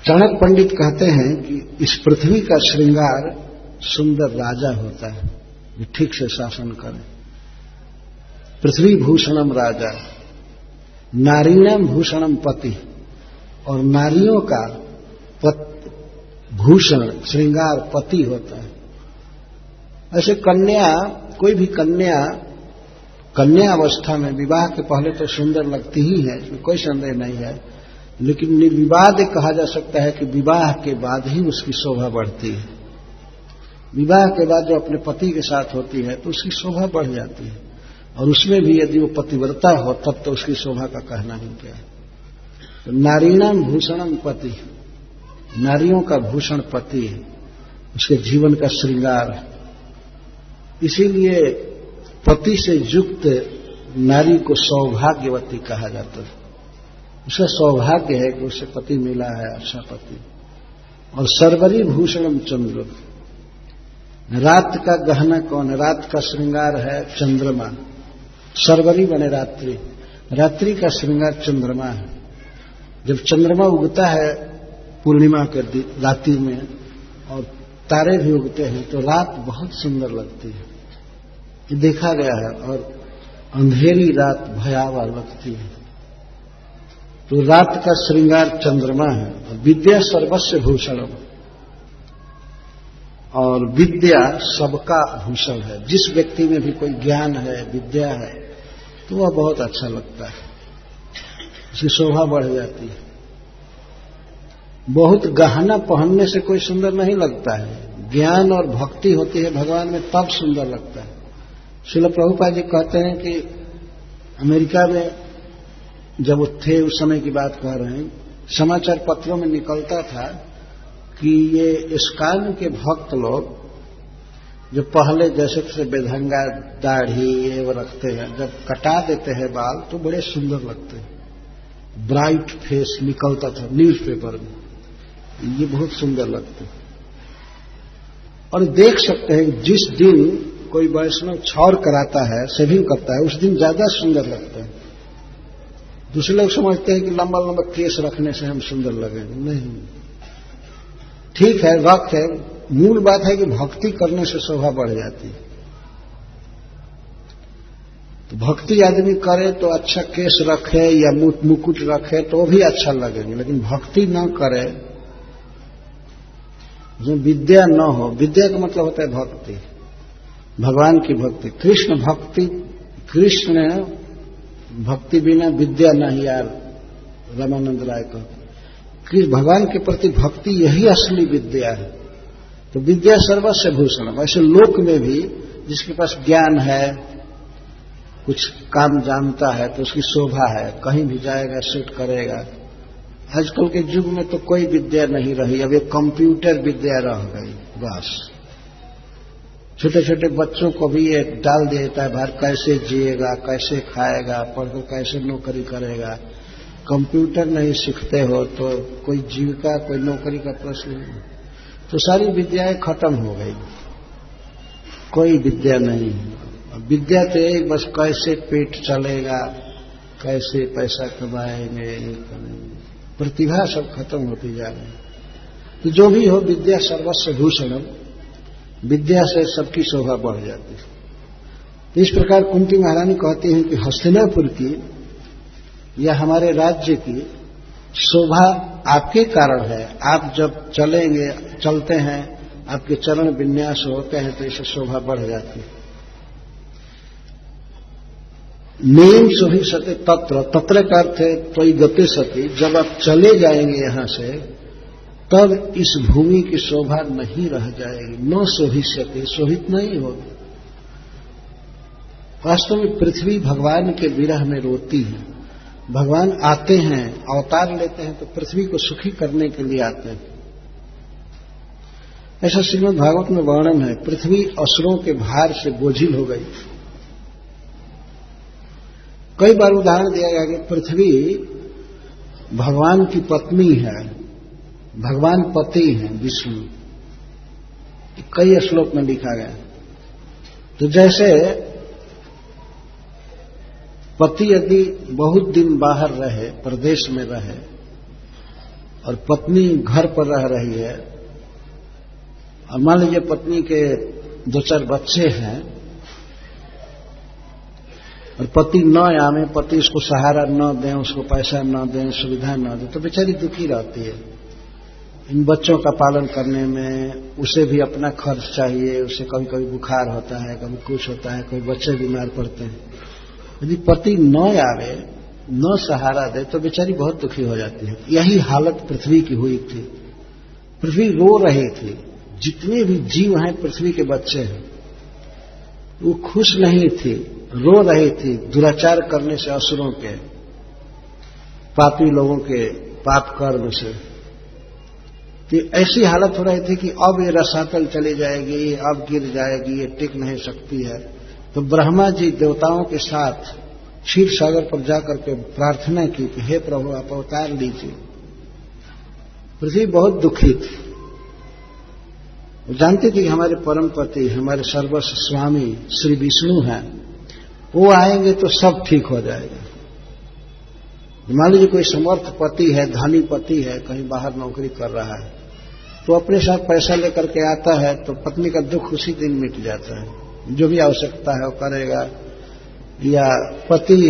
Speaker 1: चाणक्य पंडित कहते हैं कि इस पृथ्वी का श्रृंगार सुंदर राजा होता है जो ठीक से शासन करे। पृथ्वी भूषणम राजा, नारीणाम भूषणम पति, और नारियों का भूषण श्रृंगार पति होता है। ऐसे कन्या, कोई भी कन्या अवस्था में विवाह के पहले तो सुंदर लगती ही है, इसमें कोई संदेह नहीं है। लेकिन निर्विवाद कहा जा सकता है कि विवाह के बाद ही उसकी शोभा बढ़ती है। विवाह के बाद जो अपने पति के साथ होती है तो उसकी शोभा बढ़ जाती है, और उसमें भी यदि वो पतिव्रता हो तब तो उसकी शोभा का कहना ही क्या है। तो नारीणाम भूषणम पति, नारियों का भूषण पति है, उसके जीवन का श्रृंगार है। इसीलिए पति से युक्त नारी को सौभाग्यवती कहा जाता है। उसका सौभाग्य है कि उसे पति मिला है, अच्छा पति। और सर्वरी भूषणम चंद्र, रात का गहना कौन है? रात का श्रृंगार है चंद्रमा। सर्वरी बने रात्रि, रात्रि का श्रृंगार चंद्रमा है। जब चंद्रमा उगता है पूर्णिमा के रात्रि में, और तारे भी उगते हैं, तो रात बहुत सुंदर लगती है, ये देखा गया है। और अंधेरी रात भयावह लगती है। तो रात का श्रृंगार चंद्रमा है। विद्या सर्वस्व भूषणम, और विद्या सबका भूषण है। जिस व्यक्ति में भी कोई ज्ञान है, विद्या है, तो वह बहुत अच्छा लगता है, उसकी शोभा बढ़ जाती है। बहुत गहना पहनने से कोई सुंदर नहीं लगता है। ज्ञान और भक्ति होती है भगवान में, तब सुंदर लगता है। श्रील प्रभुपाद जी कहते हैं कि अमेरिका में जब वो थे, उस समय की बात कह रहे हैं, समाचार पत्रों में निकलता था कि ये इस्कॉन के भक्त लोग जो पहले जैसे बेढंगा दाढ़ी ये वो रखते हैं, जब कटा देते हैं बाल तो बड़े सुंदर लगते हैं। ब्राइट फेस निकलता था न्यूज़पेपर में, ये बहुत सुंदर लगते हैं। और देख सकते हैं जिस दिन कोई वैष्णव छौर कराता है, शेविंग करता है, उस दिन ज्यादा सुंदर लगता है। दूसरे लोग समझते हैं कि लंबा लंबा केस रखने से हम सुंदर लगेंगे। नहीं, ठीक है, वक्त है, मूल बात है कि भक्ति करने से शोभा बढ़ जाती है। तो भक्ति आदमी करे तो अच्छा केस रखे या मुकुट रखे तो भी अच्छा लगेंगे, लेकिन भक्ति न करे, जो विद्या न हो, विद्या का मतलब होता है भक्ति, भगवान की भक्ति, कृष्ण भक्ति। कृष्ण भक्ति बिना विद्या नहीं, यार रामानंद राय कहते। कि भगवान के प्रति भक्ति यही असली विद्या है। तो विद्या सर्वस्व भूषणम। ऐसे लोक में भी जिसके पास ज्ञान है, कुछ काम जानता है, तो उसकी शोभा है, कहीं भी जाएगा सेट करेगा। आजकल के युग में तो कोई विद्या नहीं रही, अब एक कंप्यूटर विद्या रह गई बस। छोटे छोटे बच्चों को भी ये डाल देता है बाहर, कैसे जिएगा, कैसे खाएगा, पढ़कर कैसे नौकरी करेगा। कंप्यूटर नहीं सीखते हो तो कोई जीविका, कोई नौकरी का प्रश्न नहीं। तो सारी विद्याएं खत्म हो गई, कोई विद्या नहीं है। विद्या तो यही बस कैसे पेट चलेगा, कैसे पैसा कमाएंगे, प्रतिभा सब खत्म होती जा रही। तो जो भी हो, विद्या सर्वस्व भूषणम, विद्या से सबकी शोभा बढ़ जाती है। इस प्रकार कुंती महारानी कहती हैं कि हस्तिनापुर की या हमारे राज्य की शोभा आपके कारण है। आप जब चलते हैं, आपके चरण विन्यास होते हैं तो इससे शोभा बढ़ जाती है। नेम सोही सते तत्र, तत्र का अर्थ है त्वयि गते सती, जब आप चले जाएंगे यहां से तब इस भूमि की शोभा नहीं रह जाएगी। न सोहिष्यते, शोभित नहीं होगी। वास्तव में पृथ्वी भगवान के विरह में रोती है। भगवान आते हैं, अवतार लेते हैं तो पृथ्वी को सुखी करने के लिए आते हैं। ऐसा श्रीमद् भागवत में वर्णन है। पृथ्वी असुरों के भार से बोझिल हो गई। कई बार उदाहरण दिया गया कि पृथ्वी भगवान की पत्नी है, भगवान पति है विष्णु, कई श्लोक में लिखा गया। तो जैसे पति यदि बहुत दिन बाहर रहे, प्रदेश में रहे, और पत्नी घर पर रह रही है, और मान लीजिए पत्नी के 2-4 बच्चे हैं, और पति न आवे, पति उसको सहारा न दें, उसको पैसा न दें, सुविधा न दें, तो बेचारी दुखी रहती है। इन बच्चों का पालन करने में उसे भी अपना खर्च चाहिए। उसे कभी कभी बुखार होता है, कभी कुछ होता है, कभी बच्चे बीमार पड़ते हैं। यदि पति न आवे, न सहारा दे, तो बेचारी बहुत दुखी हो जाती है। यही हालत पृथ्वी की हुई थी। पृथ्वी रो रही थी। जितने भी जीव हैं पृथ्वी के बच्चे हैं, वो खुश नहीं थी, रो रही थी दुराचार करने से, असुरों के, पापी लोगों के पाप कर्म से। तो ऐसी हालत हो रही थी कि अब ये रसातल चली जाएगी, अब गिर जाएगी, ये टिक नहीं सकती है। तो ब्रह्मा जी देवताओं के साथ क्षीर सागर पर जाकर के प्रार्थना की कि हे प्रभु आप अवतार लीजिए। पृथ्वी बहुत दुखी थी। वो जानती थी कि हमारे परम पति, हमारे सर्वस्व स्वामी श्री विष्णु हैं, वो आएंगे तो सब ठीक हो जाएगा। मान लीजिए कोई समर्थ पति है, धनी पति है, कहीं बाहर नौकरी कर रहा है, तो अपने साथ पैसा लेकर के आता है तो पत्नी का दुख उसी दिन मिट जाता है। जो भी आवश्यकता है वो करेगा, या पति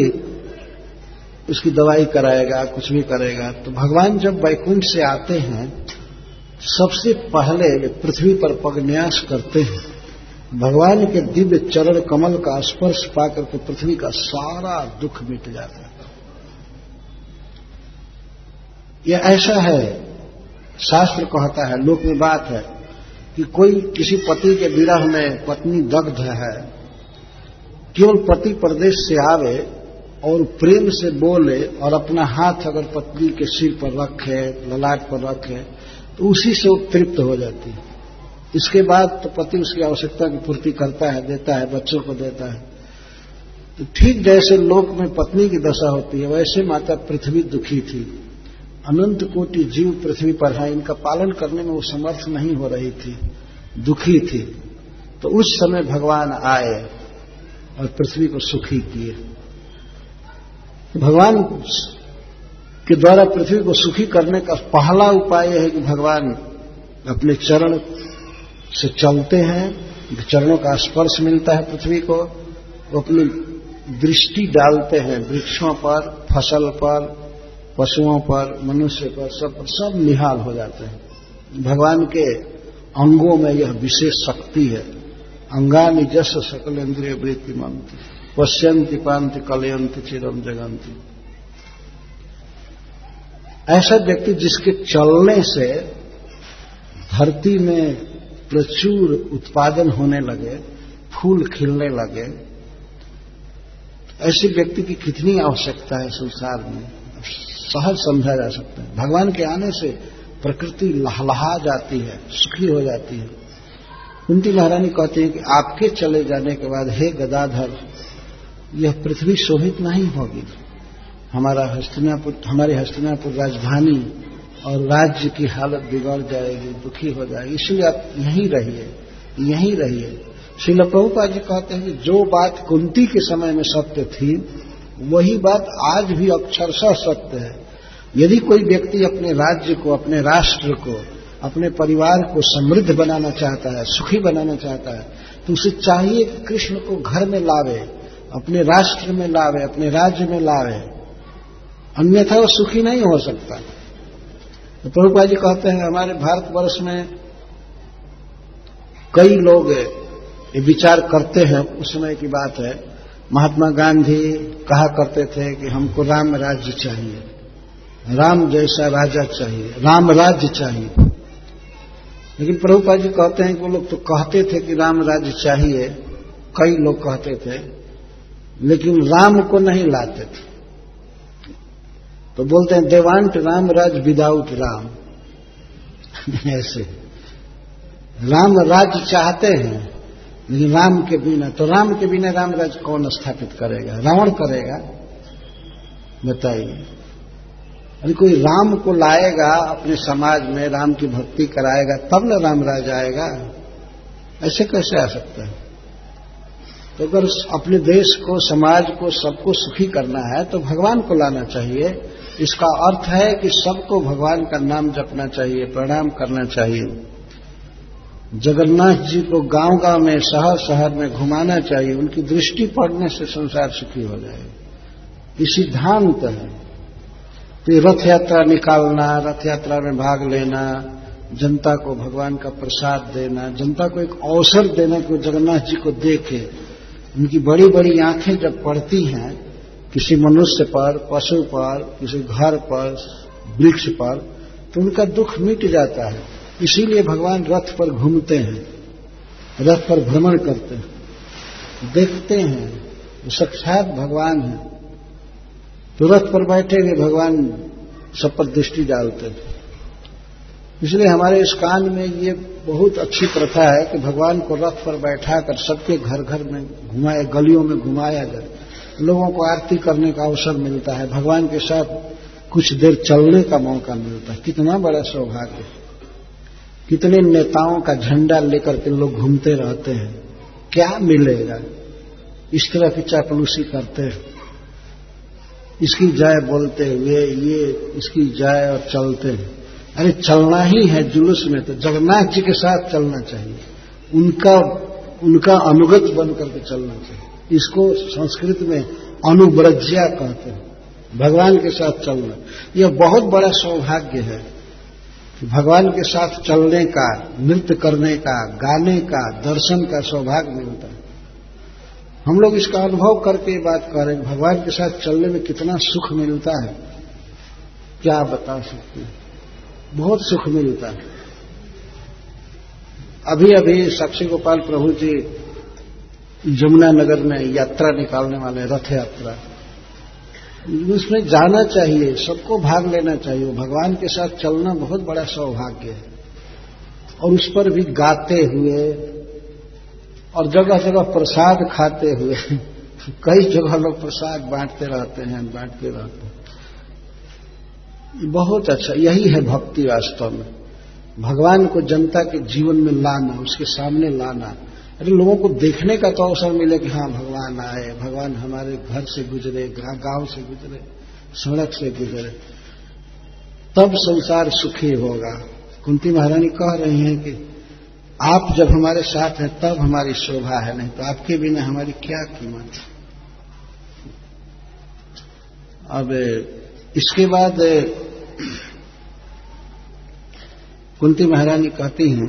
Speaker 1: उसकी दवाई कराएगा, कुछ भी करेगा। तो भगवान जब वैकुंठ से आते हैं, सबसे पहले वे पृथ्वी पर पगन्यास करते हैं। भगवान के दिव्य चरण कमल का स्पर्श पाकर के पृथ्वी का सारा दुख मिट जाता है। यह ऐसा है, शास्त्र कहता है, लोक में बात है कि कोई किसी पति के विरह में पत्नी दग्ध है, केवल पति प्रदेश से आवे और प्रेम से बोले और अपना हाथ अगर पत्नी के सिर पर रखे, ललाट पर रखे, तो उसी से वो तृप्त हो जाती है। इसके बाद तो पति उसकी आवश्यकता की पूर्ति करता है, देता है, बच्चों को देता है। तो ठीक जैसे लोक में पत्नी की दशा होती है, वैसे माता पृथ्वी दुखी थी। अनंत कोटि जीव पृथ्वी पर है, इनका पालन करने में वो समर्थ नहीं हो रही थी, दुखी थी। तो उस समय भगवान आए और पृथ्वी को सुखी किए। भगवान के द्वारा पृथ्वी को सुखी करने का पहला उपाय है कि भगवान अपने चरण से चलते हैं, चरणों का स्पर्श मिलता है पृथ्वी को। वो अपनी दृष्टि डालते हैं वृक्षों पर, फसल पर, पशुओं पर, मनुष्य पर, सब निहाल हो जाते हैं। भगवान के अंगों में यह विशेष शक्ति है। अंगानि जस सकल इंद्रिय वृत्ति मंति पश्यन्ति पांति कलयन्ति चिरम जगन्ति। ऐसा व्यक्ति जिसके चलने से धरती में प्रचुर उत्पादन होने लगे, फूल खिलने लगे, ऐसे व्यक्ति की कितनी आवश्यकता है संसार में, सहज समझा जा सकता है। भगवान के आने से प्रकृति लहलहा जाती है, सुखी हो जाती है। कुंती महारानी कहती है कि आपके चले जाने के बाद हे गदाधर, यह पृथ्वी शोभित नहीं होगी। हमारी हस्तिनापुर राजधानी और राज्य की हालत बिगड़ जाएगी, दुखी हो जाएगी, इसलिए आप यहीं रहिए। श्रील प्रभुपाद जी कहते हैं कि जो बात कुंती के समय में सत्य थी, वही बात आज भी अक्षरशः सत्य है। यदि कोई व्यक्ति अपने राज्य को, अपने राष्ट्र को, अपने परिवार को समृद्ध बनाना चाहता है, सुखी बनाना चाहता है, तो उसे चाहिए कि कृष्ण को घर में लावे, अपने राष्ट्र में लावे, अपने राज्य में लावे, अन्यथा वो सुखी नहीं हो सकता। तो प्रभुपाद जी कहते हैं हमारे भारतवर्ष में कई लोग ये विचार करते हैं, उस समय की बात है, महात्मा गांधी कहा करते थे कि हमको राम राज्य चाहिए, राम जैसा राजा चाहिए, राम राज्य चाहिए। लेकिन प्रभुपाद जी कहते हैं कि वो लोग तो कहते थे कि राम राज्य चाहिए, कई लोग कहते थे, लेकिन राम को नहीं लाते थे। तो बोलते हैं they want Ram Raj without Ram. ऐसे राम राज्य चाहते हैं, लेकिन राम के बिना, तो राम के बिना राम राज्य कौन स्थापित करेगा? रावण करेगा? बताइए। अरे कोई राम को लाएगा अपने समाज में, राम की भक्ति कराएगा, तब न राम राज आएगा। ऐसे कैसे आ सकता है? तो अगर अपने देश को, समाज को, सबको सुखी करना है तो भगवान को लाना चाहिए। इसका अर्थ है कि सबको भगवान का नाम जपना चाहिए, प्रणाम करना चाहिए। जगन्नाथ जी को गांव गांव में, शहर शहर में घुमाना चाहिए। उनकी दृष्टि पड़ने से संसार सुखी हो जाएगा। ये सिद्धांत है। तो रथ यात्रा निकालना, रथ यात्रा में भाग लेना, जनता को भगवान का प्रसाद देना, जनता को एक अवसर देना कि वो जगन्नाथ जी को देखे। उनकी बड़ी बड़ी आंखें जब पड़ती हैं किसी मनुष्य पर, पशु पर, किसी घर पर, वृक्ष पर, तो उनका दुख मिट जाता है। इसीलिए भगवान रथ पर घूमते हैं, रथ पर भ्रमण करते हैं, देखते हैं, वो साक्षात भगवान है। तो रथ पर बैठे हुए भगवान सब पर दृष्टि डालते हैं। इसलिए हमारे इस कान में ये बहुत अच्छी प्रथा है कि भगवान को रथ पर बैठाकर सबके घर घर में घुमाए, गलियों में घुमाया जाए। लोगों को आरती करने का अवसर मिलता है, भगवान के साथ कुछ देर चलने का मौका मिलता है। कितना बड़ा सौभाग्य। कितने नेताओं का झंडा लेकर के लोग घूमते रहते हैं, क्या मिलेगा? इस तरह की चापलूसी करते हैं, इसकी जय बोलते हुए, ये इसकी जय, और चलते हैं। अरे चलना ही है जुलूस में तो जगन्नाथ जी के साथ चलना चाहिए, उनका अनुगत बन करके चलना चाहिए। इसको संस्कृत में अनुव्रज्या कहते हैं, भगवान के साथ चलना। यह बहुत बड़ा सौभाग्य है कि भगवान के साथ चलने का, नृत्य करने का, गाने का, दर्शन का सौभाग्य मिलता है। हम लोग इसका अनुभव करके बात कर रहे हैं, भगवान के साथ चलने में कितना सुख मिलता है, क्या बता सकते हैं। बहुत सुख मिलता है। अभी अभी साक्षी गोपाल प्रभु जी यमुना नगर में यात्रा निकालने वाले, रथ यात्रा, उसमें जाना चाहिए, सबको भाग लेना चाहिए। भगवान के साथ चलना बहुत बड़ा सौभाग्य है। और उस पर भी गाते हुए और जगह जगह प्रसाद खाते हुए कई जगह लोग प्रसाद बांटते रहते हैं। बहुत अच्छा, यही है भक्ति वास्तव में। भगवान को जनता के जीवन में लाना, उसके सामने लाना। अरे लोगों को देखने का तो अवसर मिले कि हाँ भगवान आए, भगवान हमारे घर से गुजरे, गांव से गुजरे, सड़क से गुजरे, तब संसार सुखी होगा। कुंती महारानी कह रही हैं कि आप जब हमारे साथ हैं तब हमारी शोभा है, नहीं तो आपके बिना हमारी क्या कीमत। अब इसके बाद कुंती महारानी कहती हैं,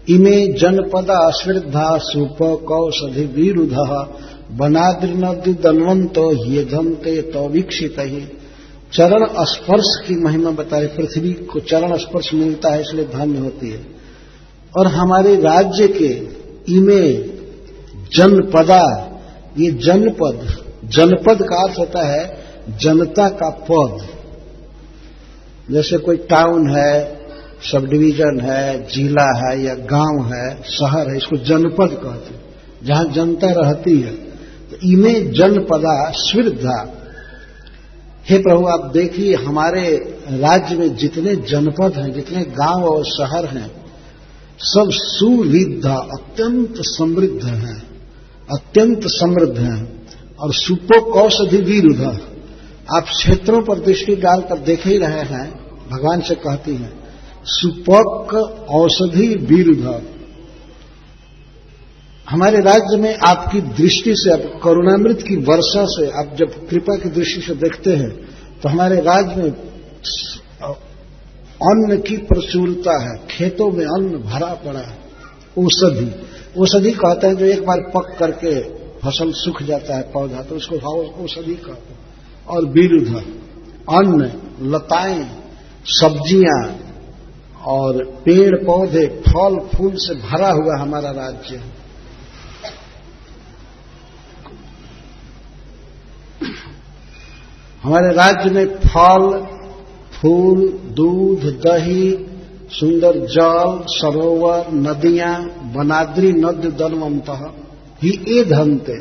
Speaker 1: इमे जनपदा अश्रद्धा सुप कौषधि विरुद्ध बनाद्रिनदि दन्वंतो ह्यजंते तो वीक्षित ही चरण स्पर्श की महिमा बताए। पृथ्वी को चरण स्पर्श मिलता है इसलिए धन्य होती है। और हमारे राज्य के इमे जनपदा, ये जनपद का अर्थ होता है जनता का पद। जैसे कोई टाउन है, सब डिवीजन है, जिला है या गांव है, शहर है, इसको जनपद कहते हैं, जहां जनता रहती है। तो इमे जनपदा स्विर्धा। हे प्रभु, आप देखिए हमारे राज्य में जितने जनपद हैं, जितने गांव और शहर हैं, सब सुविधा अत्यंत समृद्ध हैं, अत्यंत समृद्ध हैं। और सुपोकौषधि विरुद्ध, आप क्षेत्रों पर दृष्टि डालकर देख ही रहे हैं, भगवान से कहती हैं सुपोक औषधि विरुद्ध। हमारे राज्य में आपकी दृष्टि से, आप करुणामृत की वर्षा से, आप जब कृपा की दृष्टि से देखते हैं तो हमारे राज्य में अन्न की प्रचुरता है, खेतों में अन्न भरा पड़ा है। औषधि कहते हैं जो एक बार पक करके फसल सूख जाता है पौधा, तो उसको औषधि कहते हैं। और विरुद्ध अन्न, लताएं, सब्जियां और पेड़ पौधे, फल फूल से भरा हुआ हमारा राज्य है। हमारे राज्य में फल फूल, दूध, दही, सुंदर जल, सरोवर, नदियां, वनाद्रि नद्य दलवंतः ही ए धनते,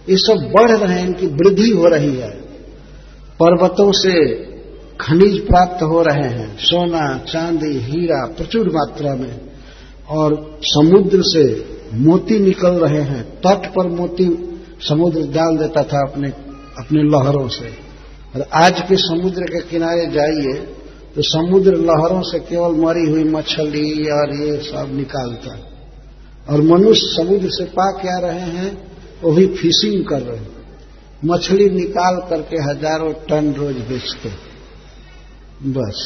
Speaker 1: ये सब बढ़ रहे हैं, इनकी वृद्धि हो रही है। पर्वतों से खनिज प्राप्त हो रहे हैं, सोना चांदी हीरा प्रचुर मात्रा में। और समुद्र से मोती निकल रहे हैं। तट पर मोती समुद्र डाल देता था अपने लहरों से, और आज के समुद्र के किनारे जाइए तो समुद्र लहरों से केवल मरी हुई मछली और ये सब निकालता है। और मनुष्य समुद्र से पा क्या रहे हैं, वो भी फिशिंग कर रहे हैं, मछली निकाल करके हजारों टन रोज बेचते बस।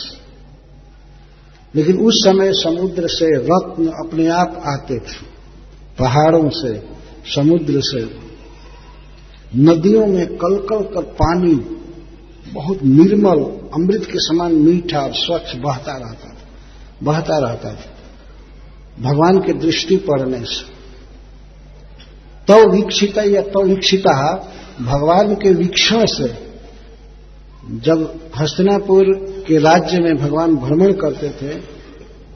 Speaker 1: लेकिन उस समय समुद्र से रत्न अपने आप आते थे, पहाड़ों से, समुद्र से। नदियों में कलकल कर पानी बहुत निर्मल, अमृत के समान मीठा और स्वच्छ बहता रहता था भगवान की दृष्टि पड़ने से। तो वीक्षिता भगवान के वीक्षण से। जब हस्तिनापुर के राज्य में भगवान भ्रमण करते थे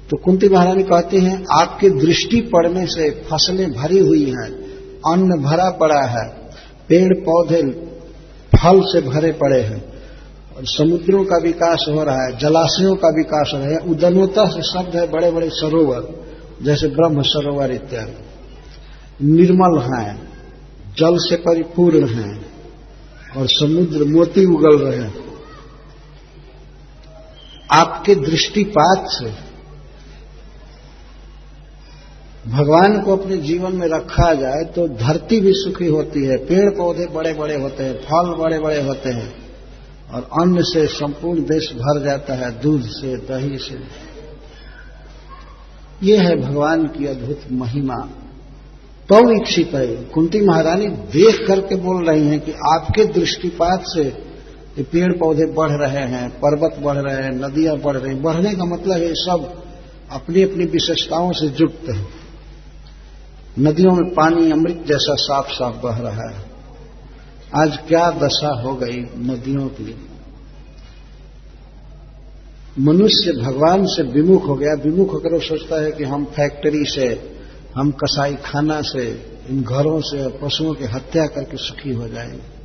Speaker 1: तो कुंती महारानी कहती हैं, आपके दृष्टि पड़ने से फसलें भरी हुई हैं, अन्न भरा पड़ा है, पेड़ पौधे फल से भरे पड़े हैं, और समुद्रों का विकास हो रहा है, जलाशयों का विकास हो रहा है। उदनोता से शब्द है बड़े बड़े सरोवर, जैसे ब्रह्म सरोवर इत्यादि, निर्मल हैं, जल से परिपूर्ण हैं, और समुद्र मोती उगल रहे हैं। आपके दृष्टिपात से भगवान को अपने जीवन में रखा जाए तो धरती भी सुखी होती है, पेड़ पौधे बड़े बड़े होते हैं, फल बड़े बड़े होते हैं, और अन्न से संपूर्ण देश भर जाता है, दूध से, दही से। ये है भगवान की अद्भुत महिमा। तो इच्छित है, कुंती महारानी देख करके बोल रही हैं कि आपके दृष्टिपात से ये पेड़ पौधे बढ़ रहे हैं, पर्वत बढ़ रहे हैं, नदियां बढ़ रही हैं। बढ़ने का मतलब है सब अपनी अपनी विशेषताओं से युक्त है। नदियों में पानी अमृत जैसा साफ साफ बह रहा है। आज क्या दशा हो गई नदियों की। मनुष्य भगवान से विमुख हो गया। विमुख होकर वो सोचता है कि हम फैक्ट्री से, हम कसाई खाना से, इन घरों से पशुओं की हत्या करके सुखी हो जाएंगे।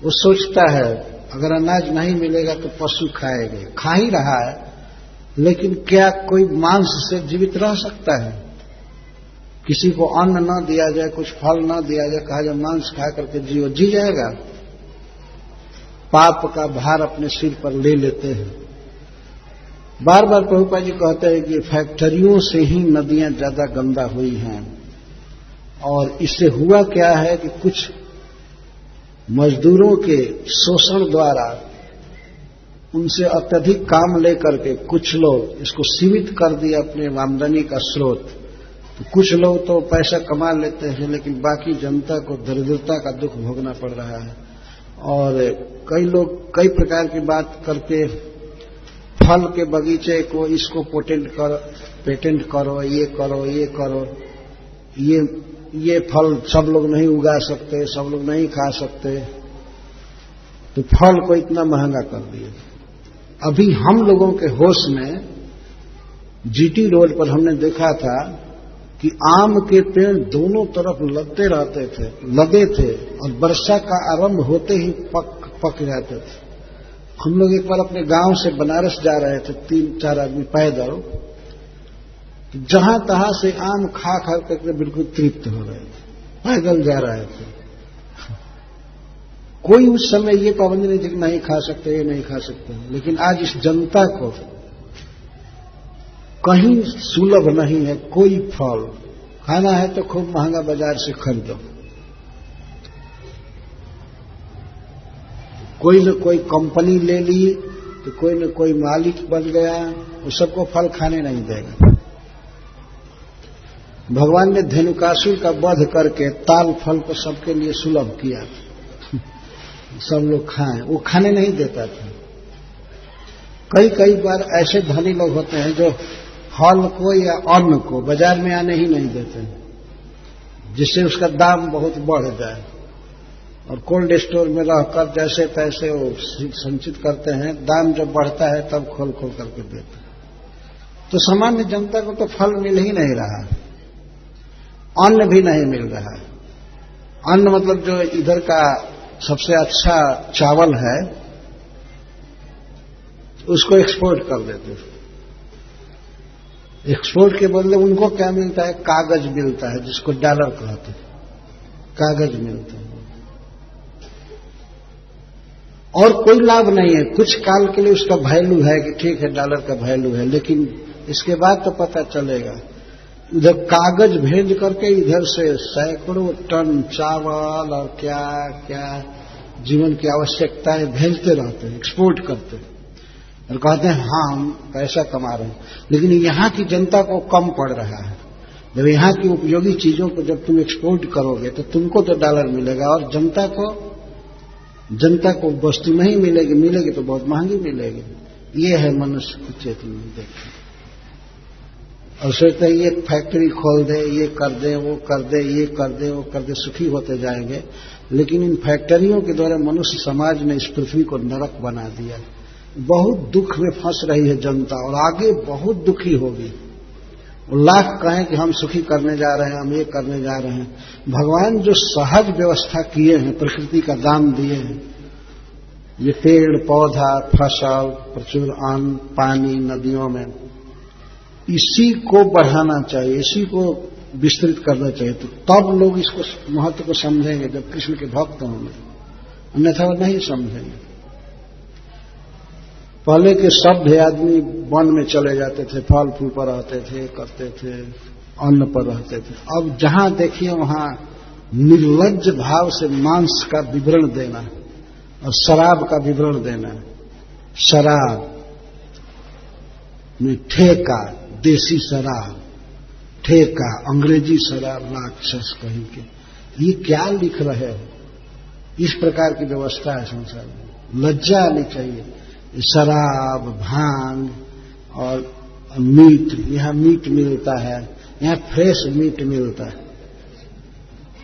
Speaker 1: वो सोचता है अगर अनाज नहीं मिलेगा तो पशु खाएंगे, खा ही रहा है, लेकिन क्या कोई मांस से जीवित रह सकता है? किसी को अन्न न दिया जाए, कुछ फल न दिया जाए, कहा जाए मांस खा करके जियो, जी जाएगा? पाप का भार अपने सिर पर ले लेते हैं। बार बार प्रभुपाद जी कहते हैं कि फैक्ट्रियों से ही नदियां ज्यादा गंदा हुई हैं, और इससे हुआ क्या है कि कुछ मजदूरों के शोषण द्वारा उनसे अत्यधिक काम लेकर के कुछ लोग इसको सीमित कर दिया अपने आमदनी का स्रोत। तो कुछ लोग तो पैसा कमा लेते हैं, लेकिन बाकी जनता को दरिद्रता का दुख भोगना पड़ रहा है। और कई लोग कई प्रकार की बात करके फल के बगीचे को इसको पेटेंट करो, ये करो, ये करो, ये फल सब लोग नहीं उगा सकते, सब लोग नहीं खा सकते, तो फल को इतना महंगा कर दिए। अभी हम लोगों के होश में जीटी रोड पर हमने देखा था कि आम के पेड़ दोनों तरफ लगे थे और वर्षा का आरंभ होते ही पक जाते थे। हम लोग एक बार अपने गांव से बनारस जा रहे थे, 3-4 आदमी पैदल, तो जहां तहां से आम खा करके बिल्कुल तृप्त हो रहे थे, पैदल जा रहे थे। कोई उस समय ये पाबंदी नहीं थी कि नहीं खा सकते, ये नहीं खा सकते, लेकिन आज इस जनता को कहीं सुलभ नहीं है कोई फल। खाना है तो खूब महंगा बाजार से खरीदो। कोई न कोई कंपनी ले ली तो कोई न कोई मालिक बन गया, वो सबको फल खाने नहीं देगा। भगवान ने धेनुकासुर का वध करके ताल फल को सबके लिए सुलभ किया, सब लोग खाएं, वो खाने नहीं देता था। कई बार ऐसे धनी लोग होते हैं जो फल को या अन्न को बाजार में आने ही नहीं देते, जिससे उसका दाम बहुत बढ़ जाए, और कोल्ड स्टोर में रहकर जैसे तैसे वो संचित करते हैं, दाम जब बढ़ता है तब खोल करके देते हैं। तो सामान्य जनता को तो फल मिल ही नहीं रहा, अन्न भी नहीं मिल रहा। अन्न मतलब जो इधर का सबसे अच्छा चावल है उसको एक्सपोर्ट कर देते हैं। एक्सपोर्ट के बदले उनको क्या मिलता है? कागज मिलता है, जिसको डॉलर कहते हैं, कागज मिलता है। और कोई लाभ नहीं है। कुछ काल के लिए उसका वैल्यू है कि ठीक है डॉलर का वैल्यू है, लेकिन इसके बाद तो पता चलेगा। उधर कागज भेज करके इधर से सैकड़ों टन चावल और क्या क्या जीवन की आवश्यकताएं भेजते रहते हैं, एक्सपोर्ट करते हैं और कहते हैं हाँ हम पैसा कमा रहे हैं, लेकिन यहाँ की जनता को कम पड़ रहा है। जब यहाँ की उपयोगी चीजों को जब तुम एक्सपोर्ट करोगे तो तुमको तो डॉलर मिलेगा और जनता को वस्तु नहीं मिलेगी तो बहुत महंगी मिलेगी। ये है मनुष्य की चेतना। देखिए, और सोचते हैं ये फैक्ट्री खोल दे, ये कर दे, वो कर दे, ये कर दे, वो कर दे, सुखी होते जाएंगे। लेकिन इन फैक्ट्रियों के द्वारा मनुष्य समाज ने इस पृथ्वी को नरक बना दिया। बहुत दुख में फंस रही है जनता और आगे बहुत दुखी होगी। लाख कहें कि हम सुखी करने जा रहे हैं, हम ये करने जा रहे हैं। भगवान जो सहज व्यवस्था किए हैं, प्रकृति का दान दिए हैं, ये पेड़ पौधा, फसल, प्रचुर अन्न, पानी नदियों में, इसी को बढ़ाना चाहिए, इसी को विस्तृत करना चाहिए। तो तब लोग इसको महत्व को समझेंगे जब कृष्ण के भक्त होंगे, अन्यथा वो नहीं समझेंगे। पहले के सभ्य आदमी वन में चले जाते थे, फल फूल पर रहते थे, करते थे, अन्न पर रहते थे। अब जहां देखिए वहां निर्लज्ज भाव से मांस का विवरण देना और शराब का विवरण देना। शराब में ठेका, देसी शराब, ठेका, अंग्रेजी शराब, राक्षस कहीं के, ये क्या लिख रहे हो? इस प्रकार की व्यवस्था है संसार में। लज्जा आनी चाहिए। शराब, भांग और मीट, यहां मीट मिलता है, यहां फ्रेश मीट मिलता है।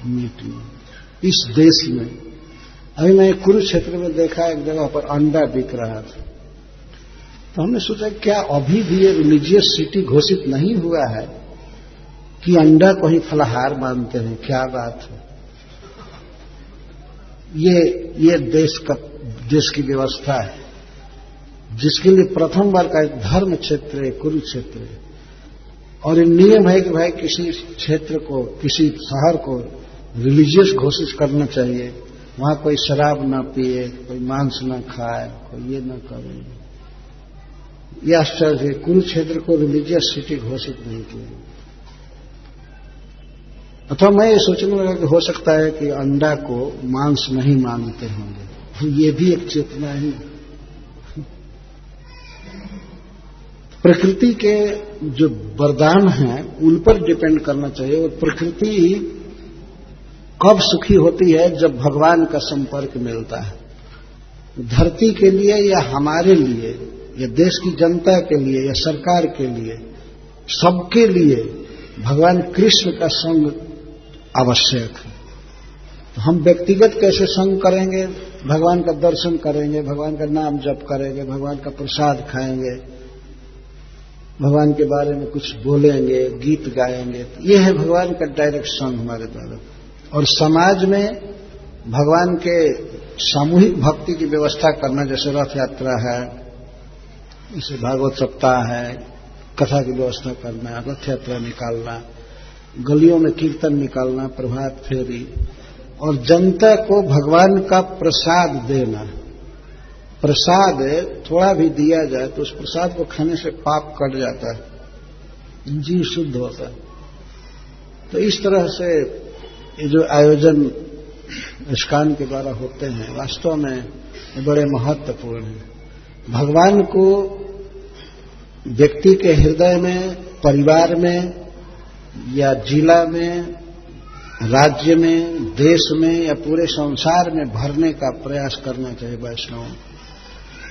Speaker 1: मीट में इस देश में अभी मैं कुरुक्षेत्र में देखा, एक जगह पर अंडा बिक रहा था, तो हमने सोचा क्या अभी भी ये रिलीजियस सिटी घोषित नहीं हुआ है कि अंडा को ही फलाहार मानते हैं? क्या बात है? ये देश की व्यवस्था है, जिसके लिए प्रथम बार का एक धर्म क्षेत्र है कुरुक्षेत्र है। और ये नियम है कि भाई किसी क्षेत्र को, किसी शहर को रिलीजियस घोषित करना चाहिए। वहां कोई शराब ना पिए, कोई मांस ना खाए, कोई ये ना करे। यह आश्चर्य है, कुरुक्षेत्र को रिलीजियस सिटी घोषित नहीं किया। अथवा मैं ये सोचने लगा कि हो सकता है कि अंडा को मांस नहीं मानते होंगे, ये भी एक चेतना ही। प्रकृति के जो वरदान हैं उन पर डिपेंड करना चाहिए। और प्रकृति कब सुखी होती है? जब भगवान का संपर्क मिलता है। धरती के लिए या हमारे लिए या देश की जनता के लिए या सरकार के लिए, सबके लिए भगवान कृष्ण का संग आवश्यक है। तो हम व्यक्तिगत कैसे संग करेंगे? भगवान का दर्शन करेंगे, भगवान का नाम जप करेंगे, भगवान का प्रसाद खाएंगे, भगवान के बारे में कुछ बोलेंगे, गीत गाएंगे। ये है भगवान का डायरेक्ट संग हमारे द्वारा। और समाज में भगवान के सामूहिक भक्ति की व्यवस्था करना, जैसे रथ यात्रा है, जैसे भागवत सप्ताह है, कथा की व्यवस्था करना, रथ यात्रा निकालना, गलियों में कीर्तन निकालना, प्रभात फेरी, और जनता को भगवान का प्रसाद देना। प्रसाद थोड़ा भी दिया जाए तो उस प्रसाद को खाने से पाप कट जाता है, जीव शुद्ध होता है। तो इस तरह से ये जो आयोजन इस्कॉन के द्वारा होते हैं, वास्तव में बड़े महत्वपूर्ण हैं। भगवान को व्यक्ति के हृदय में, परिवार में या जिला में, राज्य में, देश में या पूरे संसार में भरने का प्रयास करना चाहिए वैष्णव।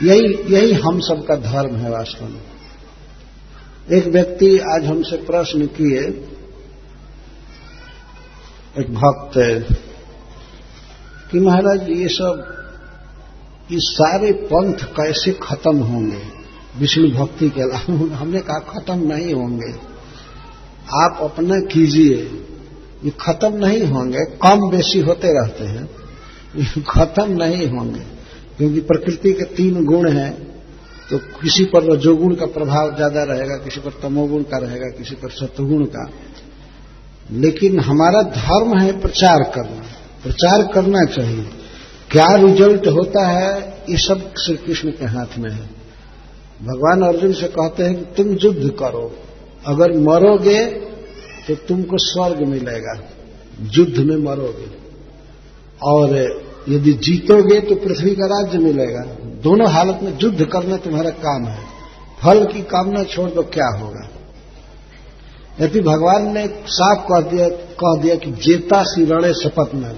Speaker 1: यही हम सबका धर्म है वास्तव में। एक व्यक्ति आज हमसे प्रश्न किए, एक भक्त, कि महाराज ये सारे पंथ कैसे खत्म होंगे विष्णु भक्ति के अलावा? हमने कहा खत्म नहीं होंगे, आप अपना कीजिए, ये खत्म नहीं होंगे, कम बेसी होते रहते हैं, ये खत्म नहीं होंगे। क्योंकि प्रकृति के 3 गुण हैं, तो किसी पर रजोगुण का प्रभाव ज्यादा रहेगा, किसी पर तमोगुण का रहेगा, किसी पर सत्वगुण का। लेकिन हमारा धर्म है प्रचार करना, प्रचार करना चाहिए। क्या रिजल्ट होता है ये सब श्री कृष्ण के हाथ में है। भगवान अर्जुन से कहते हैं कि तुम युद्ध करो, अगर मरोगे तो तुमको स्वर्ग मिलेगा, युद्ध में मरोगे, और यदि जीतोगे तो पृथ्वी का राज्य मिलेगा। दोनों हालत में युद्ध करना तुम्हारा काम है, फल की कामना छोड़ दो, क्या होगा। यदि भगवान ने साफ कह दिया कि जेता सी रणें शपथ में,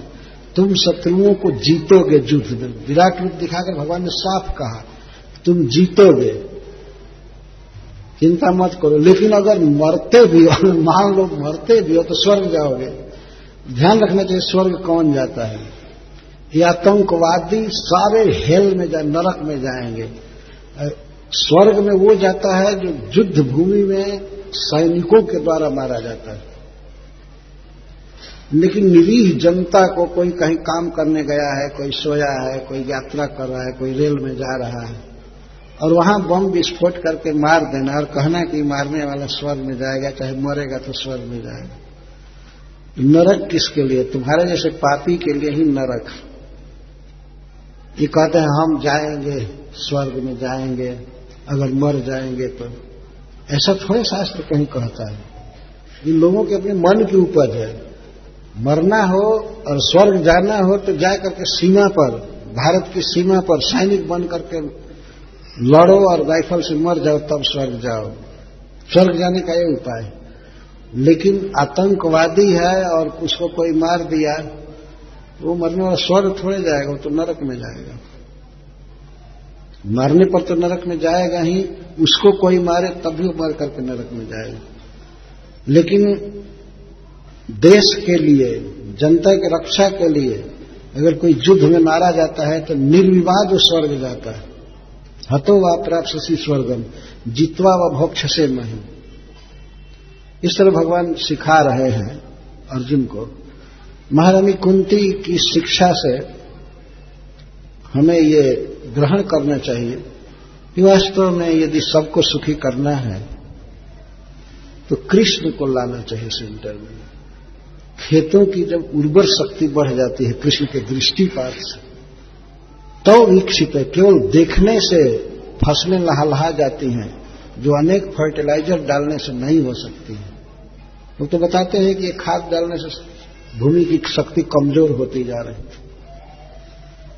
Speaker 1: तुम शत्रुओं को जीतोगे युद्ध में। विराट रूप दिखाकर भगवान ने साफ कहा तुम जीतोगे, चिंता मत करो। लेकिन अगर मरते भी हो, मान लो मरते भी हो, तो स्वर्ग जाओगे। ध्यान रखना चाहिए स्वर्ग कौन जाता है। ये आतंकवादी सारे हेल में नरक में जाएंगे। स्वर्ग में वो जाता है जो युद्ध भूमि में सैनिकों के द्वारा मारा जाता है। लेकिन निरीह जनता को, कोई कहीं काम करने गया है, कोई सोया है, कोई यात्रा कर रहा है, कोई रेल में जा रहा है, और वहां बम विस्फोट करके मार देना और कहना कि मारने वाला स्वर्ग में जाएगा, चाहे मरेगा तो स्वर्ग में जाएगा। नरक किसके लिए? तुम्हारे जैसे पापी के लिए ही नरक। ये कहते हैं हम जाएंगे, स्वर्ग में जाएंगे अगर मर जाएंगे तो। ऐसा थोड़े शास्त्र कहीं कहता है। इन लोगों के अपने मन की उपज है। मरना हो और स्वर्ग जाना हो तो जा करके सीमा पर, भारत की सीमा पर सैनिक बन करके लड़ो और राइफल से मर जाओ, तब स्वर्ग जाओ। स्वर्ग जाने का ये उपाय है। लेकिन आतंकवादी है और उसको कोई मार दिया, वो मरने वाला स्वर्ग थोड़े जाएगा, वो तो नरक में जाएगा। मरने पर तो नरक में जाएगा ही, उसको कोई मारे तब भी मर करके नरक में जाएगा। लेकिन देश के लिए, जनता की रक्षा के लिए अगर कोई युद्ध में मारा जाता है तो निर्विवाद वो स्वर्ग जाता है। हतो वा प्राप्स्यसि स्वर्गम जित्वा व भोक्षसे महि। इस तरह भगवान सिखा रहे हैं अर्जुन को। महारानी कुंती की शिक्षा से हमें ये ग्रहण करना चाहिए कि वास्तव में यदि सबको सुखी करना है तो कृष्ण को लाना चाहिए सेंटर में। खेतों की जब उर्वर शक्ति बढ़ जाती है कृष्ण के दृष्टिपात से, तो विकसित है। केवल देखने से फसलें लहलहा जाती हैं, जो अनेक फर्टिलाइजर डालने से नहीं हो सकती है। वो तो बताते हैं कि ये खाद डालने से भूमि की शक्ति कमजोर होती जा रही है।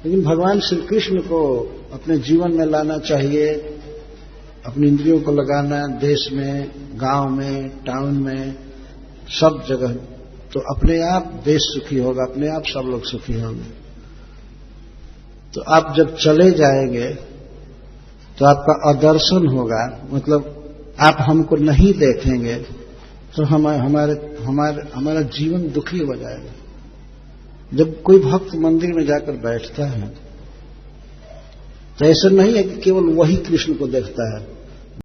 Speaker 1: लेकिन भगवान श्री कृष्ण को अपने जीवन में लाना चाहिए, अपनी इंद्रियों को लगाना, देश में, गांव में, टाउन में, सब जगह, तो अपने आप देश सुखी होगा, अपने आप सब लोग सुखी होंगे। तो आप जब चले जाएंगे तो आपका अदर्शन होगा, मतलब आप हमको नहीं देखेंगे तो हमारा जीवन दुखी हो जाएगा। जब कोई भक्त मंदिर में जाकर बैठता है तो ऐसा नहीं है कि केवल वही कृष्ण को देखता है,